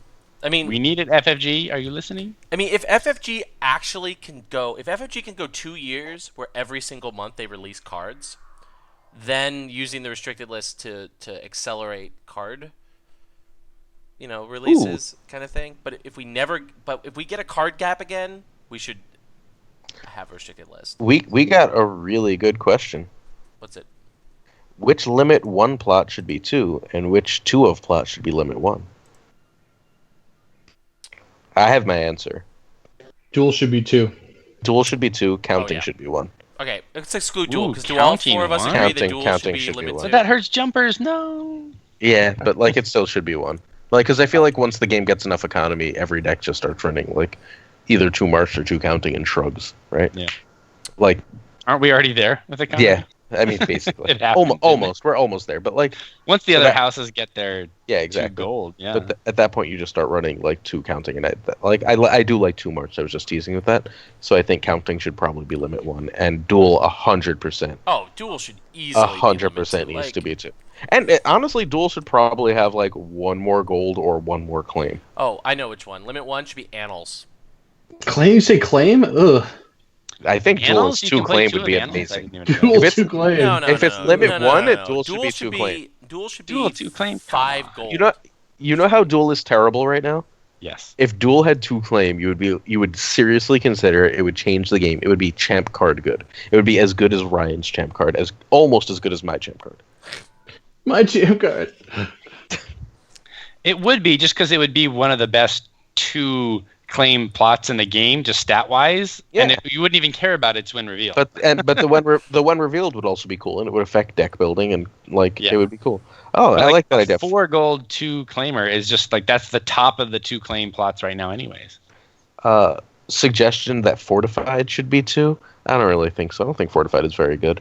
I mean, We needed FFG. Are you listening? I mean, if FFG actually can go, if FFG can go 2 years where every single month they release cards, then using the restricted list to accelerate card, releases kind of thing. But if we get a card gap again, we should have a restricted list. We got a really good question. What's it? Which limit 1 plot should be 2, and which 2 of plot should be limit 1? I have my answer. Duel should be 2. Duel should be 2, counting yeah. should be 1. Okay, let's exclude duel because do all counting 4 of us one? agree that duel Counting should should be be limit one. 2? But that hurts jumpers. No. Yeah, but like it still should be 1. Like, because I feel like once the game gets enough economy, every deck just starts running like either 2 march or 2 counting and shrugs, right? Yeah. Like, Aren't we already there with the comment? yeah. I mean, basically, It happened, didn't almost. We're almost there, but like, Once the So other that- houses get their yeah, 2 exactly. gold. Yeah. But at that point, you just start running like 2 counting, and I do like 2 march. I was just teasing with that, so I think counting should probably be limit 1, and duel 100%. Oh, duel should easily 100% be needs to be 2. And honestly, duel should probably have like 1 more gold or 1 more claim. Oh, I know which one. Limit 1 should be annals. Claim? You say claim? Ugh. I think duel Annals? is You 2 can play claim 2 would be of Annals? I amazing. didn't even know. Duel If it's- 2 claim. No, no, If no, it's no, limit no, no, 1, no, no. duel should be 2 claim. Duel should be Duel 2 claim? Come 5 on. gold. You know how duel is terrible right now? Yes. If duel had 2 claim, you would seriously consider it would change the game. It would be champ card good. It would be as good as Ryan's champ card, almost as good as my champ card. My champ card. It would be just because it would be one of the best 2 claim plots in the game, just stat wise, Yeah. and you wouldn't even care about its win reveal. But the one revealed would also be cool, and it would affect deck building, and it would be cool. Oh, But I like that idea. 4 gold 2 claimer is just like that's the top of the 2 claim plots right now, anyways. Suggestion that fortified should be 2. I don't really think so. I don't think fortified is very good.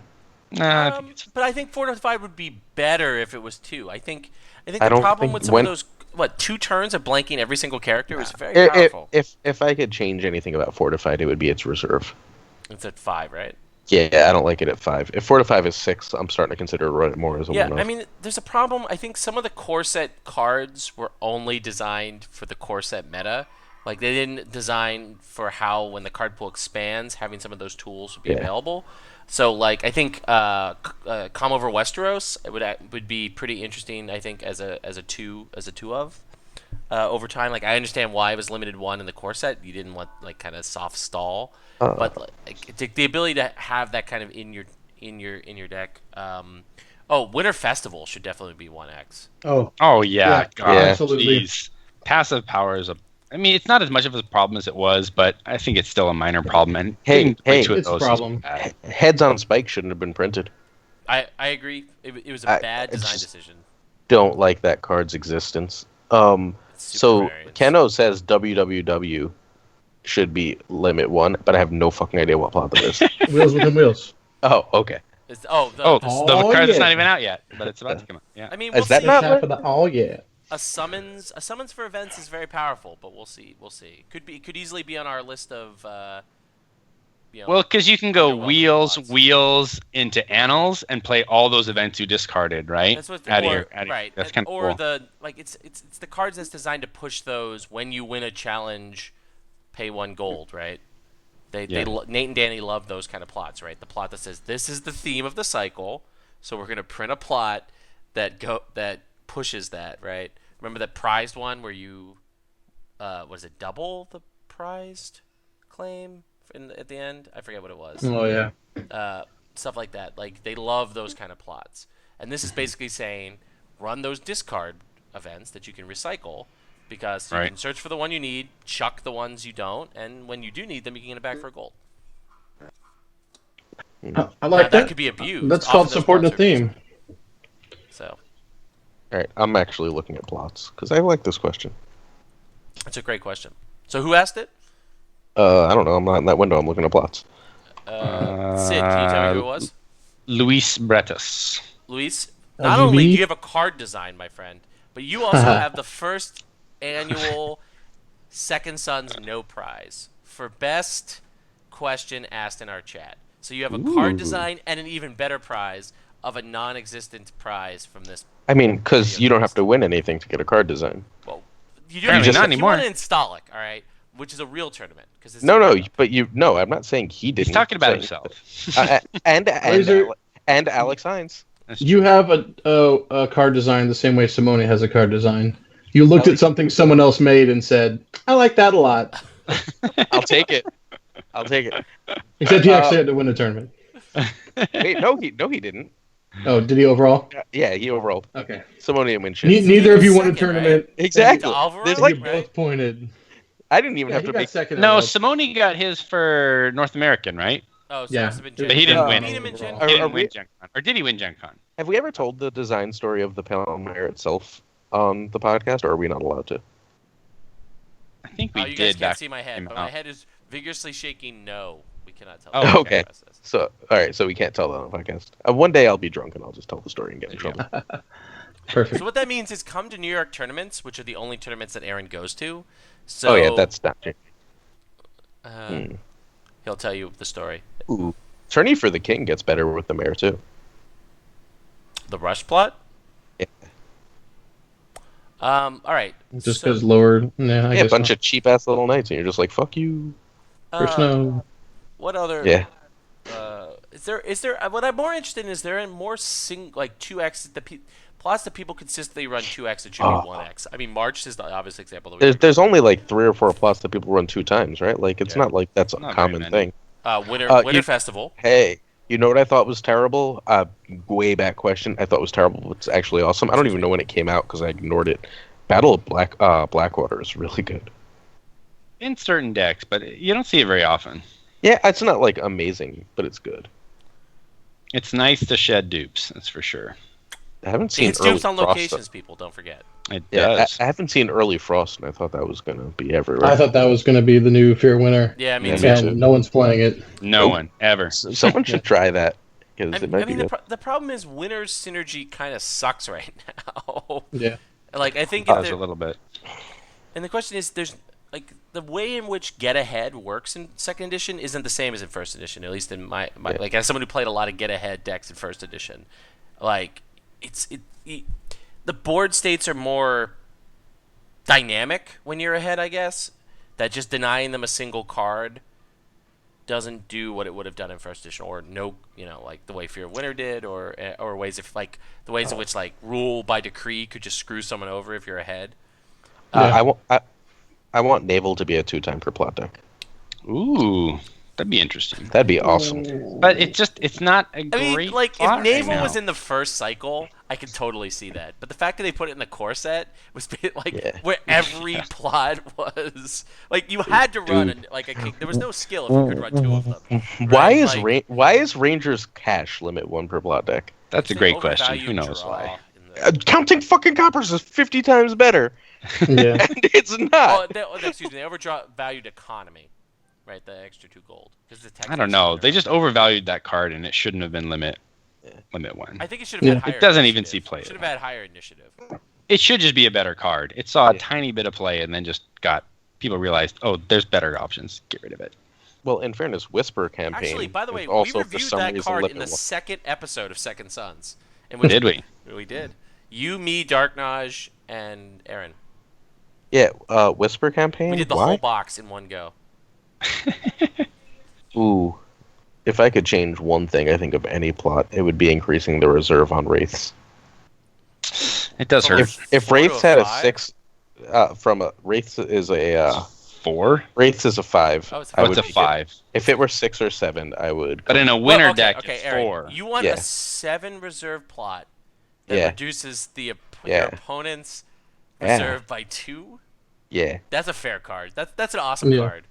Nah, I think it's But I think 4 to 5 would be better if it was 2. I think I the don't problem think with some when- of those 2 turns of blanking every single character is very powerful. If I could change anything about fortified, it would be its reserve. It's at 5, right? Yeah, I don't like it at 5. If 4 to 5 is 6, I'm starting to consider it more as a Yeah, one-off. I mean, there's a problem. I think some of the core set cards were only designed for the core set meta. Like, they didn't design for how, when the card pool expands, having some of those tools would be available. So, like, I think Come Over Westeros would be pretty interesting. I think as a two of over time. Like, I understand why it was limited 1 in the core set. You didn't want like kind of soft stall, but like, the ability to have that kind of in your deck. Winter Festival should definitely be 1x. Oh, Oh yeah, Yeah, God, yeah. absolutely. jeez. Passive power is a I mean, it's not as much of a problem as it was, but I think it's still a minor problem. And Hey, it's a problem. Heads on spikes shouldn't have been printed. I agree. It was a bad design decision. Don't like that card's existence. So variance. Keno says WWW should be limit 1, but I have no fucking idea what plot that is. Wheels within wheels. Oh, okay. The card that's yeah. not even out yet, but it's about to come out. Yeah. I mean, Is that see. not A summons for events is very powerful, but we'll see. Could easily be on our list of. Well, because you can go underwhelming wheels into annals and play all those events you discarded, right? That's what. Right. That's kind of cool. It's the cards that's designed to push those when you win a challenge, pay 1 gold, right? Nate and Danny love those kind of plots, right? The plot that says this is the theme of the cycle, so we're gonna print a plot that pushes that, right? Remember that prized one where you, was it double the prized claim at the end? I forget what it was. Oh yeah. Stuff like that. Like they love those kind of plots, and this is basically saying run those discard events that you can recycle. Because you can search for the one you need, chuck the ones you don't, and when you do need them, you can get it back for gold. I like that could be abused. That's called supporting the theme. So. All right, I'm actually looking at plots because I like this question. That's a great question. So who asked it? I don't know. I'm not in that window. I'm looking at plots. Sid, can you tell me who it was? Luis Bretas. Luis, not only do you have a card design, my friend, but you also have the first annual Second Sons No Prize for best question asked in our chat. So you have a card design and an even better prize of a non-existent prize from this. I mean, because you don't have to win anything to get a card design. Well, you not anymore. You want to install it, all right, which is a real tournament. No, I'm not saying he didn't. He's talking about himself. and Alex Hines. You have a card design the same way Simone has a card design. You looked at something someone else made and said, "I like that a lot." I'll take it. Except he actually had to win a tournament. Wait, no, he didn't. Oh, did he overall? Yeah, he overall. Okay. Simone didn't win shit. Neither of you won a tournament. Right? Exactly. There's you both pointed. I didn't even have to make second. No, Simone got his for North American, right? Oh, so yeah. But he didn't win. Beat him in Gen He didn't win Gen Con. Or did he win Gen Con? Have we ever told the design story of the Palomar itself on the podcast, or are we not allowed to? I think we you did. guys can't see my head, but my head is vigorously shaking no. We cannot tell. Oh, okay. So, all right, so we can't tell that on the podcast. One day I'll be drunk and I'll just tell the story and get in trouble. Perfect. So what that means is come to New York tournaments, which are the only tournaments that Aaron goes to. So, oh, yeah, that's not true. He'll tell you the story. Ooh. Tourney for the King gets better with the mayor, too. The rush plot? Yeah. All right. Just because lower. Yeah, a bunch of cheap-ass little knights, and you're just like, fuck you. First no. What other... Yeah. Is there what I'm more interested in, is there more 2x plots that people consistently run 2x that should be 1x? I mean, March is the obvious example. There's only like 3 or 4 plots that people run 2 times, right? Like, it's not like that's a common thing. Winter Festival. Hey, you know what I thought was terrible? Way back question. I thought was terrible. It's actually awesome. I don't even know when it came out because I ignored it. Battle of Blackwater is really good. In certain decks, but you don't see it very often. Yeah, it's not like amazing, but it's good. It's nice to shed dupes, that's for sure. I haven't seen it's early dupes on Frost, locations, people. Don't forget. It does. I haven't seen early Frost, and I thought that was going to be everywhere. I thought that was going to be the new Fear winner. Yeah, me too. And no one's playing it. No one ever. Someone should try that. It might be good. The problem is Winner's synergy kind of sucks right now. Yeah. Like I think a little bit. And the question is, there's like the way in which Get Ahead works in second edition isn't the same as in first edition. At least in my like as someone who played a lot of Get Ahead decks in first edition, like the board states are more dynamic when you're ahead. I guess that just denying them a single card doesn't do what it would have done in first edition, or like the way Fear of Winter did, or ways the ways in which like rule by decree could just screw someone over if you're ahead. I want Naval to be a 2-time per plot deck. Ooh. That'd be interesting. That'd be awesome. But it's not a great like, plot if Naval right was now. in the first cycle, I could totally see that. But the fact that they put it in the core set was like Yeah. where every plot was like you had to run there was no skill if you could run 2 of them. Why Right? why is Ranger's cash limit 1 per plot deck? That's a They great question. overvalue Who knows draw why? in the- Counting fucking coppers is 50 times better. Yeah. And it's not. Excuse me, they overvalued economy, right? The extra 2 gold. I don't know. They just overvalued that card, and it shouldn't have been limit 1. I think it should have had higher. It doesn't even initiative. see play. Should have had higher initiative. It should just be a better card. It saw a tiny bit of play, and then just got people realized, oh, there's better options. Get rid of it. Well, in fairness, Whisper campaign. Actually, by the way, we also reviewed that card in the second episode of Second Sons. Did we? We did. You, me, Darknaj, and Aaron. Yeah, Whisper campaign. We did the whole box in one go. Ooh, if I could change one thing, I think of any plot, it would be increasing the reserve on wraiths. It does hurt. If wraiths had a 6, wraiths is a 4. wraiths is a 5. Oh, it's It's a 5. If it were 6 or 7, I would. But in a winner okay, deck, okay, it's Aaron, 4. You want a 7 reserve plot that reduces your opponent's reserve by 2? Yeah. That's a fair card. That's an awesome card.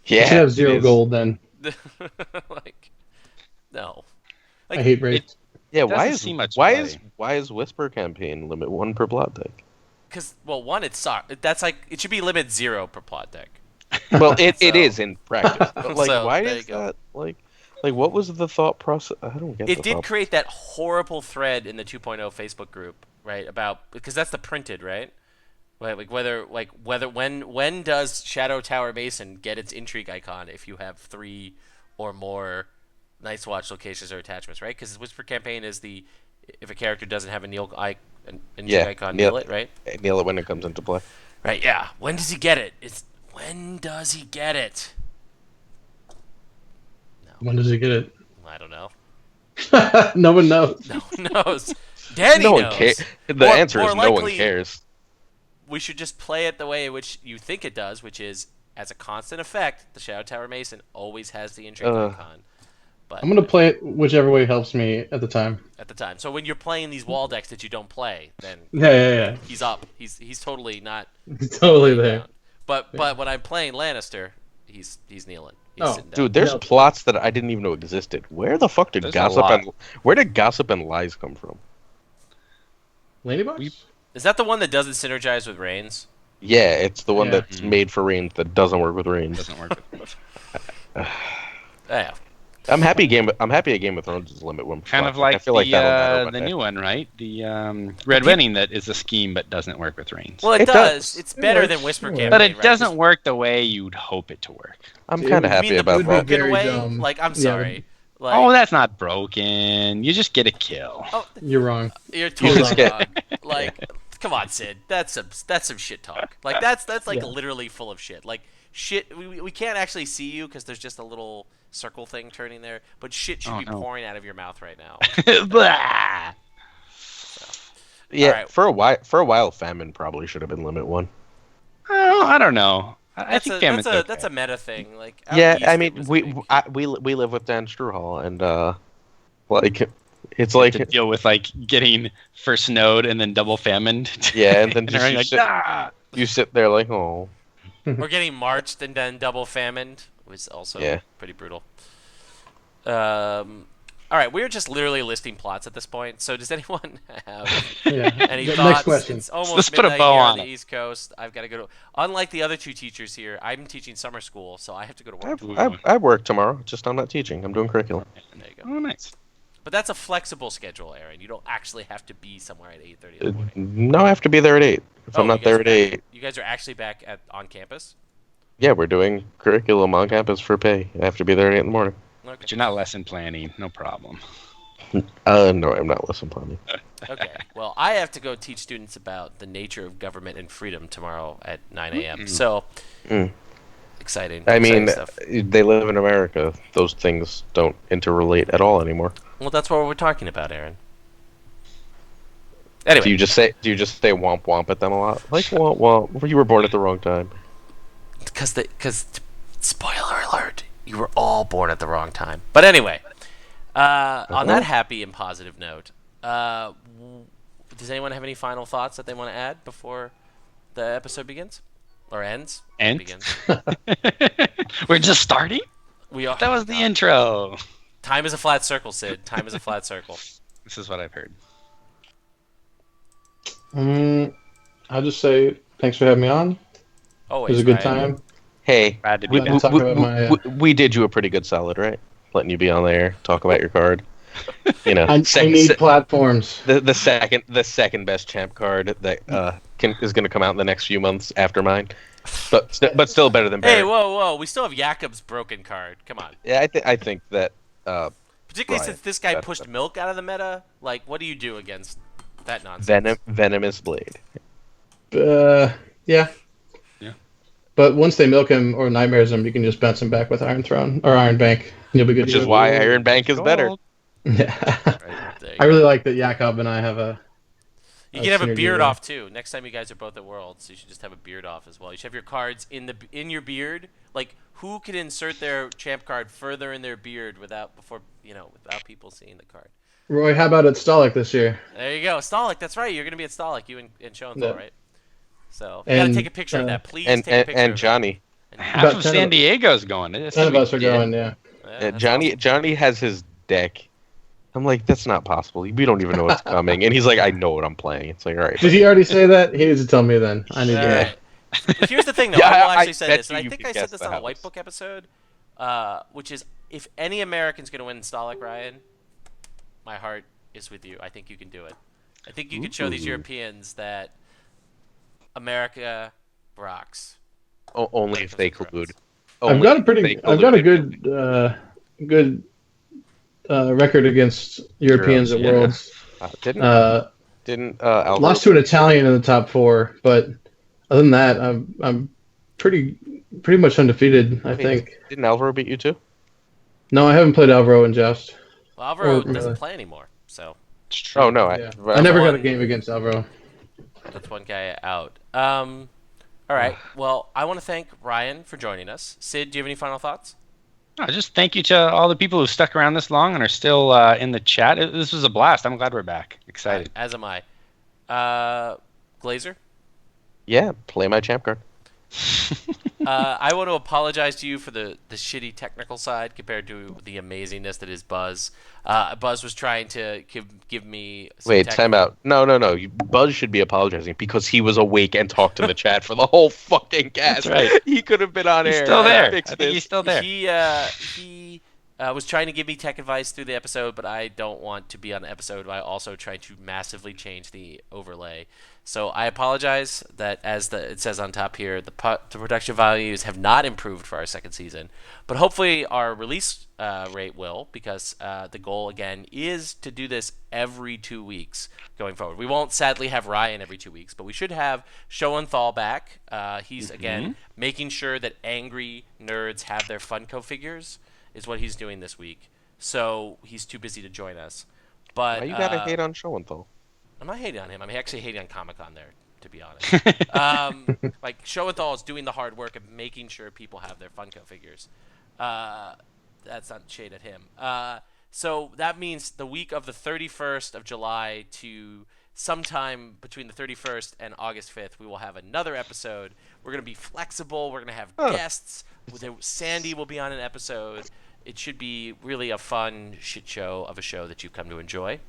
Yeah. You should have 0 gold then. Like, no. I hate raids. Yeah. Doesn't Why is Whisper campaign limit 1 per plot deck? Because, well, one, it sucks. That's like, it should be limit 0 per plot deck. Well, it is in practice. But, like, So, why there is you go. that? Like, what was the thought process? I don't get It the did thought- create that horrible thread in the 2.0 Facebook group, right? About, because that's the printed, right? Like when does Shadow Tower Mason get its intrigue icon if you have 3 or more Night's Watch locations or attachments, right? Because Whisper campaign is if a character doesn't have an intrigue icon, kneel it, right? Kneel it when it comes into play. Right, yeah. When does he get it? When does he get it? When does he get it? I don't know. No one knows. No one knows. Danny No knows. one cares. The answer is no one likely, cares. We should just play it the way in which you think it does, which is as a constant effect, the Shadow Tower Mason always has the intrigue icon. But I'm gonna play it whichever way helps me at the time. at the time. So when you're playing these wall decks that you don't play, then Yeah. he's up. He's totally not Totally there. down. But when I'm playing Lannister, he's kneeling. He's Oh, sitting down. Dude, there's Yeah. plots that I didn't even know existed. Where the fuck did There's a gossip lot. and lies come from? Ladybugs? Is that the one that doesn't synergize with Reigns? Yeah, it's the one Yeah. that's made for Reigns that doesn't work with Reigns. Doesn't work with Yeah. I'm happy a Game of Thrones is limit 1. Kind of plot. I like feel like that'll matter one the day. new one, right? The Red Wedding that is a scheme but doesn't work with Reigns. Well, it It does. does. It's better Yeah, than Whisper sure. campaign, But it right? doesn't work the way you'd hope it to work. I'm It kind of would- happy You mean about the that. broken Very way? dumb. Like, I'm Yeah. sorry. Like, Oh, that's not broken. You just get a kill. You're wrong. you're totally just get- wrong. Like, come on, Sid. That's some shit talk. Like, that's like Yeah. literally full of shit. Like, shit. We can't actually see you because there's just a little circle thing turning there. But shit should Oh, be no. pouring out of your mouth right now. Blah. Yeah, Alright. for a while, famine probably should have been limit 1. Oh, I don't know. I That's think a, Famine's okay. that's a meta thing. Like, out Yeah, east I it mean, was we big. we live with Dan Struhall, and like it's to like deal with like getting first node and then double famined. yeah, and then and just everything you, like, sit, "Ah!" you sit there like, oh, Or getting marched and then double famined was also Yeah. pretty brutal. All right, we're just literally listing plots at this point. So does anyone have Yeah. any Next thoughts? question. It's almost Let's put a midnight bow here on on the it. East Coast. I've got to go to. Unlike the other 2 teachers here, I'm teaching summer school, so I have to go to work. tomorrow. I work tomorrow. Just I'm not teaching. I'm doing curriculum. There you go. Oh, nice. But that's a flexible schedule, Aaron. You don't actually have to be somewhere at 8:30 in the morning. No, I have to be there at 8. If Oh, I'm you not guys there are at back- 8, You guys are actually back on campus. yeah, we're doing curriculum on campus for pay. I have to be there at 8 in the morning. Okay. But you're not lesson planning. No problem. No, I'm not lesson planning. Okay. Well, I have to go teach students about the nature of government and freedom tomorrow at 9 a.m. So Mm. exciting. I exciting mean, stuff. they live in America. Those things don't interrelate at all anymore. Well, that's what we're talking about, Aaron. Anyway, Do you just say womp womp at them a lot? Like womp womp. You were born at the wrong time. because spoiler alert, You were all born at the wrong time. But anyway, on that happy and positive note, does anyone have any final thoughts that they want to add before the episode begins? Or ends? Begins. We're just starting? That was the intro. Time is a flat circle, Sid. Time is a flat circle. This is what I've heard. I'll just say thanks for having me on. Always, it was a good time. Hey, glad to be back. We did you a pretty good solid, right? Letting you be on there, talk about your card. You know, I need platforms. The second best champ card that is going to come out in the next few months after mine, but still better than Barrett. Hey, whoa! We still have Jakob's broken card. Come on. Yeah, I think that. Particularly since this guy pushed Milk out of the meta. Like, what do you do against that nonsense? Venomous Blade. Yeah. But once they milk him or nightmares him, you can just bounce him back with Iron Throne or Iron Bank, and you'll be good. Which is why Iron Bank is better. Yeah. I really like that Jakob and I have a. You can have a beard off too. Next time you guys are both at Worlds, you should just have a beard off as well. You should have your cards in your beard. Like, who could insert their champ card further in their beard without people seeing the card? Roy, how about at Stalik this year? There you go, Stalik. That's right. You're gonna be at Stalik. You and Schoenthal, right? So you gotta take a picture of that, please. Take a picture and Johnny. Half of San Diego's going. None of us are going. Yeah. Johnny. Awesome. Johnny has his deck. I'm like, that's not possible. We don't even know what's coming. And he's like, I know what I'm playing. It's like, all right. Did he already say that? He needs to tell me then. I need to know. But here's the thing, though. Yeah, I will actually say bet this, and I think I said this on the White Book episode, which is, if any American's going to win Stalik, Ryan, my heart is with you. I think you can do it. I think you can show these Europeans that America rocks. Only if they collude. I've got a good record against Europeans at Worlds. Didn't Alvaro lost to an Italian in the top 4, but other than that, I'm pretty much undefeated. I think. Didn't Alvaro beat you too? No, I haven't played Alvaro in Joust. Well, Alvaro doesn't play anymore, so. Oh no, I never got a game against Alvaro. That's one guy out. All right. Well, I want to thank Ryan for joining us. Sid, do you have any final thoughts? Just thank you to all the people who stuck around this long and are still in the chat. This was a blast. I'm glad we're back. Excited. As am I. Glazer? Yeah, play my champ card. I want to apologize to you for the shitty technical side compared to the amazingness that is Buzz. Buzz was trying to give me some Wait, time out. No. Buzz should be apologizing because he was awake and talked to the chat for the whole fucking cast. That's right. He could have been on air. He's still there. I think he's still there. He was trying to give me tech advice through the episode, but I don't want to be on the episode while also trying to massively change the overlay. So I apologize that, as it says on top here, the production values have not improved for our second season. But hopefully our release rate will, because the goal, again, is to do this every 2 weeks going forward. We won't, sadly, have Ryan every 2 weeks, but we should have Schoenthal back. He's, again, making sure that angry nerds have their Funko figures is what he's doing this week. So he's too busy to join us. But why you gotta hate on Schoenthal? I'm not hating on him. I'm actually hating on Comic-Con there, to be honest. Like, Schoenthal is doing the hard work of making sure people have their Funko figures. That's not shade at him. So that means the week of the 31st of July to sometime between the 31st and August 5th, we will have another episode. We're going to be flexible. We're going to have guests. Sandy will be on an episode. It should be really a fun shit show of a show that you've come to enjoy.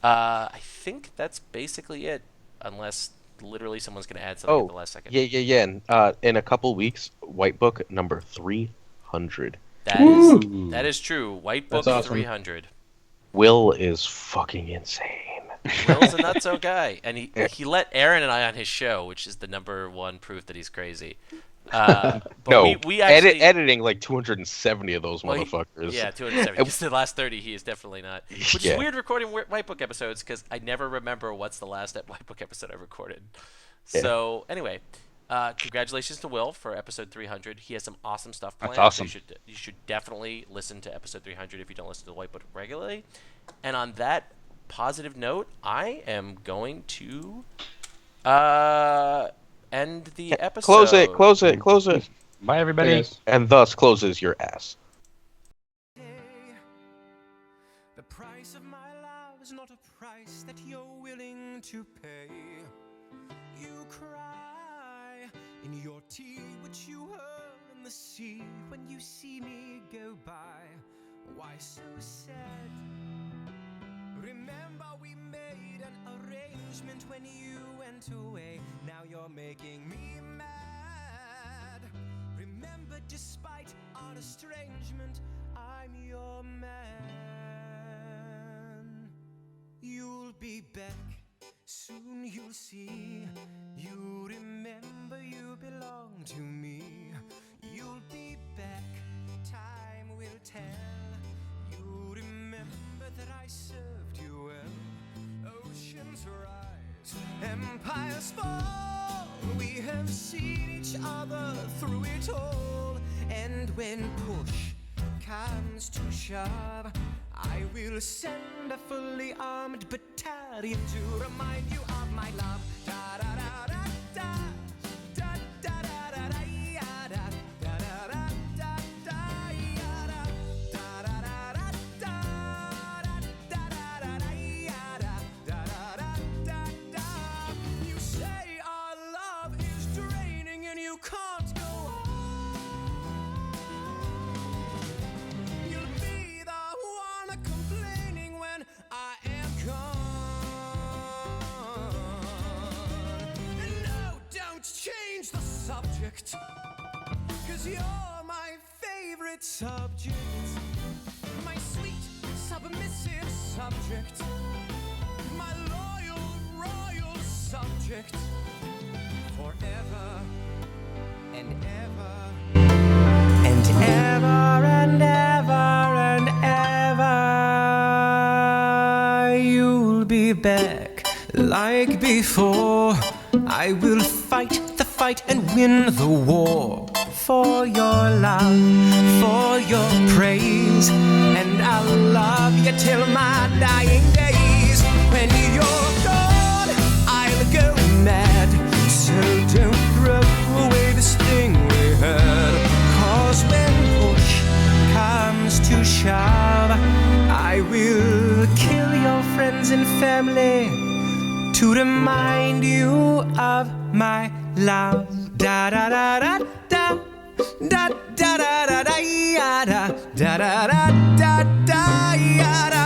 I think that's basically it, unless literally someone's going to add something at the last second. Yeah. And, in a couple weeks, White Book number 300. That is true. White Book awesome. 300. Will is fucking insane. Will's a nutso guy, and he let Aaron and I on his show, which is the number one proof that he's crazy. But no, we actually, editing like 270 of those motherfuckers. Yeah, 270. Just the last 30, he is definitely not. Which is weird recording White Book episodes because I never remember what's the last White Book episode I recorded. Yeah. So anyway, congratulations to Will for episode 300. He has some awesome stuff planned. That's awesome. You should definitely listen to episode 300 if you don't listen to the White Book regularly. And on that positive note, I am going to end the episode. Close it. Bye, everybody. And thus closes your ass. to pay. You cry in your tea, which you hurl in the sea when you see me go by. Why so sad? Remember we made an arrangement when you went away. Now you're making me mad. Remember, despite our estrangement, I'm your man. You'll be back, soon you'll see. You remember you belong to me. You'll be back, time will tell. You remember that I served you well. Oceans rise, empires fall. We have seen each other through it all. And when push comes to shove, I will send a fully armed battalion to remind you of my love. Da da da da da da da da da da da da da da da da. You say our love is draining and you can't go on. You'll be the one complaining when I am gone. And no, don't change the subject, 'cause you're my favorite subject. My sweet, submissive subject. My loyal, royal subject. Forever and ever and ever and ever and ever. You'll be back like before. I will fight the fight and win the war. For your love, for your praise, and I'll love you till my dying days. When you're gone, I'll go mad. So don't throw away this thing we had. 'Cause when push comes to shove, I will kill your friends and family to remind you of my love. Da da da da da da da da da da da da da da da da.